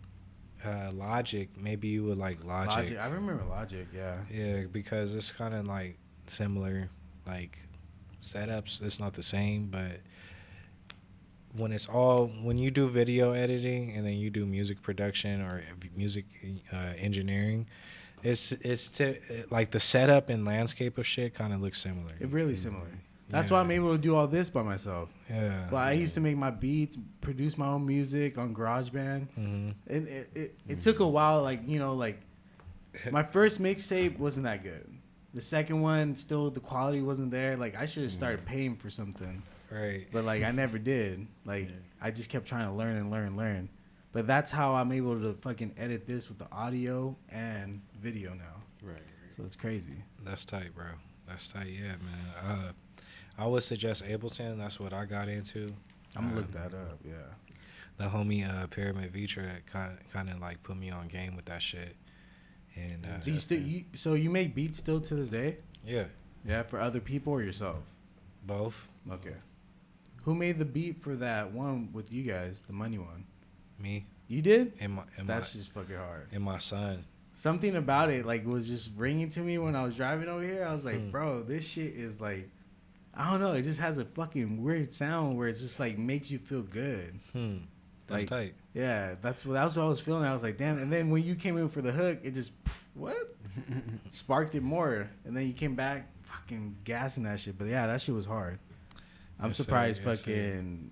[SPEAKER 2] Logic, maybe you would like Logic.
[SPEAKER 5] I remember Logic. Yeah,
[SPEAKER 2] Yeah, because it's kind of like similar, like setups. It's not the same, but when you do video editing and then you do music production or music engineering, like the setup and landscape of shit kind of looks similar.
[SPEAKER 5] it's really similar. That's
[SPEAKER 2] Yeah.
[SPEAKER 5] why I'm able to do all this by myself.
[SPEAKER 2] Yeah.
[SPEAKER 5] But I used to make my beats, produce my own music on GarageBand.
[SPEAKER 2] Mm-hmm.
[SPEAKER 5] And it took a while, like, you know, like my first mixtape wasn't that good. The second one, still the quality wasn't there. Like I should have started paying for something,
[SPEAKER 2] Right.
[SPEAKER 5] but like I never did. Like I just kept trying to learn. But that's how I'm able to fucking edit this with the audio and video now.
[SPEAKER 4] Right.
[SPEAKER 5] So it's crazy.
[SPEAKER 2] That's tight, bro. That's tight. Yeah, man. I would suggest Ableton. That's what I got into.
[SPEAKER 5] I'm gonna look that up. Yeah.
[SPEAKER 2] The homie Pyramid Vitra kind of like put me on game with that shit. And
[SPEAKER 5] Do so you make beats still to this day?
[SPEAKER 2] yeah,
[SPEAKER 5] Yeah, for other people or yourself?
[SPEAKER 2] both
[SPEAKER 5] Okay. Who made the beat for that one with you guys, the money one?
[SPEAKER 2] me
[SPEAKER 5] You did?
[SPEAKER 2] and
[SPEAKER 5] That's just fucking hard.
[SPEAKER 2] my son.
[SPEAKER 5] Something about it like was just ringing to me when I was driving over here. I was like, bro, this shit is like, I don't know. It just has a fucking weird sound where it's just like makes you feel good.
[SPEAKER 2] That's
[SPEAKER 5] Like,
[SPEAKER 2] tight.
[SPEAKER 5] Yeah, that's what I was feeling. I was like, damn. And then when you came in for the hook, it just what sparked it more. And then you came back, fucking gassing that shit. But yeah, that shit was hard. I'm
[SPEAKER 2] Yes, sir.
[SPEAKER 5] surprised
[SPEAKER 2] Yes, sir.
[SPEAKER 5] fucking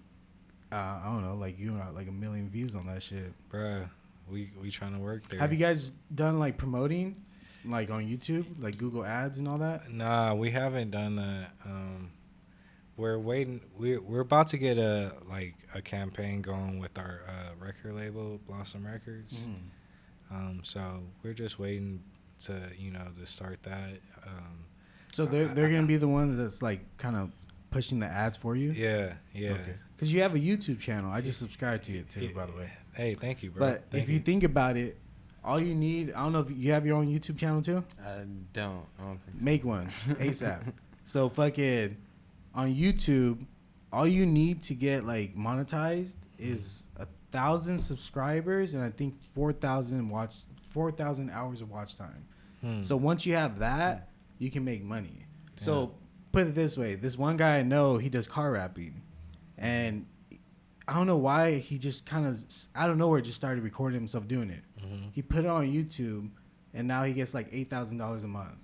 [SPEAKER 5] I don't know, like you got like 1 million views on that shit.
[SPEAKER 2] Bruh, we trying to work there.
[SPEAKER 5] Have you guys done like promoting, like on YouTube, like Google Ads and all that?
[SPEAKER 2] Nah, we haven't done that. We're waiting. We're about to get a campaign going with our record label, Blossom Records. So we're just waiting to to start that.
[SPEAKER 5] So they're gonna be the ones that's like kind of pushing the ads for you.
[SPEAKER 2] Yeah.
[SPEAKER 5] Okay. Because you have a YouTube channel. I just subscribed to it too, by the way.
[SPEAKER 2] Hey, thank you, bro.
[SPEAKER 5] But if you think about it, all you need, I don't know if you have your own YouTube channel too?
[SPEAKER 4] I don't think so.
[SPEAKER 5] Make one ASAP. So fucking on YouTube, all you need to get like monetized is 1,000 subscribers and I think 4,000 hours of watch time. So once you have that, you can make money. So put it this way, this one guy I know, he does car rapping, and I don't know why he just kind of out of nowhere just started recording himself doing it. He put it on YouTube, and now he gets like $8,000 a month.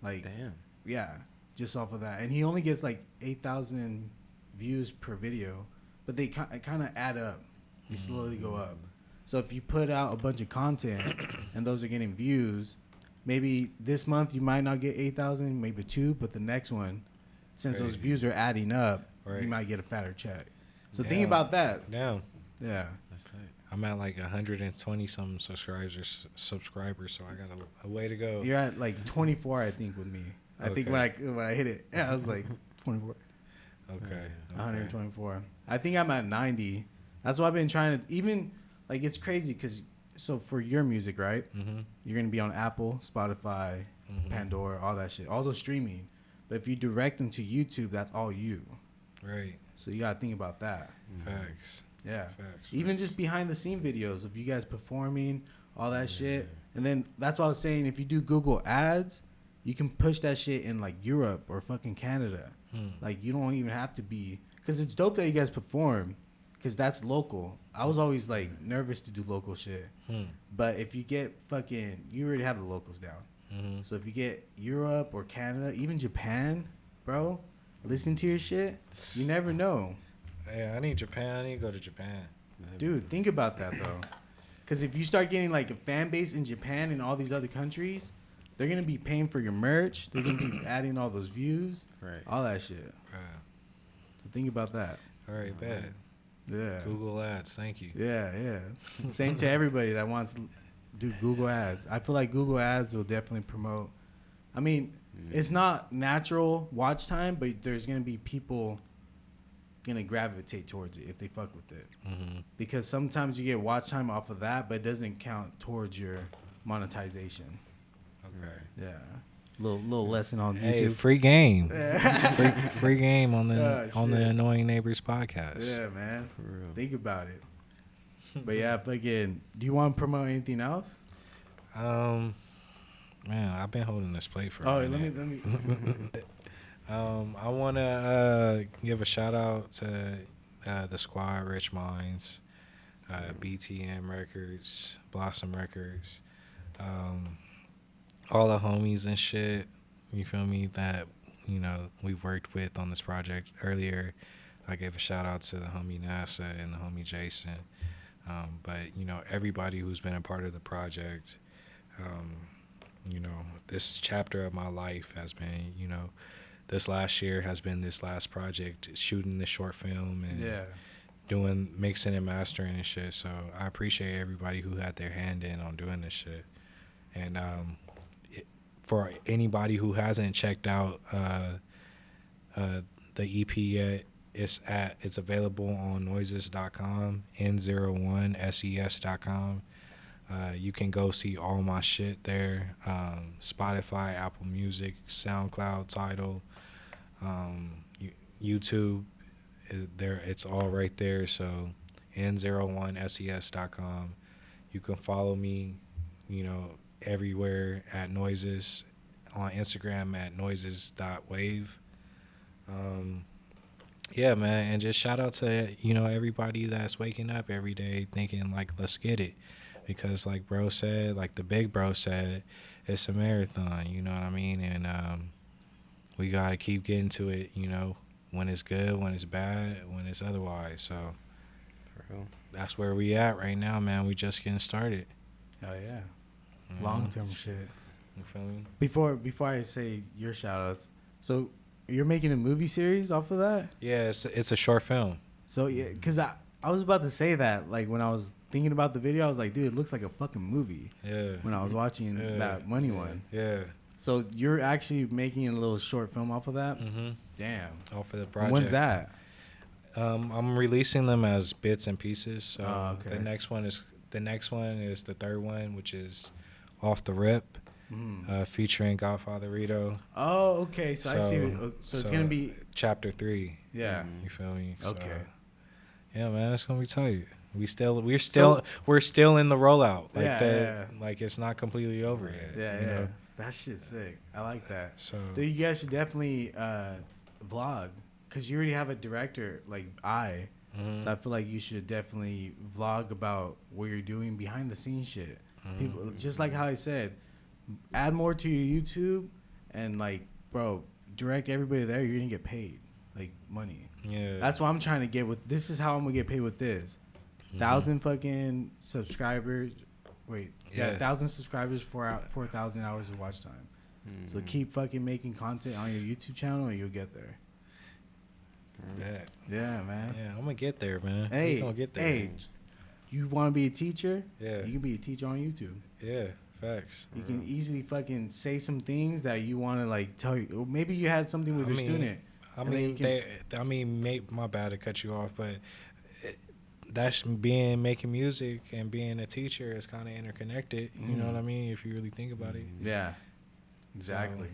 [SPEAKER 5] Like,
[SPEAKER 4] Damn.
[SPEAKER 5] Yeah, just off of that, and he only gets like 8,000 views per video, but they kind of add up. They slowly go up. So if you put out a bunch of content, and those are getting views, maybe this month you might not get 8,000, maybe 2, but the next one, since those views are adding up, you might get a fatter check. So think about that.
[SPEAKER 2] Damn.
[SPEAKER 5] Yeah.
[SPEAKER 4] That's tight.
[SPEAKER 2] I'm at like 120 some subscribers, so I got a way to go.
[SPEAKER 5] You're at like 24, I think, with me. I think when I hit it, I was like 24.
[SPEAKER 2] Okay.
[SPEAKER 5] 124. I think I'm at 90. That's why I've been trying to even like it's crazy because so for your music, right? You're gonna be on Apple, Spotify, Pandora, all that shit, all those streaming. But if you direct them to YouTube, that's all you.
[SPEAKER 2] Right.
[SPEAKER 5] So you gotta think about that.
[SPEAKER 2] Facts.
[SPEAKER 5] Yeah.
[SPEAKER 2] Facts.
[SPEAKER 5] Even just behind the scene videos of you guys performing, all that shit. And then that's what I was saying. If you do Google Ads, you can push that shit in like Europe or fucking Canada. Like you don't even have to be, because it's dope that you guys perform, because that's local. I was always like nervous to do local shit. But if you get fucking, you already have the locals down. So if you get Europe or Canada, even Japan, bro, listen to your shit. You never know.
[SPEAKER 2] Yeah, I need Japan. I need to go to Japan.
[SPEAKER 5] Dude, think about that though. Because if you start getting like a fan base in Japan and all these other countries, they're going to be paying for your merch. They're going to be adding all those views.
[SPEAKER 4] Right.
[SPEAKER 5] All that shit. So think about that.
[SPEAKER 2] All right, bet.
[SPEAKER 5] Yeah.
[SPEAKER 2] Google Ads, thank you.
[SPEAKER 5] Yeah. Same to everybody that wants to do Google Ads. I feel like Google Ads will definitely promote. I mean, it's not natural watch time, but there's going to be people going to gravitate towards it if they fuck with it. Because sometimes you get watch time off of that, but it doesn't count towards your monetization.
[SPEAKER 2] Okay.
[SPEAKER 5] Yeah. Little lesson on
[SPEAKER 2] Hey,
[SPEAKER 5] YouTube.
[SPEAKER 2] free game. free game on the Annoying Neighbors podcast.
[SPEAKER 5] Yeah, man.
[SPEAKER 4] For real.
[SPEAKER 5] Think about it. But yeah, fucking. Do you want to promote anything else?
[SPEAKER 2] Man, I've been holding this plate for.
[SPEAKER 5] Oh,
[SPEAKER 2] a
[SPEAKER 5] let
[SPEAKER 2] minute.
[SPEAKER 5] me.
[SPEAKER 2] I want to give a shout out to the squad, Rich Minds, BTM Records, Blossom Records, all the homies and shit. You feel me? That we've worked with on this project earlier. I gave a shout out to the homie NASA and the homie Jason. But everybody who's been a part of the project. This chapter of my life has been, this last year has been this last project, shooting the short film and doing mixing and mastering and shit. So I appreciate everybody who had their hand in on doing this shit. And for anybody who hasn't checked out the EP yet, it's available on noises.com, N01SES.com. You can go see all my shit there. Spotify, Apple Music, SoundCloud, Tidal, YouTube. It's all right there. So N01SES.com. You can follow me, everywhere at Noises, on Instagram at noises.wave. Yeah, man, and just shout out to everybody that's waking up every day thinking like, let's get it. Because like bro said, like the big bro said, it's a marathon, you know what I mean? And we got to keep getting to it, when it's good, when it's bad, when it's otherwise. So that's where we at right now, man. We just getting started.
[SPEAKER 5] Oh, yeah. Long-term shit.
[SPEAKER 2] You feel me?
[SPEAKER 5] Before I say your shout-outs, so you're making a movie series off of that?
[SPEAKER 2] Yeah, it's a short film.
[SPEAKER 5] So, yeah, because I was about to say that. Like when I was thinking about the video, I was like, dude, it looks like a fucking movie.
[SPEAKER 2] Yeah.
[SPEAKER 5] When I was watching that money one.
[SPEAKER 2] Yeah.
[SPEAKER 5] So you're actually making a little short film off of that?
[SPEAKER 2] Mm-hmm.
[SPEAKER 5] Damn.
[SPEAKER 2] Off of the
[SPEAKER 5] And
[SPEAKER 2] project.
[SPEAKER 5] when's that?
[SPEAKER 2] I'm releasing them as bits and pieces. So
[SPEAKER 5] okay.
[SPEAKER 2] the next one is the third one, which is Off the Rip, featuring Godfather Rito.
[SPEAKER 5] Oh, okay. So I see. So it's gonna be
[SPEAKER 2] chapter 3.
[SPEAKER 5] Yeah.
[SPEAKER 2] You feel me?
[SPEAKER 5] Okay.
[SPEAKER 2] So, yeah, man, it's gonna be tight. We're still in the rollout. Like like it's not completely over yet.
[SPEAKER 5] Yeah,
[SPEAKER 2] you know?
[SPEAKER 5] That shit's sick. I like that.
[SPEAKER 2] So
[SPEAKER 5] Dude, you guys should definitely vlog, because you already have a director like so I feel like you should definitely vlog about what you're doing behind the scenes shit. People, just like how I said, add more to your YouTube and like, bro, direct everybody there. You're gonna get paid like money.
[SPEAKER 2] yeah,
[SPEAKER 5] That's what I'm trying to get with. This is how I'm gonna get paid with this. 1,000 fucking subscribers. Wait, yeah, 1,000 subscribers, 4,000 hours of watch time. So keep fucking making content on your YouTube channel, and you'll get there. Yeah, man.
[SPEAKER 2] Yeah, I'm gonna get there, man.
[SPEAKER 5] Hey,
[SPEAKER 2] we gonna get there.
[SPEAKER 5] hey, you want to be a teacher?
[SPEAKER 2] Yeah.
[SPEAKER 5] You can be a teacher on YouTube.
[SPEAKER 2] Yeah, facts.
[SPEAKER 5] You can easily fucking say some things that you want to like tell you. Or maybe you had something with your student.
[SPEAKER 2] My bad to cut you off, but making music and being a teacher is kind of interconnected. You know what I mean? If you really think about it.
[SPEAKER 5] Yeah, exactly.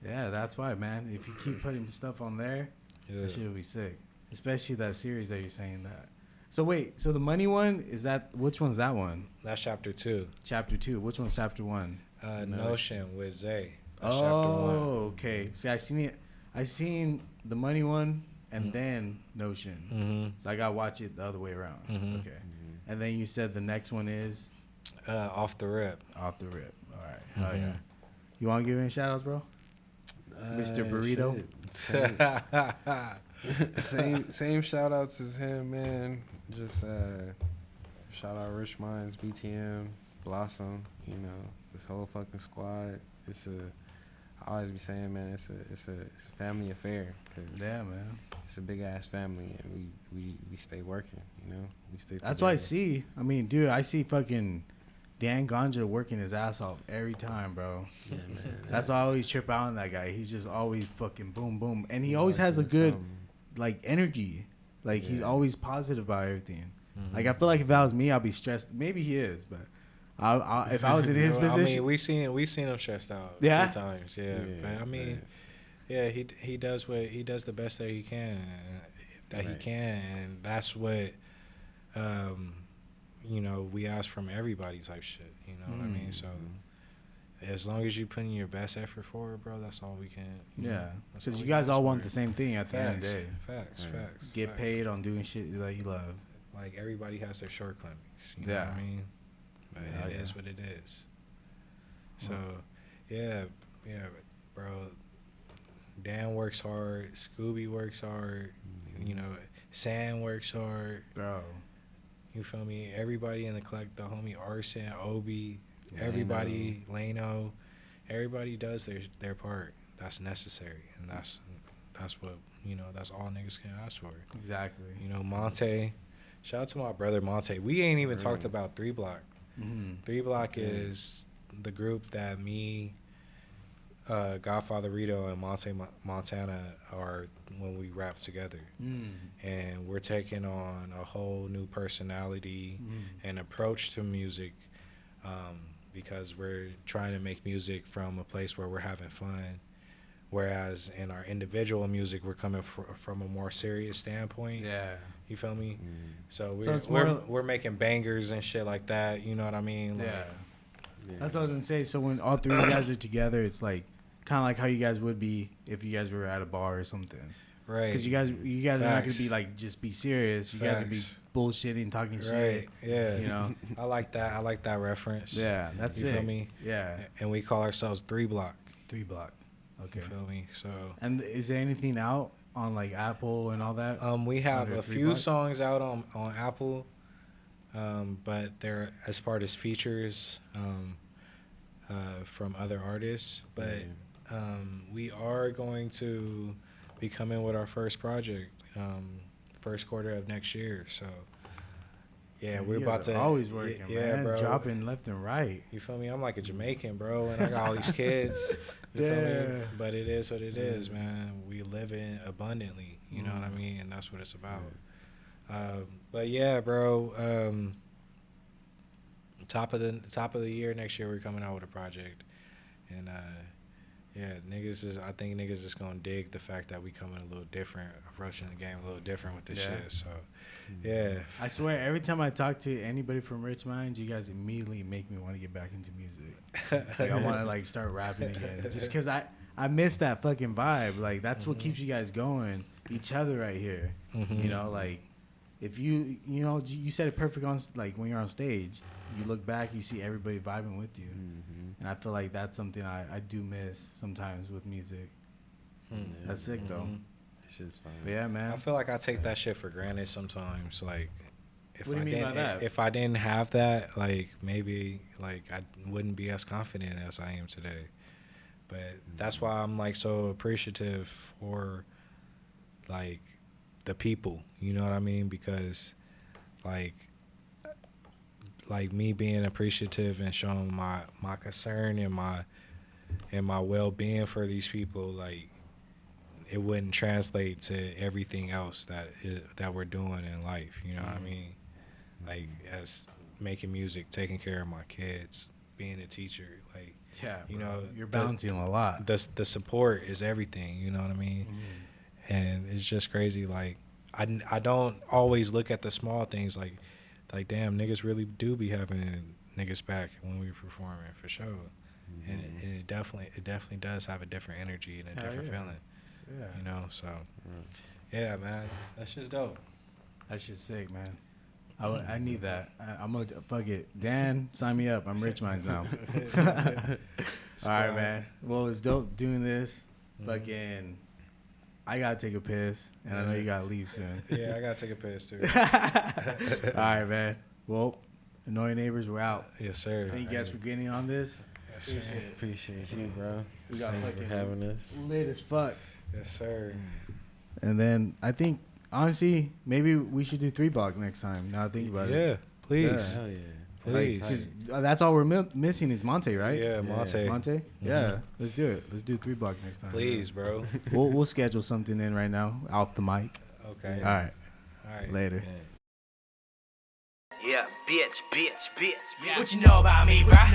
[SPEAKER 5] Yeah, that's why, man. If you keep putting stuff on there, that shit will be sick. Especially that series that you're saying that. So wait, so the money one, which one's that one?
[SPEAKER 2] That's chapter 2.
[SPEAKER 5] Chapter 2. Which one's chapter 1?
[SPEAKER 2] Notion with Zay. That's
[SPEAKER 5] Oh,
[SPEAKER 2] chapter 1.
[SPEAKER 5] okay. See, I seen the money one and then Notion. So I gotta watch it the other way around. Okay. And then you said the next one is
[SPEAKER 2] Off the Rip.
[SPEAKER 5] Off the Rip. All right. Oh yeah. You want to give any shout outs, bro? Mr. Burrito.
[SPEAKER 4] Same shout outs as him, man. Just shout out Rich Minds, BTM, Blossom, you know, this whole fucking squad. I always be saying, man, it's a family affair.
[SPEAKER 5] Yeah, man.
[SPEAKER 4] It's a big ass family, and we stay working, you know. We stay together.
[SPEAKER 5] That's what I see. I mean, dude, I see fucking Dan Ganja working his ass off every time, bro.
[SPEAKER 4] Yeah, man.
[SPEAKER 5] That's why I always trip out on that guy. He's just always fucking boom, boom. And he always has a good, like, energy. Like, he's always positive about everything. Like, I feel like if that was me, I'd be stressed. Maybe he is, but if I was in his position.
[SPEAKER 2] I mean, we seen him stressed out
[SPEAKER 5] Yeah?
[SPEAKER 2] a few times. Yeah. But, I mean, he does the best that he can. And that's what, you know, we ask from everybody type shit. You know what I mean? So as long as you put in your best effort for it, bro, that's all we can.
[SPEAKER 5] Yeah, because you guys all want the same thing at the end of the day.
[SPEAKER 2] Facts.
[SPEAKER 5] Get paid on doing shit that you love.
[SPEAKER 2] Like, everybody has their shortcomings. You know what I mean? But it is what it is. So, yeah, bro. Dan works hard. Scooby works hard. You know, Sam works hard.
[SPEAKER 5] Bro.
[SPEAKER 2] You feel me? Everybody in the collective, the homie Arson, Obi, everybody, Lano, everybody does their part. That's necessary, and that's what, you know, that's all niggas can ask for.
[SPEAKER 5] Exactly.
[SPEAKER 2] You know, Monte. Shout out to my brother Monte. We ain't even talked about 3 Block. 3 Block is the group that me, Godfather Rito, and Monte Montana are when we rap together. And we're taking on a whole new personality and approach to music, because we're trying to make music from a place where we're having fun. Whereas in our individual music, we're coming from a more serious standpoint.
[SPEAKER 5] Yeah.
[SPEAKER 2] You feel me? So
[SPEAKER 5] it's
[SPEAKER 2] we're making bangers and shit like that. You know what I mean? Like,
[SPEAKER 5] That's what I was gonna say. So when all 3 of you guys are together, it's like kind of like how you guys would be if you guys were at a bar or something.
[SPEAKER 2] Right.
[SPEAKER 5] Because you guys are not gonna be like just be serious. You guys would be bullshitting, talking shit.
[SPEAKER 2] Yeah.
[SPEAKER 5] You know.
[SPEAKER 2] I like that reference.
[SPEAKER 5] Yeah, that's it.
[SPEAKER 2] You feel me?
[SPEAKER 5] Yeah.
[SPEAKER 2] And we call ourselves 3 Block.
[SPEAKER 5] 3 Block. Okay.
[SPEAKER 2] You feel me? So.
[SPEAKER 5] And is there anything out on like Apple and all that?
[SPEAKER 2] We have a
[SPEAKER 5] 3
[SPEAKER 2] few
[SPEAKER 5] Block?
[SPEAKER 2] songs out on Apple, but they're as part as features from other artists. But we are going to be coming with our first project, first quarter of next year. So Yeah,
[SPEAKER 5] Dude,
[SPEAKER 2] we're
[SPEAKER 5] you
[SPEAKER 2] about
[SPEAKER 5] guys are
[SPEAKER 2] to
[SPEAKER 5] always working,
[SPEAKER 2] yeah,
[SPEAKER 5] man.
[SPEAKER 2] bro.
[SPEAKER 5] Dropping left and right.
[SPEAKER 2] You feel me? I'm like a Jamaican, bro, and I got all these kids. You feel me?
[SPEAKER 5] Yeah.
[SPEAKER 2] But it is what it is, man. We live in abundantly. You know what I mean? And that's what it's about. But yeah, bro. Top of the year next year, we're coming out with a project, and yeah, I think niggas is gonna dig the fact that we coming a little different, approaching the game a little different with this shit. So, yeah.
[SPEAKER 5] I swear, every time I talk to anybody from Rich Minds, you guys immediately make me want to get back into music. Like, I want to like start rapping again, just because I miss that fucking vibe. Like, that's what keeps you guys going. Each other right here. You know, like if you said it perfect on like when you're on stage. You look back, you see everybody vibing with you, and I feel like that's something I do miss sometimes with music. That's sick though.
[SPEAKER 4] That shit's fun.
[SPEAKER 5] But yeah, man.
[SPEAKER 2] I feel like I take that shit for granted sometimes. Like, if
[SPEAKER 5] What do you mean by that?
[SPEAKER 2] If I didn't have that, like maybe like I wouldn't be as confident as I am today. But that's why I'm like so appreciative for like the people. You know what I mean? Because like me being appreciative and showing my concern and my well-being for these people, like it wouldn't translate to everything else that we're doing in life. You know what I mean? Like as making music, taking care of my kids, being a teacher, like
[SPEAKER 5] Yeah,
[SPEAKER 2] you
[SPEAKER 5] bro,
[SPEAKER 2] know,
[SPEAKER 5] you're balancing a lot.
[SPEAKER 2] The support is everything. You know what I mean? And it's just crazy. Like I don't always look at the small things like damn, niggas really do be having niggas back when we performing for sure. And it definitely does have a different energy and a different feeling.
[SPEAKER 5] Yeah.
[SPEAKER 2] You know, so yeah, man, that's just dope.
[SPEAKER 5] That's just sick, man. I need that. I'm gonna fuck it. Dan, sign me up. I'm Rich Minds now. All right, man. Well, it's dope doing this. Fucking, I gotta take a piss, and I know you gotta leave soon.
[SPEAKER 2] Yeah, I gotta take a piss too.
[SPEAKER 5] All right, man. Well, annoying neighbors, we're out.
[SPEAKER 2] Yes, sir.
[SPEAKER 5] Thank you guys for getting on this.
[SPEAKER 2] Yes, sir.
[SPEAKER 4] Appreciate you, bro.
[SPEAKER 5] We got
[SPEAKER 4] Thank you
[SPEAKER 5] fucking
[SPEAKER 4] for having us.
[SPEAKER 5] lit as fuck.
[SPEAKER 2] Yes, sir.
[SPEAKER 5] And then I think, honestly, maybe we should do 3 block next time. Now I think about it.
[SPEAKER 2] Yeah, please.
[SPEAKER 4] Hell yeah.
[SPEAKER 2] Please.
[SPEAKER 4] Like,
[SPEAKER 5] 'Cause that's all we're missing is Monte, right?
[SPEAKER 2] Yeah, Monte.
[SPEAKER 5] Monte? Yeah. Let's do it. Let's do 3 block next time.
[SPEAKER 2] Please, bro.
[SPEAKER 5] We'll schedule something in right now off the mic.
[SPEAKER 2] Okay.
[SPEAKER 5] All right.
[SPEAKER 2] All right.
[SPEAKER 5] Later.
[SPEAKER 1] Yeah, bitch. What you know about me, bruh?